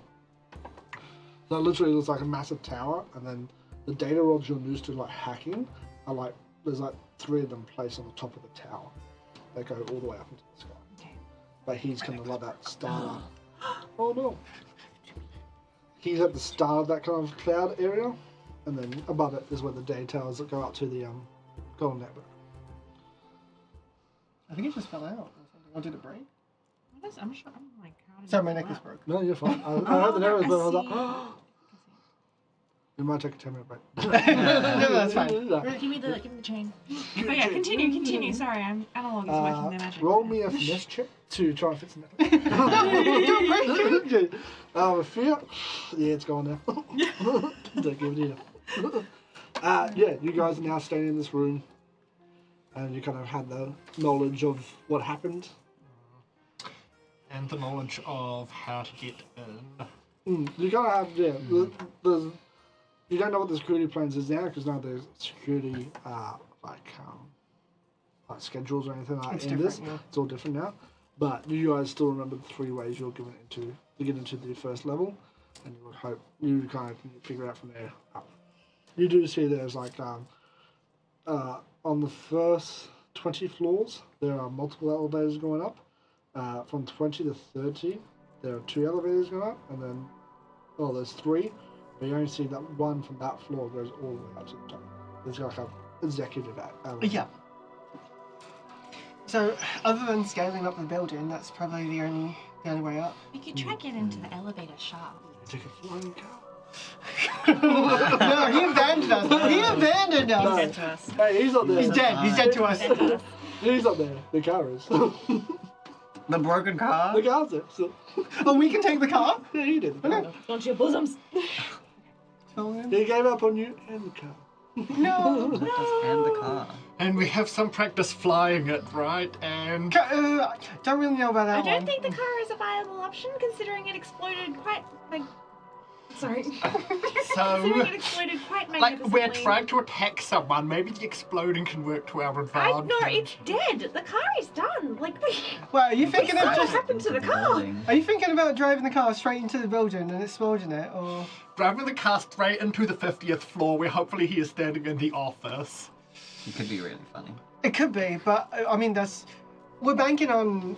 it literally looks like a massive tower, and then the data rods you're used to like hacking are like there's like 3 of them placed on the top of the tower. They go all the way up into the sky. Okay. But he's kind of like that starter. Oh no! He's at the start of that kind of cloud area. And then above it is where the data towers that go out to the golden network. I think it just fell out or something. Or did it break? What is, I'm sure. I'm like, how did Sorry, it my go necklace out? broke. No, you're fine. I heard the network, but I was like, I we might take a 10-minute break. No, that's fine. Give me the chain. But yeah, continue. Sorry, I'm analog is working their magic. Roll me a finesse check to try and fix the network. With fear, yeah, it's gone now. Don't give it here. Yeah, you guys are now staying in this room, and you kind of had the knowledge of what happened. And the knowledge of how to get in. You kind of have, yeah. You don't know what the security plans is now because now there's security like schedules or anything like It's in this. different, yeah. It's all different now. But you guys still remember the 3 ways you're given into to get into the first level, and you would hope you kind of can figure out from there up. You do see there's like on the first 20 floors there are multiple elevators going up. From 20 to 30 there are 2 elevators going up, and then there's 3. But you only see that one from that floor goes all the way up to the top. There's like an executive elevator. Yeah. So, other than scaling up the building, that's probably the only way up. We could try get into the elevator shaft. Take a flying car. No, he abandoned us. He abandoned us. No. Dead to us. Hey, he's up there. He's dead. He's dead to us. Dead to us. He's up there. The car is. The broken car? The car's there. So. Oh, we can take the car? Yeah, he did. The car. Don't your bosoms. He gave up on you and the car. No. And the car. And we have some practice flying it, right? And Don't really know about that I one. don't think the car is a viable option considering it exploded quite like Sorry. So, Considering it exploded quite like, magnificently. we're trying to attack someone. Maybe the exploding can work to our advantage. No, it's dead. The car is done. Like, Well, are you thinking of what just? happened to the car? Building. Are you thinking about driving the car straight into the building and exploding it, or? Driving the car straight into the 50th floor, where hopefully he is standing in the office. It could be really funny. It could be, but I mean we're banking on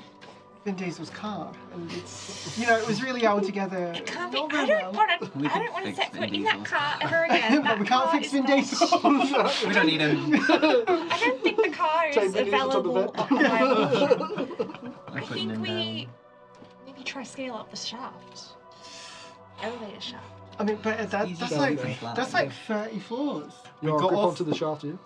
Vin Diesel's car, and it's it was really all together. Can't be, not I very don't well. want to. We I can don't want to fix set Vin foot in that Diesel. car ever again. But we can't fix Vin Diesel. We don't need him. I don't think the car Take is Vin Diesel to the available. vet. I putting think him we down. maybe try scale up the shaft. Elevator shaft. I mean, but Easy that's to like open flat. 30 floors. You We got got grip off- onto the shaft, you.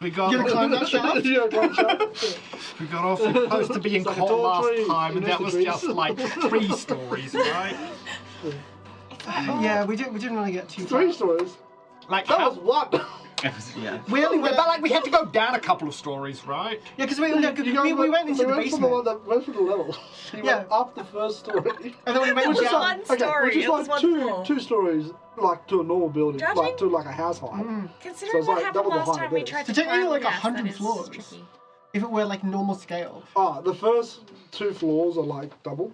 We got, You gonna climb that shaft? Yeah, climb shaft. we got awfully close to being It's like a caught tall last tree. time, You and miss that the was trees. just like 3 stories, right? Yeah, we didn't really get too 3 far. stories. Like, That how, was one. Yeah. We only but went, like we had to go down a couple of stories, right? yeah, because we went into the We went from basement, the one that went through the level. You Yeah. went up the first story. and then we went Which is down. one story. which is It was like one floor. two stories, like to a normal building, Judging- like to like a house height. Mm. Considering it's what like happened double the last height time of we this. tried So to technically climb, like yes, 100 that is floors. tricky. If it were like normal scale. The first 2 floors are like doubled,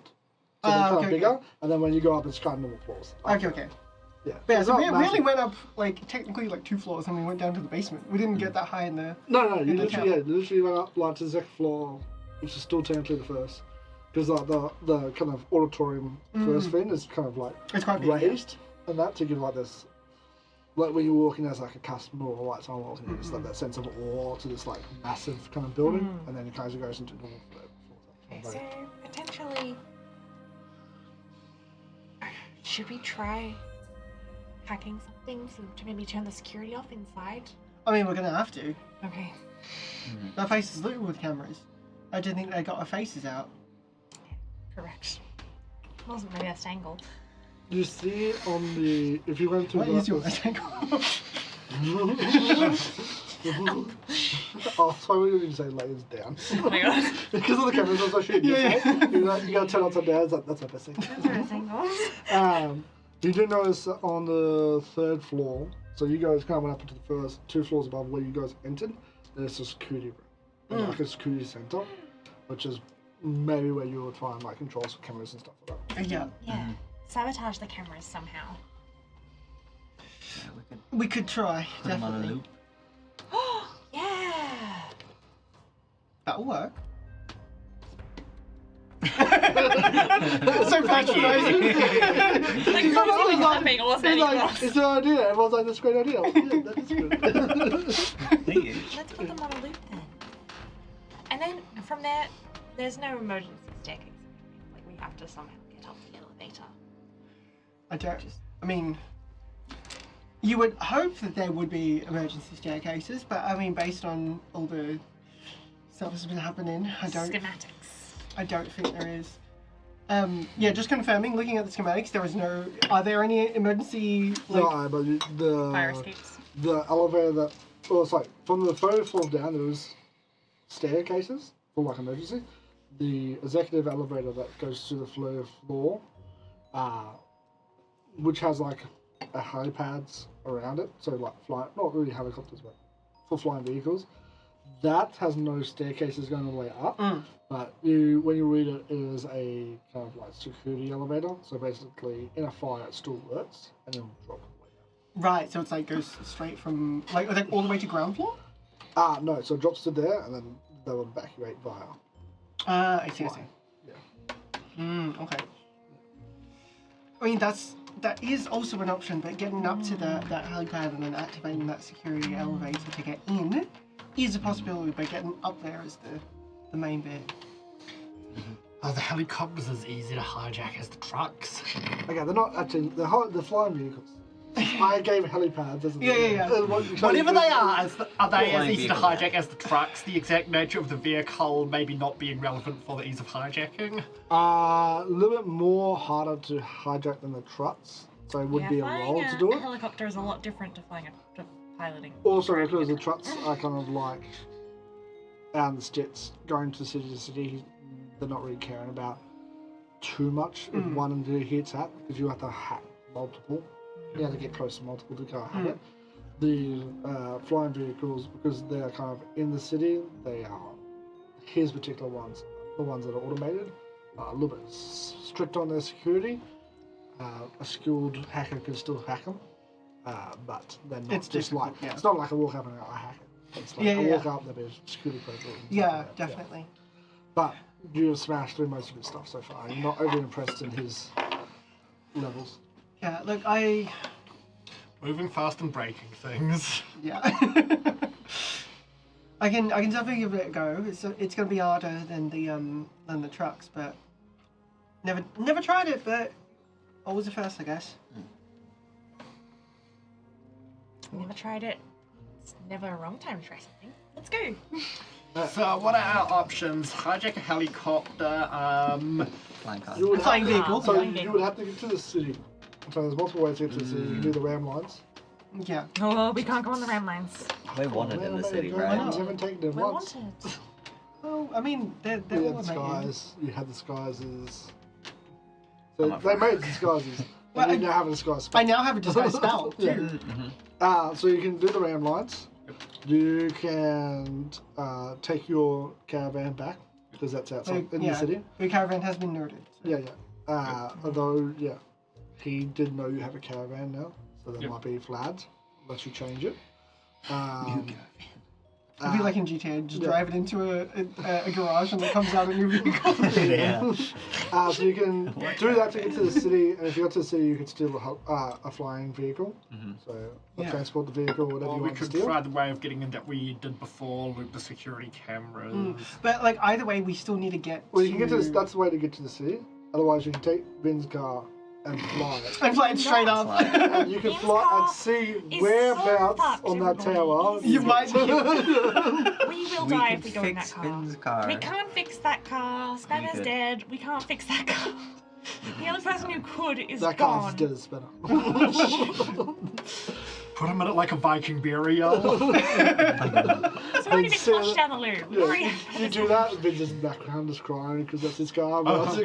so they're kind okay, of bigger, and then when you go up, it's kind of normal floors. Okay. Yeah. But yeah, It's so not we only massive. went up like technically like 2 floors, and we went down to the basement. We didn't get that high in the. No, you in the literally went up like to the second floor, which is still technically the first, because like the kind of auditorium first thing is kind of like It's quite big. Yeah. raised, and that to give like this, like when you're walking as like a customer or like someone walking in, it's like that sense of awe to this like massive kind of building, and then it kind of goes into normal floors. Okay, so potentially, should we try hacking something to maybe turn the security off inside? I mean, we're gonna have to. Okay. Our faces look with cameras. I didn't think they got our faces out. Correct. Wasn't my best angle. You see on the if you went to What the is your angle? oh, sorry, we didn't say layers down. Oh my god. Because of the cameras, I was like shooting Yeah, yourself. You gotta turn upside down. That's my best thing. That's my best angle. You do notice that on the 3rd floor, so you guys kind of went up into the first 2 floors above where you guys entered, there's a security room. And like a security center, which is maybe where you would find like controls for cameras and stuff like that. Yeah. Yeah. Sabotage the cameras somehow. Yeah, we could We could try, put him on a definitely. loop. Yeah. That'll work. So patronizing. Like, No, no, really it's like- nothing, it wasn't It's anything like, else. it's an idea. Everyone's like, that's a great idea. Yeah, that is good. Thank you. Let's put them on a loop then. And then from there, there's no emergency staircase. Like we have to somehow get up the elevator. I mean, you would hope that there would be emergency staircases, but I mean, based on all the stuff that's been happening, I don't think there is. Yeah, just confirming, looking at the schematics, are there any emergency, like, No, but Fire escapes. the elevator that, well, it's like from the 3rd floor down, there was staircases for like emergency. The executive elevator that goes to the 3rd floor, which has like a helipads around it, so like not really helicopters, but for flying vehicles. That has no staircases going all the way up, but when you read it, it is a kind of like security elevator. So basically, in a fire, it still works, and then drop all the way down. right, so it's like goes straight from, like all the way to ground floor? No, so it drops to there, and then they'll evacuate via. I see. Yeah. Okay. I mean, that is also an option, but getting up to that helipad and then activating that security elevator to get in is a possibility, but getting up there is the main bit. The helicopters as easy to hijack as the trucks. Okay, they're not actually they're flying vehicles. I gave helipads as Yeah. Whatever they are they as Flying easy to vehicle. hijack as the trucks? The exact nature of the vehicle maybe not being relevant for the ease of hijacking. A little bit more harder to hijack than the trucks, so it would be a flying roll to do a it. helicopter is a lot different to flying to piloting. Also, because the trucks are kind of like, and the jets going to city to city, they're not really caring about too much if one of the hits hack, because you have to hack multiple. You have to get close to multiple to go hack it. The flying vehicles, because they are kind of in the city, they are, his particular ones, the ones that are automated, are a little bit strict on their security. A skilled hacker can still hack them, but they're not It's just difficult, like, yeah. it's not like a walk up and I hack it. It's like a walk up, there'll be a security protocol. and stuff Yeah, like that, definitely. But you have smashed through most of his stuff so far. I'm not overly impressed in his levels. Yeah, look, Moving fast and breaking things. yeah. I can definitely give it a go. It's gonna be harder than the trucks, but never tried it, but always a first, I guess. Never tried it. It's never a wrong time to try something. Let's go. So what are our options? Hijack a helicopter, Flying car. You would Flying have, vehicle. So Flying you would have to get to the city. So there's multiple ways to get to the city. You can do the ram lines. Yeah. Oh, we can't go on the ram lines. We're wanted in the city, You right? haven't taken them We're once. wanted. Well, I mean, they're You all had the amazing. skies. You had the disguises. I'm So up they for made disguises. Well, And you now have a disguise I spell. now have a disguise spell. Yeah. Mm-hmm. So you can do the ram lines. You can take your caravan back because that's outside in the city. The caravan has been noted. So. Yeah. Although, he did know you have a caravan now, so there Yep. might be flags unless you change it. It'd be like in GTA, just drive it into a garage and it comes out a new vehicle. Yeah. So you can do that to get to the city, and if you got to the city, you could steal a flying vehicle. So transport the vehicle, whatever or you we want to could steal. try the way of getting in that we did before, loop the security cameras. But like either way, we still need to get. Well, you can get to this. That's the way to get to the city. Otherwise, you can take Vin's car and fly it. I'm flying straight up. And you can Vin's fly car and see is whereabouts so fucked, on that everybody. tower. You might be. We will We die could if we go in that fix car. Finn's car. We can't fix that car. Spanner's could. dead. We can't fix that car. The only person who could is That car's gone. as dead as Spinner. Put him in it like a Viking burial. It's already been Sarah- flushed down the loo. We already Yeah, have you do that, Vin's just in the background just crying because that's his car. But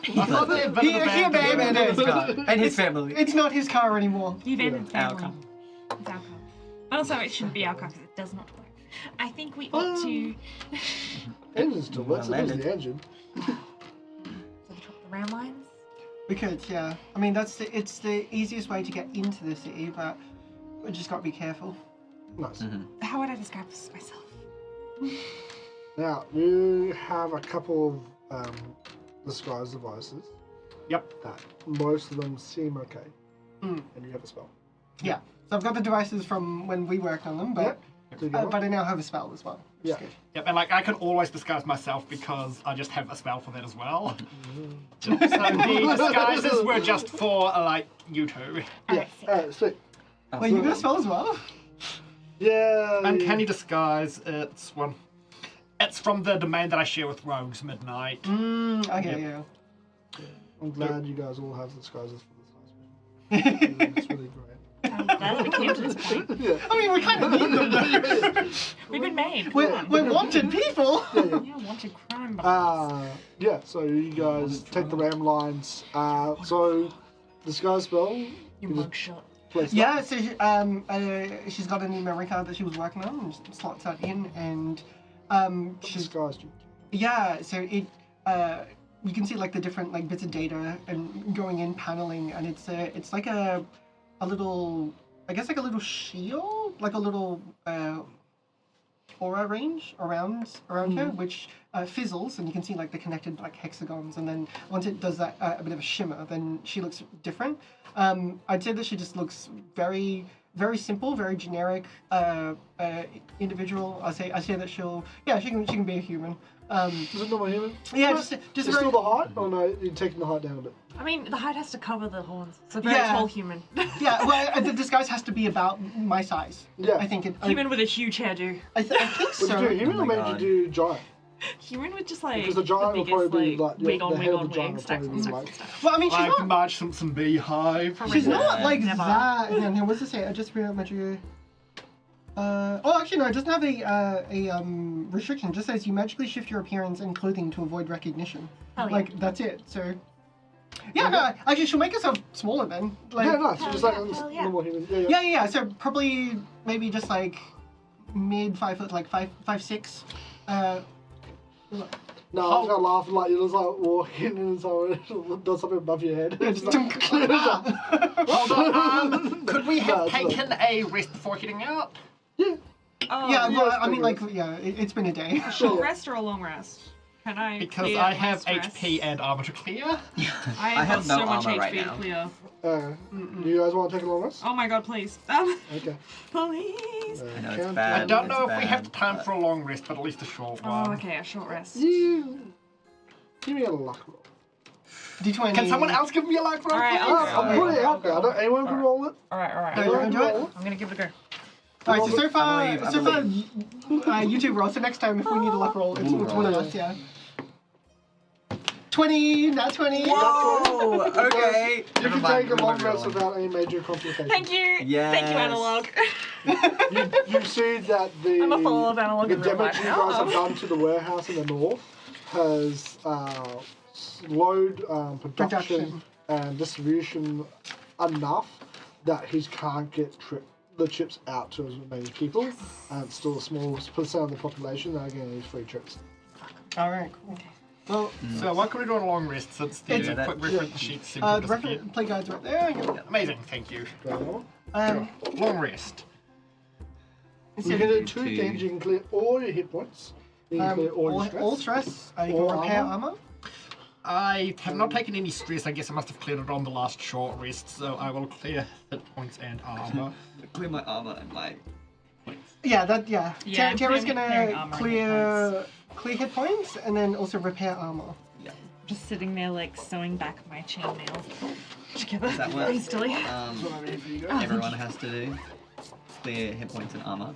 He abandoned his car. And his family. It's not his car anymore. You've ended Our family. car. It's our car. Also, it shouldn't be our car because it does not work. I think we ought to. Engine still works. It is the engine. So we drop the ram lines. We could, yeah. I mean, it's the easiest way to get into the city, but we just got to be careful. Nice. How would I describe myself? Now you have a couple of disguise devices. Yep. That most of them seem okay, Mm. and you have a spell. Yeah. So I've got the devices from when we worked on them, but Together. but I now have a spell as well. Which is Yeah. good. Yep, and like I can always disguise myself because I just have a spell for that as well. So the disguises were just for like you two. Yeah. Sweet. Wait, you got a spell as well? Yeah. Uncanny disguise. It's from the domain that I share with Rogues Midnight. Okay, yeah. I'm glad you guys all have disguises for this last mission. It's really great. I'm glad we came to this point. Yeah. I mean, we kind of need them though. We've been made. We're wanted people. Yeah, wanted crime boss. Yeah, so you guys take the ram lines. So, disguise spell. You You just mugshot. place that. Yeah, so she's got a new memory card that she was working on, and just slots that in, and she's Disguised you. yeah. So it you can see like the different like bits of data and going in paneling, and it's like a little, I guess like a little shield, like a little aura range around her, which fizzles, and you can see like the connected like hexagons, and then once it does that a bit of a shimmer, then she looks different. I'd say that she just looks very, very simple, very generic individual. I say that she can be a human. Is it normal human? Yeah, just Is very, still the height? Or no, you're taking the height down a bit? I mean, the height has to cover the horns. So very Yeah. tall human. yeah. Well, the disguise has to be about my size. Yeah. I think Human with a huge hairdo. I think Would so. you do human Oh or my maybe God. you do giant? Human with just like Because the giant will biggest, probably be like wig on the wig head of on the giant wig, will stacks probably on be stacks like on stacks. Well, I mean, she's Like not. Marge Simpson beehive. She's not Yeah. like Never. that. Hang on, what's this say? I just read out my. Oh, actually, no, it doesn't have a restriction. It just says you magically shift your appearance and clothing to avoid recognition. Oh, yeah. Like, that's it. So, yeah, no, actually, she'll make herself smaller then. Like, Yeah, nice. Just like hell yeah. normal human. yeah. So probably maybe just like mid 5 foot, like 5'6". No, I was gonna laugh like you just like walking and someone does something above your head. It's like, Hold on. Could we have No, it's not. taken a rest before heading out? Oh, Yeah, well, yes, I mean, take like, yeah, it's been a day. a short rest or a long rest? Can I? Because clear I my have stress? HP and armor to clear. I I have got no so much armor HP right to now. clear. Do you guys want to take a long rest? Oh my god, please. Okay. Please. I know it's Count- bad. I don't know it's if we have bad, time but- for a long rest, but at least a short Oh, one. okay, a short rest. You give me a luck roll. D20. Can someone else give me a luck roll? Alright, please? I'll put it out there. I don't. Anyone can roll it. Alright. No, you're gonna do it? I'm gonna give it a go. Alright, so far, I you two roll. So next time, if we need a luck roll, it's Ooh, one of roll. us, yeah. 20, not 20. Whoa! Okay. You Never can mind, take a never long mind, rest rolling. without any major complications. Thank you. Yes. Thank you, Analog. You see that the I'm a follower of Analog the in real damage life you now. guys have done to the warehouse in the north has slowed production and distribution enough that he can't get the chips out to as many people, and it's still a small percent of the population that are getting these free trips. Alright, cool. Well, So what can we do on a long rest since the It's- quick reference sheets seem the to disappear? play guide's right there. Yeah. Amazing, thank you. Long rest. You can do two Two. things. You can clear all your hit points. You can clear all your stress. all stress. You All can repair armor. armor. I have not taken any stress. I guess I must have cleared it on the last short rest, so I will clear hit points and armor. Clear my armor and my points. Yeah, Yeah, I'm Tara's clearing gonna armor and clear hit points and then also repair armor. Yeah. Just sitting there, like, sewing back my chainmail together. Is that what Hastily. everyone has to do? Clear hit points and armor.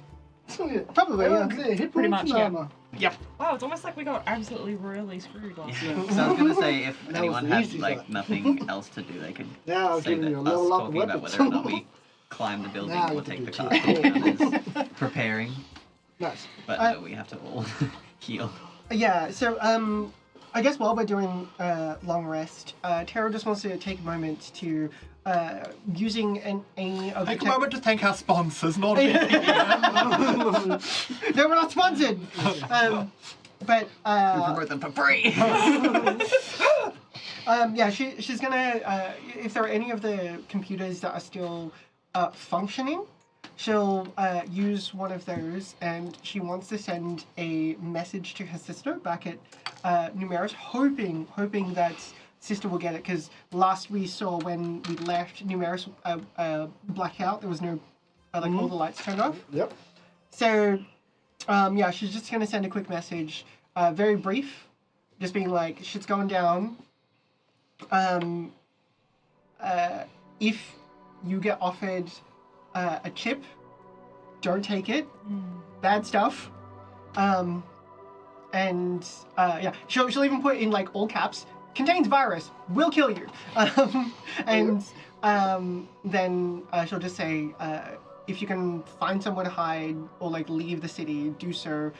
Probably, yeah. Clear hit Pretty points much, and yeah. armor. Yep. Wow, it's almost like we got absolutely royally screwed last Yeah. week. So I was gonna say if That anyone was had easy, like though. nothing else to do, they could Now I've say given that you a us level up talking about weapons. whether or not we climb the building Now or you take can the do castle down as preparing. Nice. But no, we have to all heal. Yeah, so I guess while we're doing long rest, Tara just wants to take a moment to using any of the Take a moment to thank our sponsors, not me. No, we're not sponsored. But We promote them for free. yeah, she's gonna if there are any of the computers that are still functioning, she'll use one of those, and she wants to send a message to her sister back at Numeris, hoping that sister will get it, because last we saw when we left, Numeris blacked out. There was no like all the lights turned off. Yep. So yeah, she's just gonna send a quick message, very brief, just being like, shit's going down. If you get offered a chip, don't take it. Bad stuff. And yeah, she'll even put in like all caps, contains virus, will kill you. And then she'll just say, if you can find somewhere to hide or like leave the city, do so.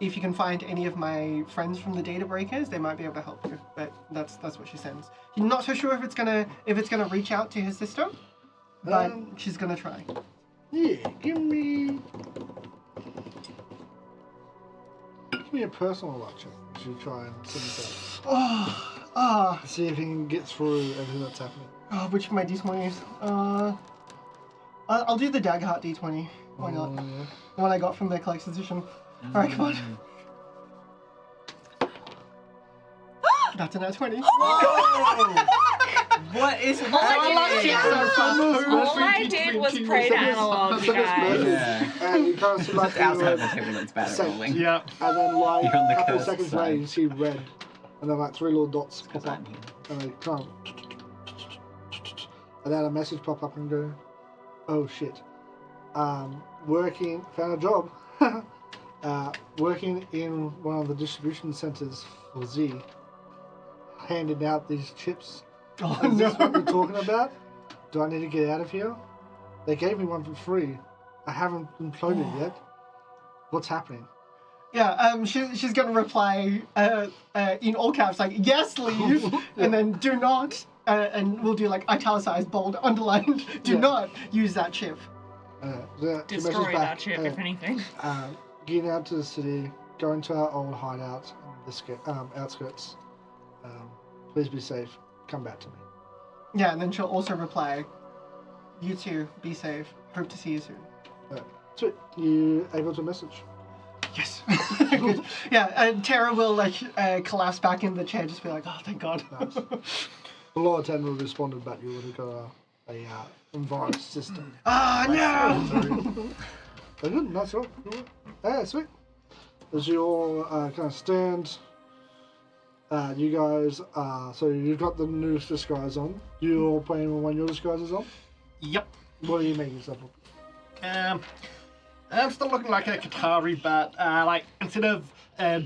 If you can find any of my friends from the data breakers, they might be able to help you. But that's what she sends. She's not so sure if it's gonna reach out to her sister, but she's gonna try. Yeah, give me a personal luck check. You should try and send this out. See if you can get through everything that's happening. Which of my d20s? I'll do the Daggerheart d20. Why not? Yeah. The one I got from the collector's edition. Alright, come on. That's a nat 20. What is All I did was pray to Analog, you guys. Yeah. And you kind of see like Just outside the the table that's bad at Same. rolling. Yeah. and then like You're on the after a cursed second's side. later you see red, and then like 3 little dots pop Because up, I'm here. and they kind of, and then a message pop up and go, oh shit, found a job, working in one of the distribution centers for Z, handing out these chips. Oh Is this what no. you're talking about? Do I need to get out of here? They gave me one for free, I haven't imploded yet. What's happening? Yeah, she's gonna reply in all caps, like, yes, leave, and then do not, and we'll do like italicized, bold, underlined, do not use that ship. Destroy that ship, if anything. Getting out to the city, going to our old hideout in the outskirts. Please be safe. Come back to me. Yeah, and then she'll also reply, you too, be safe. Hope to see you soon. Sweet. You able to message? Yes. Yeah, and Tara will like collapse back in the chair, just be like, oh, thank God. Nice. The Lord 10 would have responded back. You would have got a environment system. Ah, no! Very good. Nice work. Yeah, sweet. As you all kind of stand, you guys, so you've got the new disguise on. You all playing with one of your disguises on? Yep. What are you making yourself up? I'm still looking like a Qatari, but like instead of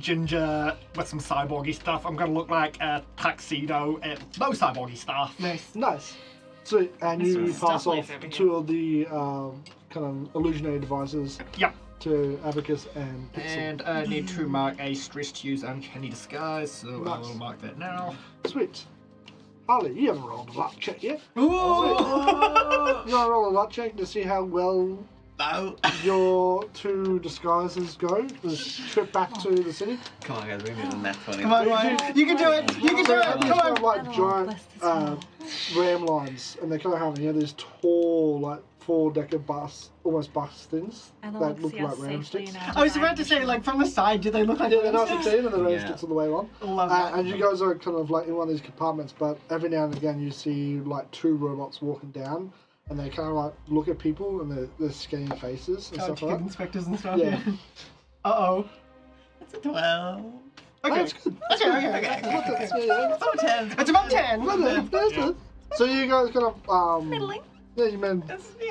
ginger with some cyborgy stuff, I'm gonna look like a tuxedo and no cyborgy stuff. Nice. Sweet. And This you was pass stuff off over here. two of the kind of illusionary devices Yep. to Abacus and Pixel. And I need to mark a stress to use uncanny disguise, so I Nice. will mark that now. Sweet. Harley, you haven't rolled a luck check yet. Ooh! You want to roll a luck check to see how well No. your two disguises go? This trip back to the city? Come on, guys, we need a nat 20. Come on, Ryan. You can do it! You can do it! These Come kind of on! like giant ram lines, and they kind of have these tall, like 4-decker bus, almost bus things that look like ram sticks. I was about to say, like, from the side, do they look like Yeah, they're nice and clean, and the ram Yeah. sticks all the way along. Love that. And you guys are kind of like in one of these compartments, but every now and again you see like two robots walking down, and they kind of like look at people, and they're scanning faces and Oh, stuff ticket like that. inspectors and stuff. Yeah. Uh-oh. That's a 12. Okay. That's good. Okay. Yeah. It's about 10. It's about 10. That's good. So you guys kind of Middling. Yeah, you mean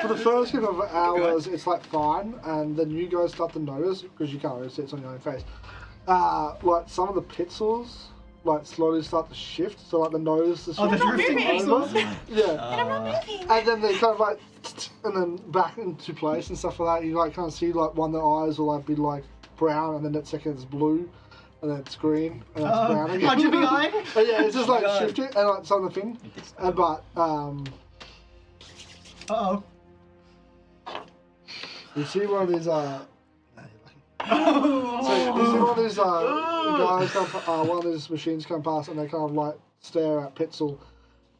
for the first couple of hours it's like fine, and then you guys start to notice, because you can't really see it's on your own face, like some of the pixels like slowly start to shift, so like the nose is Oh, the sort of drifting moving. pixels? yeah, and then they kind of like and then back into place and stuff like that. You like kind of see like one of the eyes will like be like brown, and then that second it's blue, and then it's green, and then it's brown again. Oh, Jimmy Eye? And yeah, it's just like God. shifting, and like some of the thing, but Uh-oh. you see one of these so you see one of these guys one of these machines come past, and they kind of like stare at Pitzel,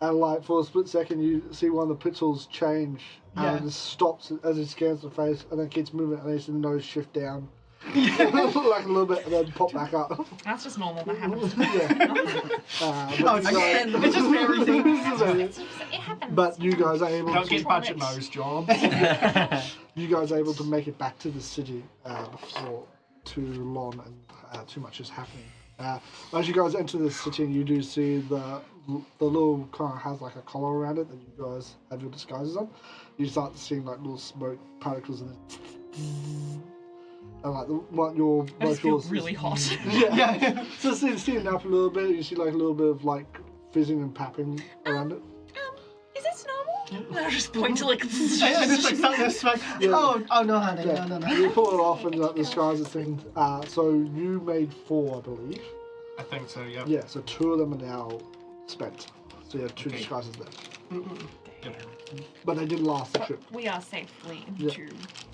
and like for a split second you see one of the Pitzels change, Yeah. and it stops as he scans the face, and then keeps moving, and then you see the nose shift down like a little bit, and then pop back up. That's just normal. That happens. Yeah. Oh, it's just everything. It happens. But you guys are able Don't to get budget nose jobs. you guys are able to make it back to the city before too long and too much is happening. As you guys enter the city, you do see the little kind of has like a collar around it that you guys have your disguises on. You start seeing like little smoke particles and like what your I just feel yours is- really hot. Yeah. So it's steaming up a little bit. You see like a little bit of like fizzing and papping around it. Is this normal? And I just point to like. I just like something that's like, Yeah. oh no, honey, Yeah. no. You pull it off and like disguise the thing. So you made 4, I believe. I think so, yeah. Yeah. So 2 of them are now spent. So you have 2 Okay. disguises left. Yep. But they didn't last the trip. We are safely Yeah. into.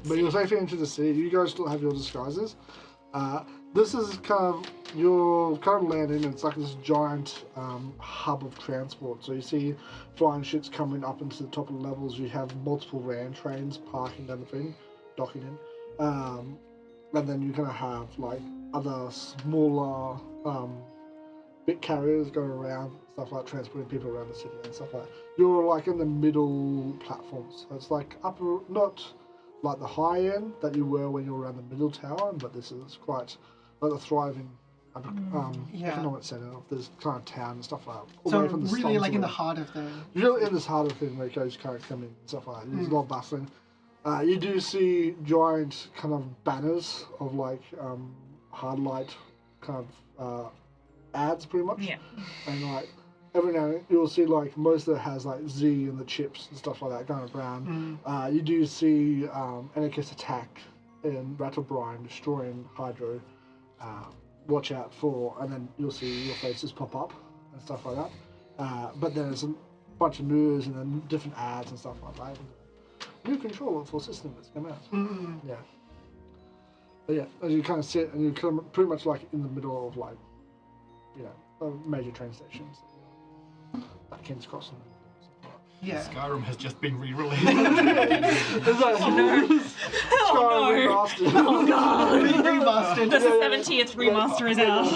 But you're safely into the city. You guys still have your disguises. This is kind of you're kind of landing. It's like this giant hub of transport. So you see flying ships coming up into the top of the levels. You have multiple ram trains parking down the thing, docking in, and then you kind of have like other smaller bit carriers going around, stuff like transporting people around the city and stuff like that. You're like in the middle platforms. So it's like upper, not like the high end that you were when you were around the middle tower, but this is quite like the thriving Yeah. economic center of this kind of town and stuff like that. So Away from the really slums like in the away. heart of the... You're in this harder thing where it goes kind of coming and stuff like that. There's a lot of bustling. You do see giant kind of banners of like hard light kind of ads pretty much. Yeah. And like every now and then you'll see like most of it has like Z and the chips and stuff like that going around. You do see anarchist attack in Rattlebrine destroying Hydro. Watch out for, and then you'll see your faces pop up and stuff like that. But there's a bunch of news and then different ads and stuff like that. New control for system that's come out. Yeah. But yeah, as you kind of sit and you come pretty much like in the middle of like, you know, a major train stations. Like King's Cross and Yeah. Skyrim has just been re-released. It's like, Skyrim remastered. Oh god! Remastered. The 70th remaster is out.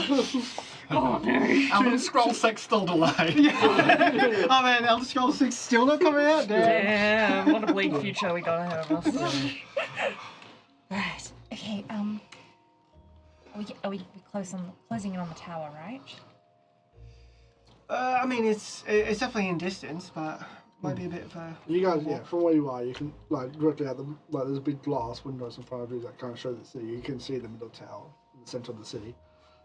Oh no. Elder Scrolls 6 still delayed. Oh man, Elder Scrolls 6 still not coming out? Damn. Damn, what a bleak future we got ahead of us. Right. Okay. Are we closing in on the tower, right? I mean, it's definitely in distance, but might be a bit of a... You guys, yeah, from where you are, you can like directly at them. Like there's big glass windows in front of you that kind of show the city. You can see the middle tower, in the center of the city,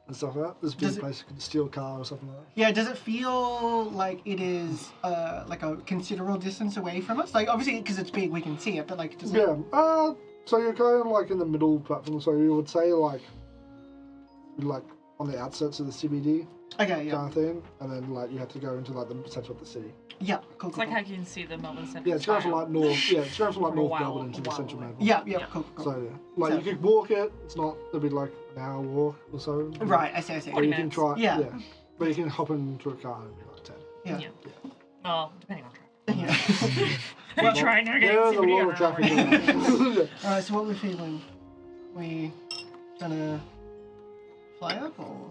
and stuff like that. There's a big place, a steel car or something like that. Yeah, does it feel like it is like a considerable distance away from us? Like obviously because it's big, we can see it, but like does it? Yeah. So you're kind of like in the middle platform. So you would say like on the outskirts of the CBD. Okay, yeah. Kind of thing, and then like you have to go into like the center of the city. Yeah, cool. It's like how you can see the Melbourne Central. Yeah, it's going from like north. Yeah, it's going from like For a North while- Melbourne into a the while central away. Melbourne. Yeah, Yeah. cool. So yeah, like you could walk it. It's not. It'll be like an hour walk or so. Right, I see. Or you 40 can minutes. try. Yeah. Yeah. But you can hop into a car and be like 10. Yeah. Oh, depending on traffic. Yeah. Are you trying to get There's a CBD lot or of traffic. Yeah. Alright, so what we're feeling? We gonna fly up or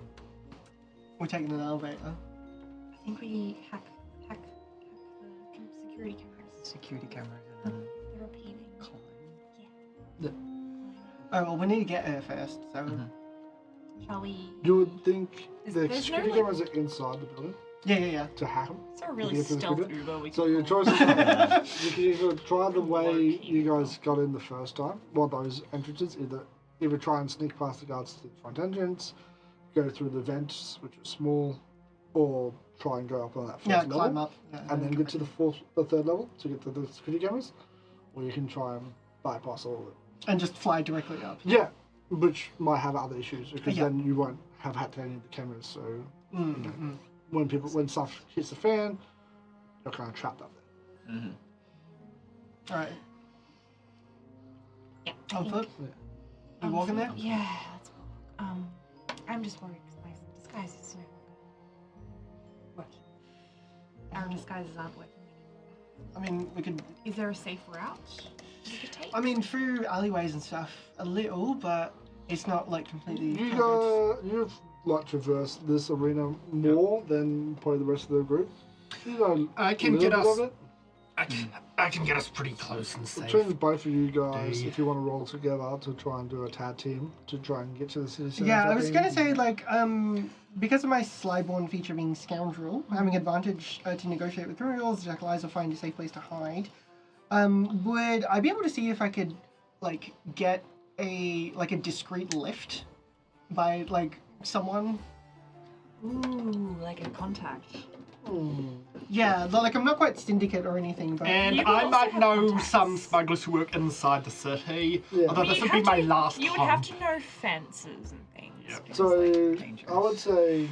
we're taking an elevator? I think we hack the security cameras. Security cameras and then The repeating. climb. Oh well, we need to get her first. So Shall we? You would think the There's security no, cameras are inside the building yeah. to hack them. Is there a really You get to the stealth computer? Uber we So can your call? choice is you can either try the way you guys got in the first time, well those entrances, either try and sneak past the guards to the front entrance, go through the vents, which are small, or try and go up on that first Yeah, level, climb up. and then get to the third level to get to the security cameras, or you can try and bypass all of it. and just fly directly up. Yeah, which might have other issues because Yeah. then you won't have hacked any of the cameras. So Mm-hmm. when stuff hits the fan, you're kind of trapped up there. All right. Yeah. I On think- foot. You walking there? Yeah. Let's walk. I'm just worried because my disguise is no longer working. Our disguises aren't working anymore. I mean, we could. Is there a safe route we could take? I mean, through alleyways and stuff, a little, but it's not like completely. You've like traversed this arena more than probably the rest of the group. You know, I can a get little us. bit of it. I can get us pretty close and safe. Between both of you guys, Day. if you want to roll together to try and do a tag team to try and get to the city center. Yeah, I was thing. gonna say like because of my Slyborn feature being scoundrel, having advantage to negotiate with criminals, jackalize or find a safe place to hide. Would I be able to see if I could like get a discreet lift by like someone? Ooh, like a contact. Yeah, like I'm not quite syndicate or anything, but And You I also might have know contacts. some smugglers who work inside the city. Yeah. Although But this you'd would be have my to- last You would time. have to know fences and things. Yep. because, So like, dangerous. I would say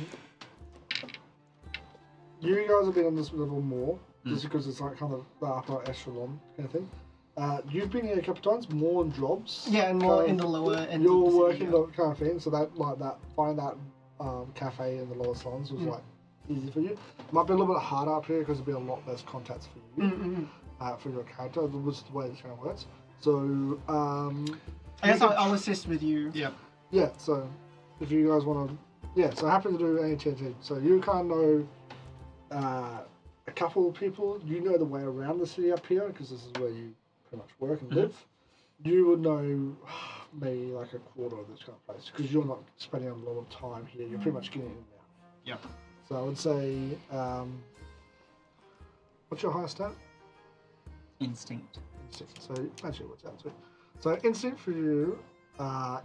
you guys have been on this level more, just because it's like kind of the upper echelon kind of thing. You've been here a couple times, more in jobs. yeah, and more kind in of- the lower end. You're of the working city, the kind of thing, so that like that find that cafe in the lower slums was like easy for you. Might be a little bit harder up here because there'll be a lot less contacts for you for your character. That's the way this kind of works. So I guess I'll assist with you. Yep. yeah, so if you guys want to, yeah, so happy to do any change. So you kind of know a couple of people. You know the way around the city up here because this is where you pretty much work and live. You would know maybe like a quarter of this kind of place because you're not spending a lot of time here. You're pretty much getting in now. Yep. So I would say, what's your highest stat? Instinct. Instinct. So actually, what's that? So instinct for you,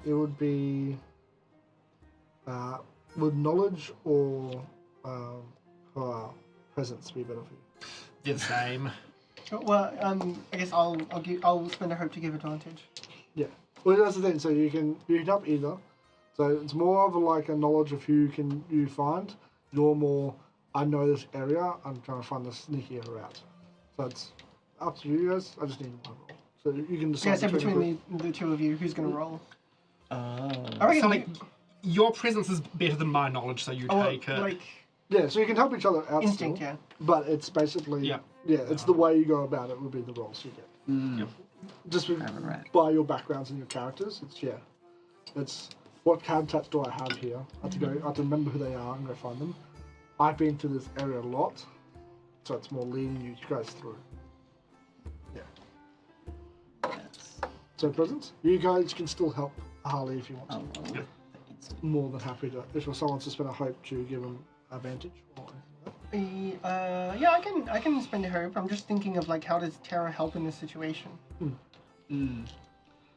it would be with knowledge or presence be better for you? They're the same. Well, I guess I'll spend a hope to give advantage. Yeah. Well, that's the thing. So you can help either. So it's more of a knowledge of who you find. You're more, I know this area. I'm trying to find the sneakier route. So it's up to you guys. I just need one roll. So you can decide. Yeah, so between the two of you, who's gonna roll? Oh. I reckon So, like, your presence is better than my knowledge, so you take it. like Yeah, so you can help each other out. instinct, still, yeah. But it's basically Yeah. it's the way you go about it will be the roles you get. Mm. Just with, Right. by your backgrounds and your characters, it's what habitats do I have here? I have to remember who they are and go find them. I've been to this area a lot, so it's more leading you guys through. Yeah. Yes. So presents, you guys can still help Harley if you want to. Oh, well. More than happy to. If someone wants to spend a hope to give them advantage or anything like that. Yeah, I can spend a hope. I'm just thinking of how does Terra help in this situation? Mm.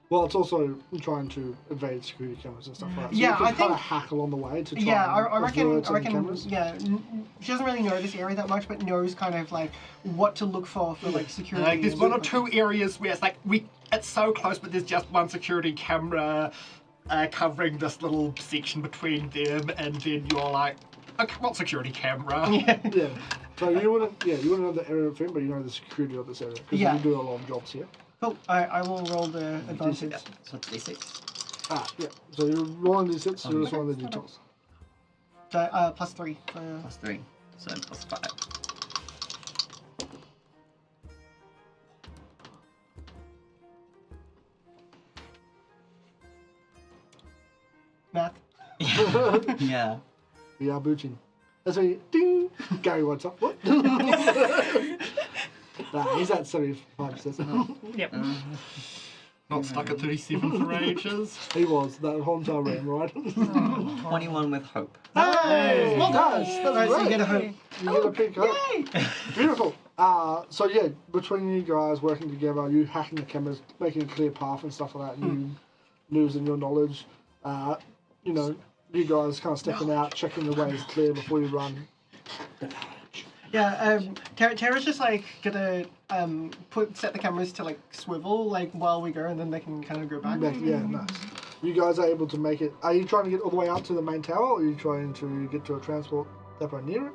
Well, it's also trying to evade security cameras and stuff like that. So Yeah, you can I kind think- of hack along the way to try Yeah, and I reckon. avert any cameras. Yeah, she doesn't really know this area that much, but knows kind of what to look for security. Like, there's and one or stuff two areas where it's it's so close, but there's just one security camera covering this little section between them, and then you're like, okay, what security camera? Yeah. Yeah. So you wouldn't know the area thing, but you know the security of this area because Yeah. you do a lot of jobs here. Cool. I will roll the advantage. So it's D6. Yeah. So you're rolling these hits, so you just roll the details. So, +3. Plus 3. So plus 5. Math. Yeah. We are booting. That's why ding. Gary, what's up? What? Nah, he's at 75%. Yep. Not stuck at 37 for ages. He was that whole entire room, right? 21 with hope. Hey! Well done. That's Alright, so you great. get a hope. You get a pick, huh? Yay! Beautiful. So yeah, between you guys working together, you hacking the cameras, making a clear path and stuff like that, and you losing your knowledge. You guys kind of stepping out, checking the way is clear before you run. Yeah, Tara's just gonna set the cameras to swivel while we go, and then they can kind of go back. Yeah, nice. You guys are able to make it. Are you trying to get all the way up to the main tower, or are you trying to get to a transport depot near it?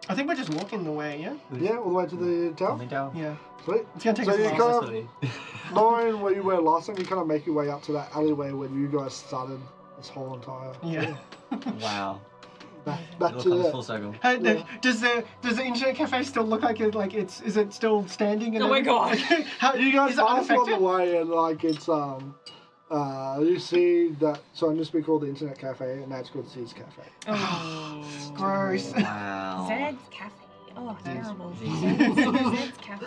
I think we're just walking the way, yeah? Yeah, all the way to the tower. Coming down. Yeah. Sweet. It's gonna take So us a you while. kind of, knowing where you were last time, you kind of make your way up to that alleyway where you guys started this whole entire. Yeah. Wow. Back It all to comes the. full circle. Hey, does the internet cafe still look like is it still standing? And Oh my God. How, You guys is it pass along the unaffected? way and it's you see that, so it used to be called the Internet Cafe and now it's called Z's Cafe. Oh. Gross. Wow. Zed's Cafe. Oh, terrible. Zed's. Zed's Cafe.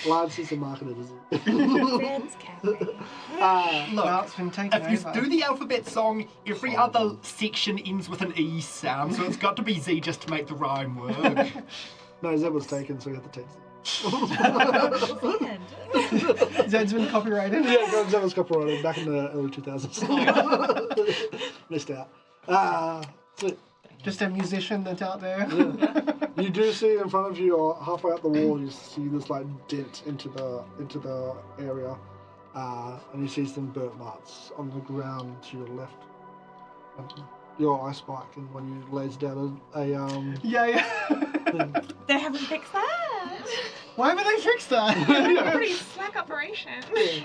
Large system marketed, is it? Zed's Cafe. Well, it's been taken If you over. do the alphabet song, every other section ends with an E sound, so it's got to be Z just to make the rhyme work. No, Z was taken, so you have to take Z. Zed. Zed's been copyrighted. Yeah, Z was copyrighted back in the early 2000s. Missed out. Sweet. Just a musician that's out there. You do see in front of you, or halfway up the wall, you see this dent into the area, and you see some burnt marks on the ground to your left. Your eye spike, and when you lays down Yeah. They haven't fixed that. Why haven't they fixed that? Pretty slack operation. You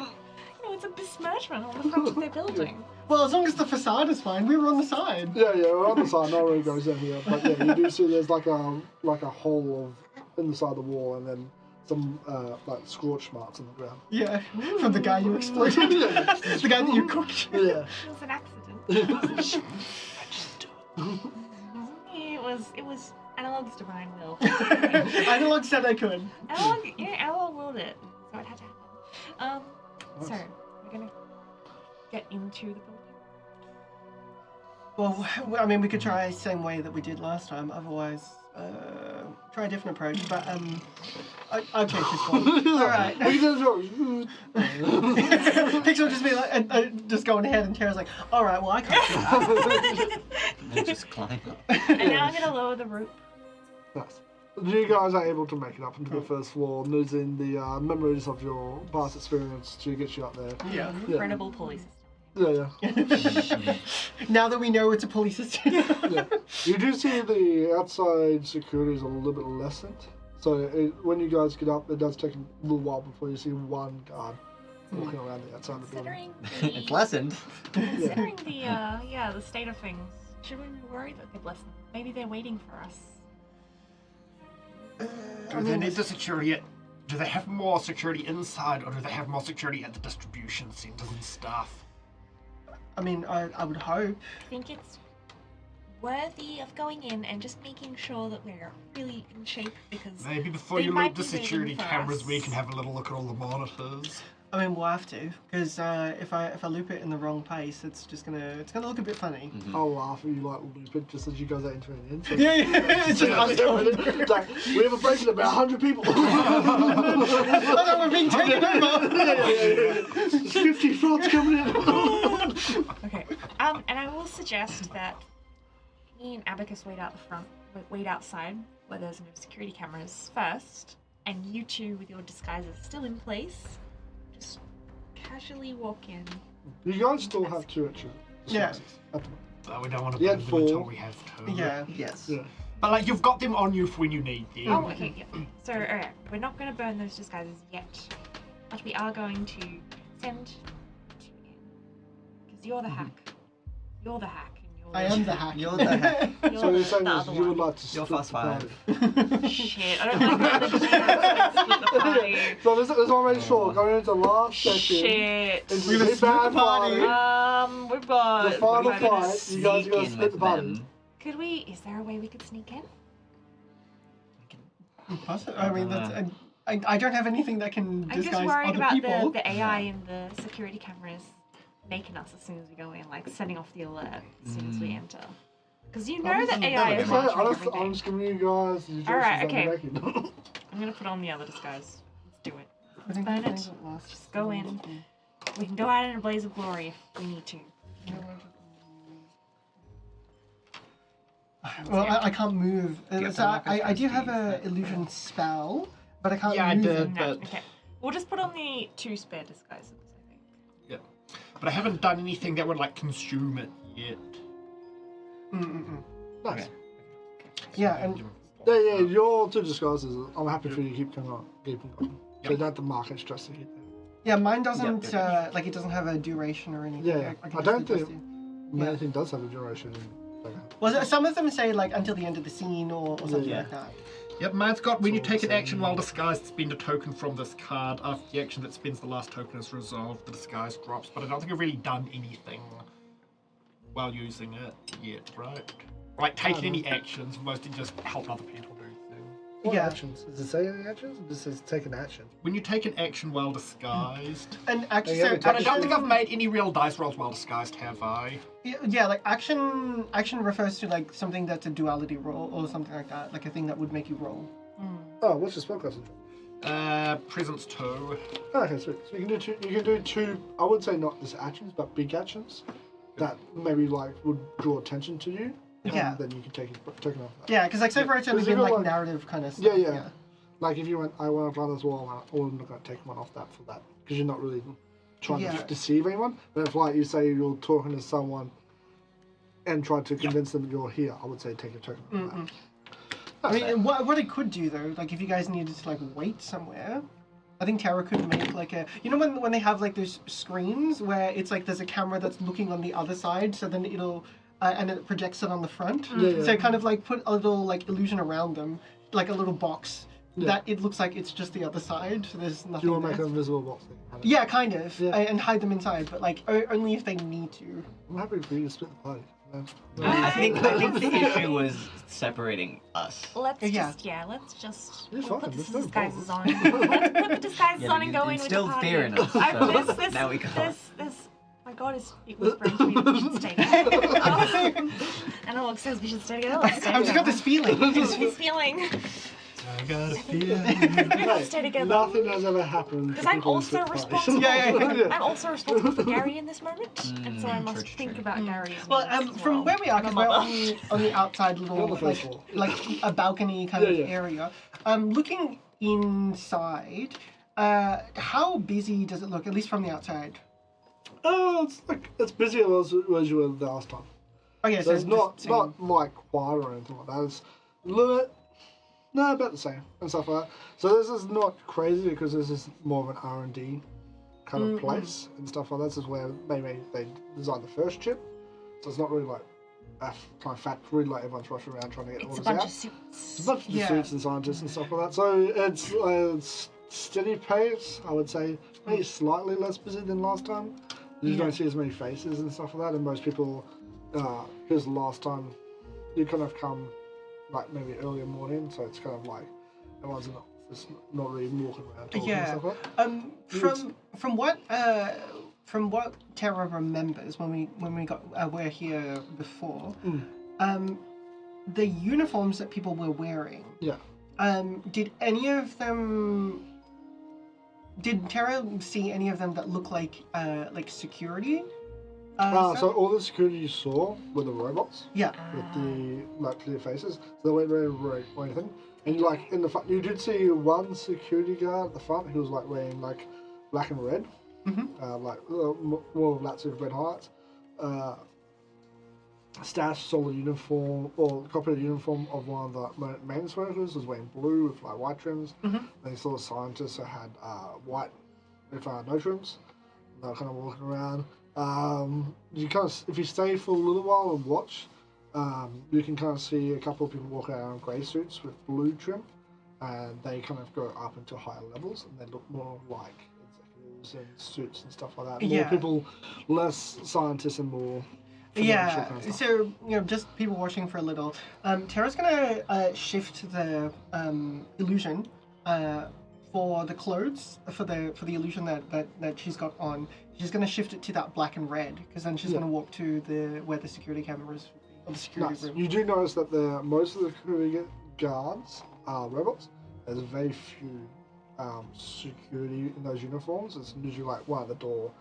know, it's a besmirchment on the front of their building. Well, as long as the facade is fine, we were on the side. yeah, we're on the side. No one really goes in here, but yeah, you do see there's a hole in the side of the wall, and then some scorch marks on the ground. Yeah, from the guy you exploded. The guy that you cooked. Yeah. It was an accident. It was Analog's divine will. Analog said I could. Analog willed it, so it had to happen. So we're gonna get into the building. Well, I mean, we could try the same way that we did last time. Otherwise, try a different approach. But I'll change this one. All right. Pixel will just be just going ahead, and Tara's like, all right, well, I can't do that. And just climb up. And now I'm gonna lower the rope Nice. You guys are able to make it up into the first floor, losing the memories of your past experience to get you up there. Yeah. Incredible pulley system. Yeah. Now that we know it's a pulley system. Yeah. You do see the outside security is a little bit lessened. So when you guys get up, it does take a little while before you see one guard walking around the outside of the building. Considering It's lessened. considering the state of things, should we be worried that they've lessened? Maybe they're waiting for us. Do they need the security do they have more security inside, or do they have more security at the distribution centers and stuff? I mean, I would hope. I think it's worthy of going in and just making sure that we're really in shape because Maybe before they you might loop the be waiting security for cameras, us. we can have a little look at all the monitors. I mean, we'll have to, because if I loop it in the wrong place, it's gonna look a bit funny. I'll laugh at you like loop it just as you guys are entering in. So Yeah, it's just us going. It's like, we have a break in about 100 people. Oh no, we're being taken over. 50 frogs coming in. Okay. And I will suggest that me and Abacus wait outside where there's no security cameras first, and you two with your disguises still in place, just casually walk in. You guys still have 2 extra Yeah. disguises at the moment. But we don't want to Yeah, burn them until 4. we have to. Yeah. Yes. Yeah. But like, you've got them on you for when you need them. Oh, okay, yeah. So, alright, we're not going to burn those disguises yet, but we are going to send you in. Because you're the hack. You're the hack. And I am the hack. You're the hack. You're So you're saying the is other you would one. like to You're split fast the party. five. Shit, I don't like the split the party. So this is already sure, going into the last session. Shit. It's We really will split bad the party. party. We've got... The final we've got- fight, you guys are going to Sneak split in the with party. them. Could we... Is there a way we could sneak in? Possibly. I mean, that's, I don't have anything that can I'm disguise just worried other about people. the AI and the security cameras making us as soon as we go in, like setting off the alert as soon as we enter. Because you know that AI is Okay, monitoring I'm everything. just giving you guys the Alright, instructions okay. I'm making. I'm gonna put on the other disguise. Let's do it. I think burn I it. think it lasts- Just go in. We can go out in a blaze of glory if we need to. Well, I can't move. Get So the markers I do first, have please. a illusion spell, but I can't Yeah, I move did. it. No, But- okay. We'll just put on the 2 spare disguises, I think. Yeah. But I haven't done anything that would like consume it yet. Nice. Yeah, and Yeah, your 2 disguises, I'm happy for you to keep going. So you don't have to mark it just to hit them. yeah, mine doesn't Yep. like it doesn't have a duration or anything. Yeah, can I don't just think- do- Many things does have a duration. Well, some of them say like until the end of the scene or something Yeah. like that. Yep, mine's got when you So take an same. action while disguised, spend a token from this card. After the action that spends the last token is resolved, the disguise drops. But I don't think I've really done anything while using it yet, right? Like taking any actions, mostly just helping other people do things. What Yeah. actions? Does it say any actions? Or does it say take an action? When you take an action while disguised. And actually, Yeah, so but But I don't think action- I've made any real dice rolls while disguised, have I? Yeah, like action refers to like something that's a duality roll or something like that, like a thing that would make you roll. Oh, what's your spellcasting? Presence 2. Okay, sweet. So you can do 2. You can do 2. I would say not just actions, but big actions that maybe like would draw attention to you. And Yeah. then you can take it off that. Yeah, because like say for instance, Because you in got, like like- narrative kind of stuff. Yeah, yeah. Like if you went, I want to run as well, I'm not going to take one off that for that because you're not really trying Yeah. to deceive anyone. But if like you say you're talking to someone and try to convince them you're here, I would say take a token. Off that. I mean, what it could do though, like if you guys needed to like wait somewhere, I think Tara could make like a, you know when they have like those screens where it's like there's a camera that's looking on the other side, so then it'll and it projects it on the front. Yeah. So kind of like put a little like illusion around them, like a little box Yeah. that it looks like it's just the other side. So there's nothing. Do you want to make there. an invisible box thing? Yeah, kind of, Yeah. and hide them inside, but like only if they need to. I'm happy for you to split the party. No. I think the issue was separating us. Let's Yeah. just You're we'll fine, put the there's no disguises on. problem. Let's put the disguises Yeah, on but and you go in with the instilled party. fear in us, I- so this, now we can't. This, my God is whispering to me that we should stay together. And Alex says we should stay together. Let's stay I've just got this feeling. This feeling. I got a feeling. We all stay together. Nothing has ever happened. Because I'm also responsible. Yeah. I'm also responsible for Gary in this moment, and so I must true, think true. about Gary's Well, needs as from well. where we are, I'm a because we're mother. on the outside little, On the first floor. like a balcony kind of Yeah. area. Looking inside, how busy does it look, at least from the outside? Oh, it's busier as you were the last time. Okay, So it's not just saying. like quiet or anything like that. It's a little bit, no, about the same and stuff like that. So this is not crazy because this is more of an R&D kind of place and stuff like that. This is where maybe they designed the first chip. So it's not really like a kind of factory like everyone's rushing around trying to get It's a orders bunch out. of suits. It's a bunch of Yeah. suits and scientists and stuff like that. So it's steady pace, I would say. Maybe slightly less busy than last time. You don't see as many faces and stuff like that, and most people, because last time you kind of come like maybe earlier morning, so it's kind of like everyone's in the office, not really walking around talking and Yeah. stuff like that. From what Tara remembers when we got were here before, the uniforms that people were wearing. Yeah. Did any of them? Did Tara see any of them that look like security? So stuff? all the security you saw were the robots Yeah. with the like clear faces. So they weren't wearing anything. And like in the front, you did see one security guard at the front who was like wearing like black and red, more of that sort of red highlights. Stash saw the uniform or copy of the uniform of one of the maintenance workers was wearing blue with like white trims. Then you saw the scientists who had white with no trims. They were kind of walking around. You kind of, if you stay for a little while and watch, you can kind of see a couple of people walking around in grey suits with blue trim, and they kind of go up into higher levels, and they look more like executives and suits and stuff like that. More Yeah. people, less scientists and more. financial Yeah, kind of stuff. so just people watching for a little. Tara's gonna shift the illusion for the clothes for the illusion that she's got on. She's gonna shift it to that black and red because then she's gonna walk to where the security cameras or the security Nice. room. You do notice that most of the security guards are robots. There's very few security in those uniforms. It's usually like one at the door,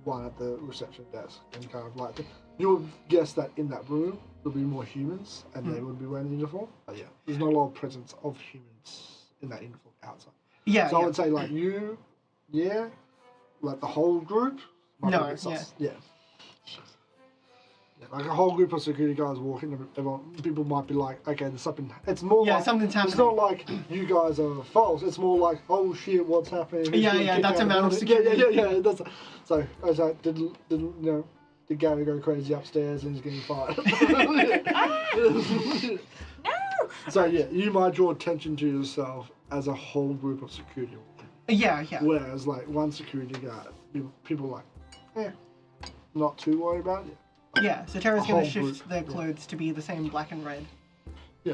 one at the reception desk, and kind of like you would guess that in that room there'll be more humans and they would be wearing the uniform. But yeah, there's not a lot of presence of humans in that uniform outside. Yeah, So I yeah. would say like you, yeah, like the whole group. might be a No, bit sus. Yeah. Yeah, like a whole group of security guys walking, people might be like, okay, there's something. It's more Yeah, like something's It's happening. not like you guys are false. It's more like, oh shit, what's happening? Who's Yeah, getting yeah, kicked that's out amount of the building? security. Yeah. That's so. I was like, did Gary go crazy upstairs and he's getting fired? No! So yeah, you might draw attention to yourself as a whole group of security. Yeah. Whereas like one security guard, people are like, not too worried about it. Yeah, so Tara's A gonna whole shift group, their yeah. clothes to be the same black and red. Yeah.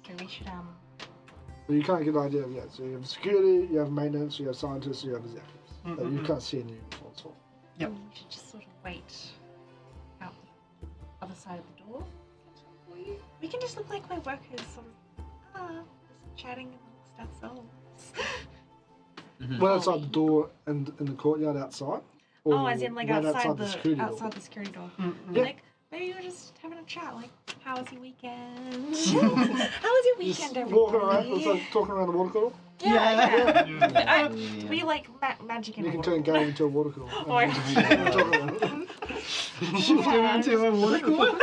So we should So you kind of get the idea of so you have security, you have maintenance, you have scientists, you have executives. That you can't see in the uniforms for. Yep. we should just sort of wait out the other side of the door. For you. We can just look like we're workers, sort of just chatting amongst ourselves. Well, outside the door and in the courtyard outside. Or Oh, as in like right outside the security door? outside the security door. Yeah. Like maybe we're just having a chat. Like, how was your weekend? How was your Just weekend, everybody? walking around, it's like talking around the water cooler. Yeah. Yeah. We like magic in You a can water turn cooler. Gary into a water cooler. Oh, yeah. Shift him into a water cooler. Are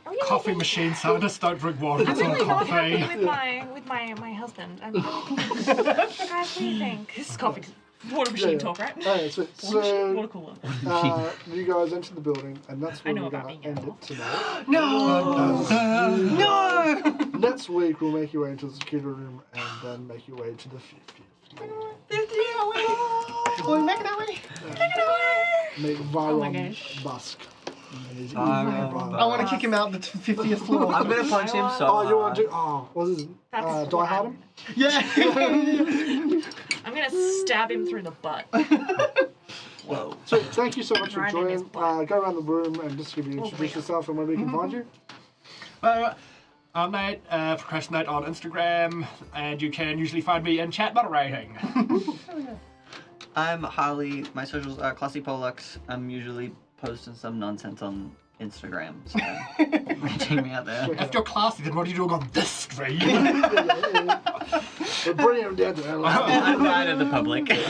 we really Coffee thinking- machine. Scientists don't drink water. It's I'm all really not coffee. happy with my husband. I'm really thinking, guys, what do you think? This is coffee. Water machine talk, right? Alright, so, Water cooler. you guys enter the building, and that's where know we're about going to being end animal. it tonight. No! No! Next week, we'll make your way into the security room and then make your way to the 50th floor. Will we make it that way? Meet Oh my Viron gosh. Busk. And his Viron evil brother. I want to kick him out the 50th floor. I'm gonna punch him so Oh, you want hard. to do? Oh, what is it? That's Die Hard him? Yeah. I'm gonna stab him through the butt. Whoa. So, thank you so much for Grinding his joining. butt. Go around the room and just give you introduce yourself and where we can find you. I'm Nate, Procrastinate on Instagram, and you can usually find me in chat moderating. I'm Harley. My socials are Classy Pollux. I'm usually posting some nonsense on Instagram, so check me out there. If you're classy, then what are you doing on this stream? We're bringing him down to LA. I'm out of the public. Okay.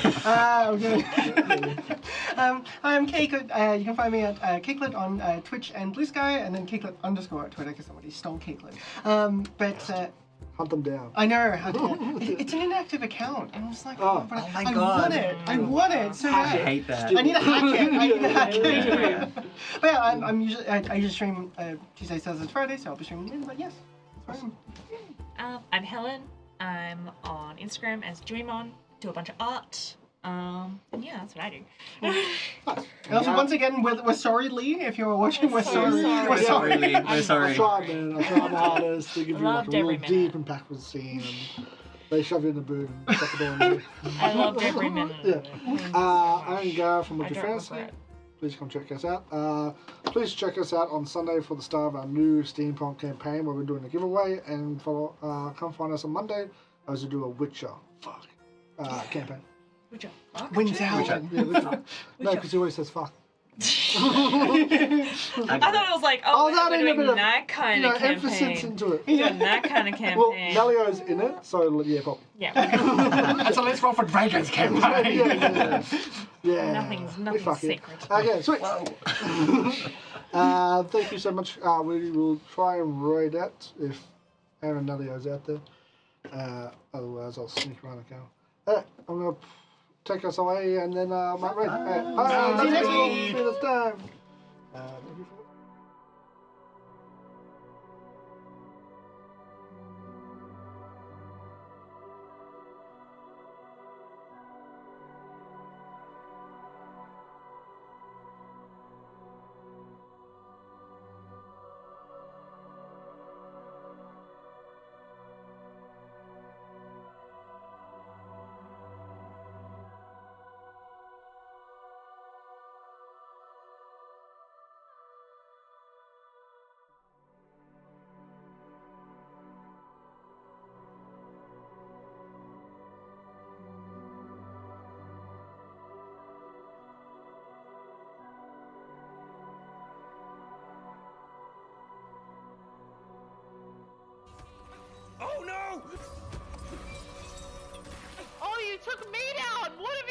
I'm Cakelet. You can find me at Cakelet on Twitch and Blue Sky, and then Cakelet _ at Twitter because somebody stole Cakelet. Hunt them down. I know. It's an inactive account, and I'm just like, Oh. but Oh my I God. want it. I want it so I bad. hate that. I need to hack it. But yeah, I'm usually I usually stream Tuesdays, Thursdays, Fridays, so I'll be streaming then. But yes, that's where I am. I'm Helen. I'm on Instagram as Dreamon. Do a bunch of art. And yeah, that's what I do. And also, once again, we're sorry, Lee, if you're watching. We're so sorry. sorry. We're sorry. Lee, we're I sorry. tried, man. I tried my hardest to give you like a Loved real every deep minute. impactful scene, and they shoved you in the boot and shut the door on you. I loved every minute. Yeah. of it. Thank you so I'm much. Gar from I What You don't Fancy. regret. Please come check us out. Please check us out on Sunday for the start of our new Steampunk campaign where we're doing a giveaway, and come find us on Monday as we do a Witcher campaign. Good job. Fuck. Wins out. Yeah, Witcher. No, because he always says fuck. I thought it was like, Oh, we're that ain't a doing bit of, that kind of emphasis campaign. into it. We're doing that kind of Well, campaign. Melio's in it, so yeah, pop. Yeah. So let's roll for Dragons campaign. Yeah. Nothing's We fuck it. sacred. Okay, sweet. Whoa. Thank you so much. We will try and raid that if Aaron Nellio's out there. Otherwise, I'll sneak around the camera. Alright, I'm going to take us away and then might raid. Bye. See you next week. See you next time. Thank you for Oh, you took me down! What have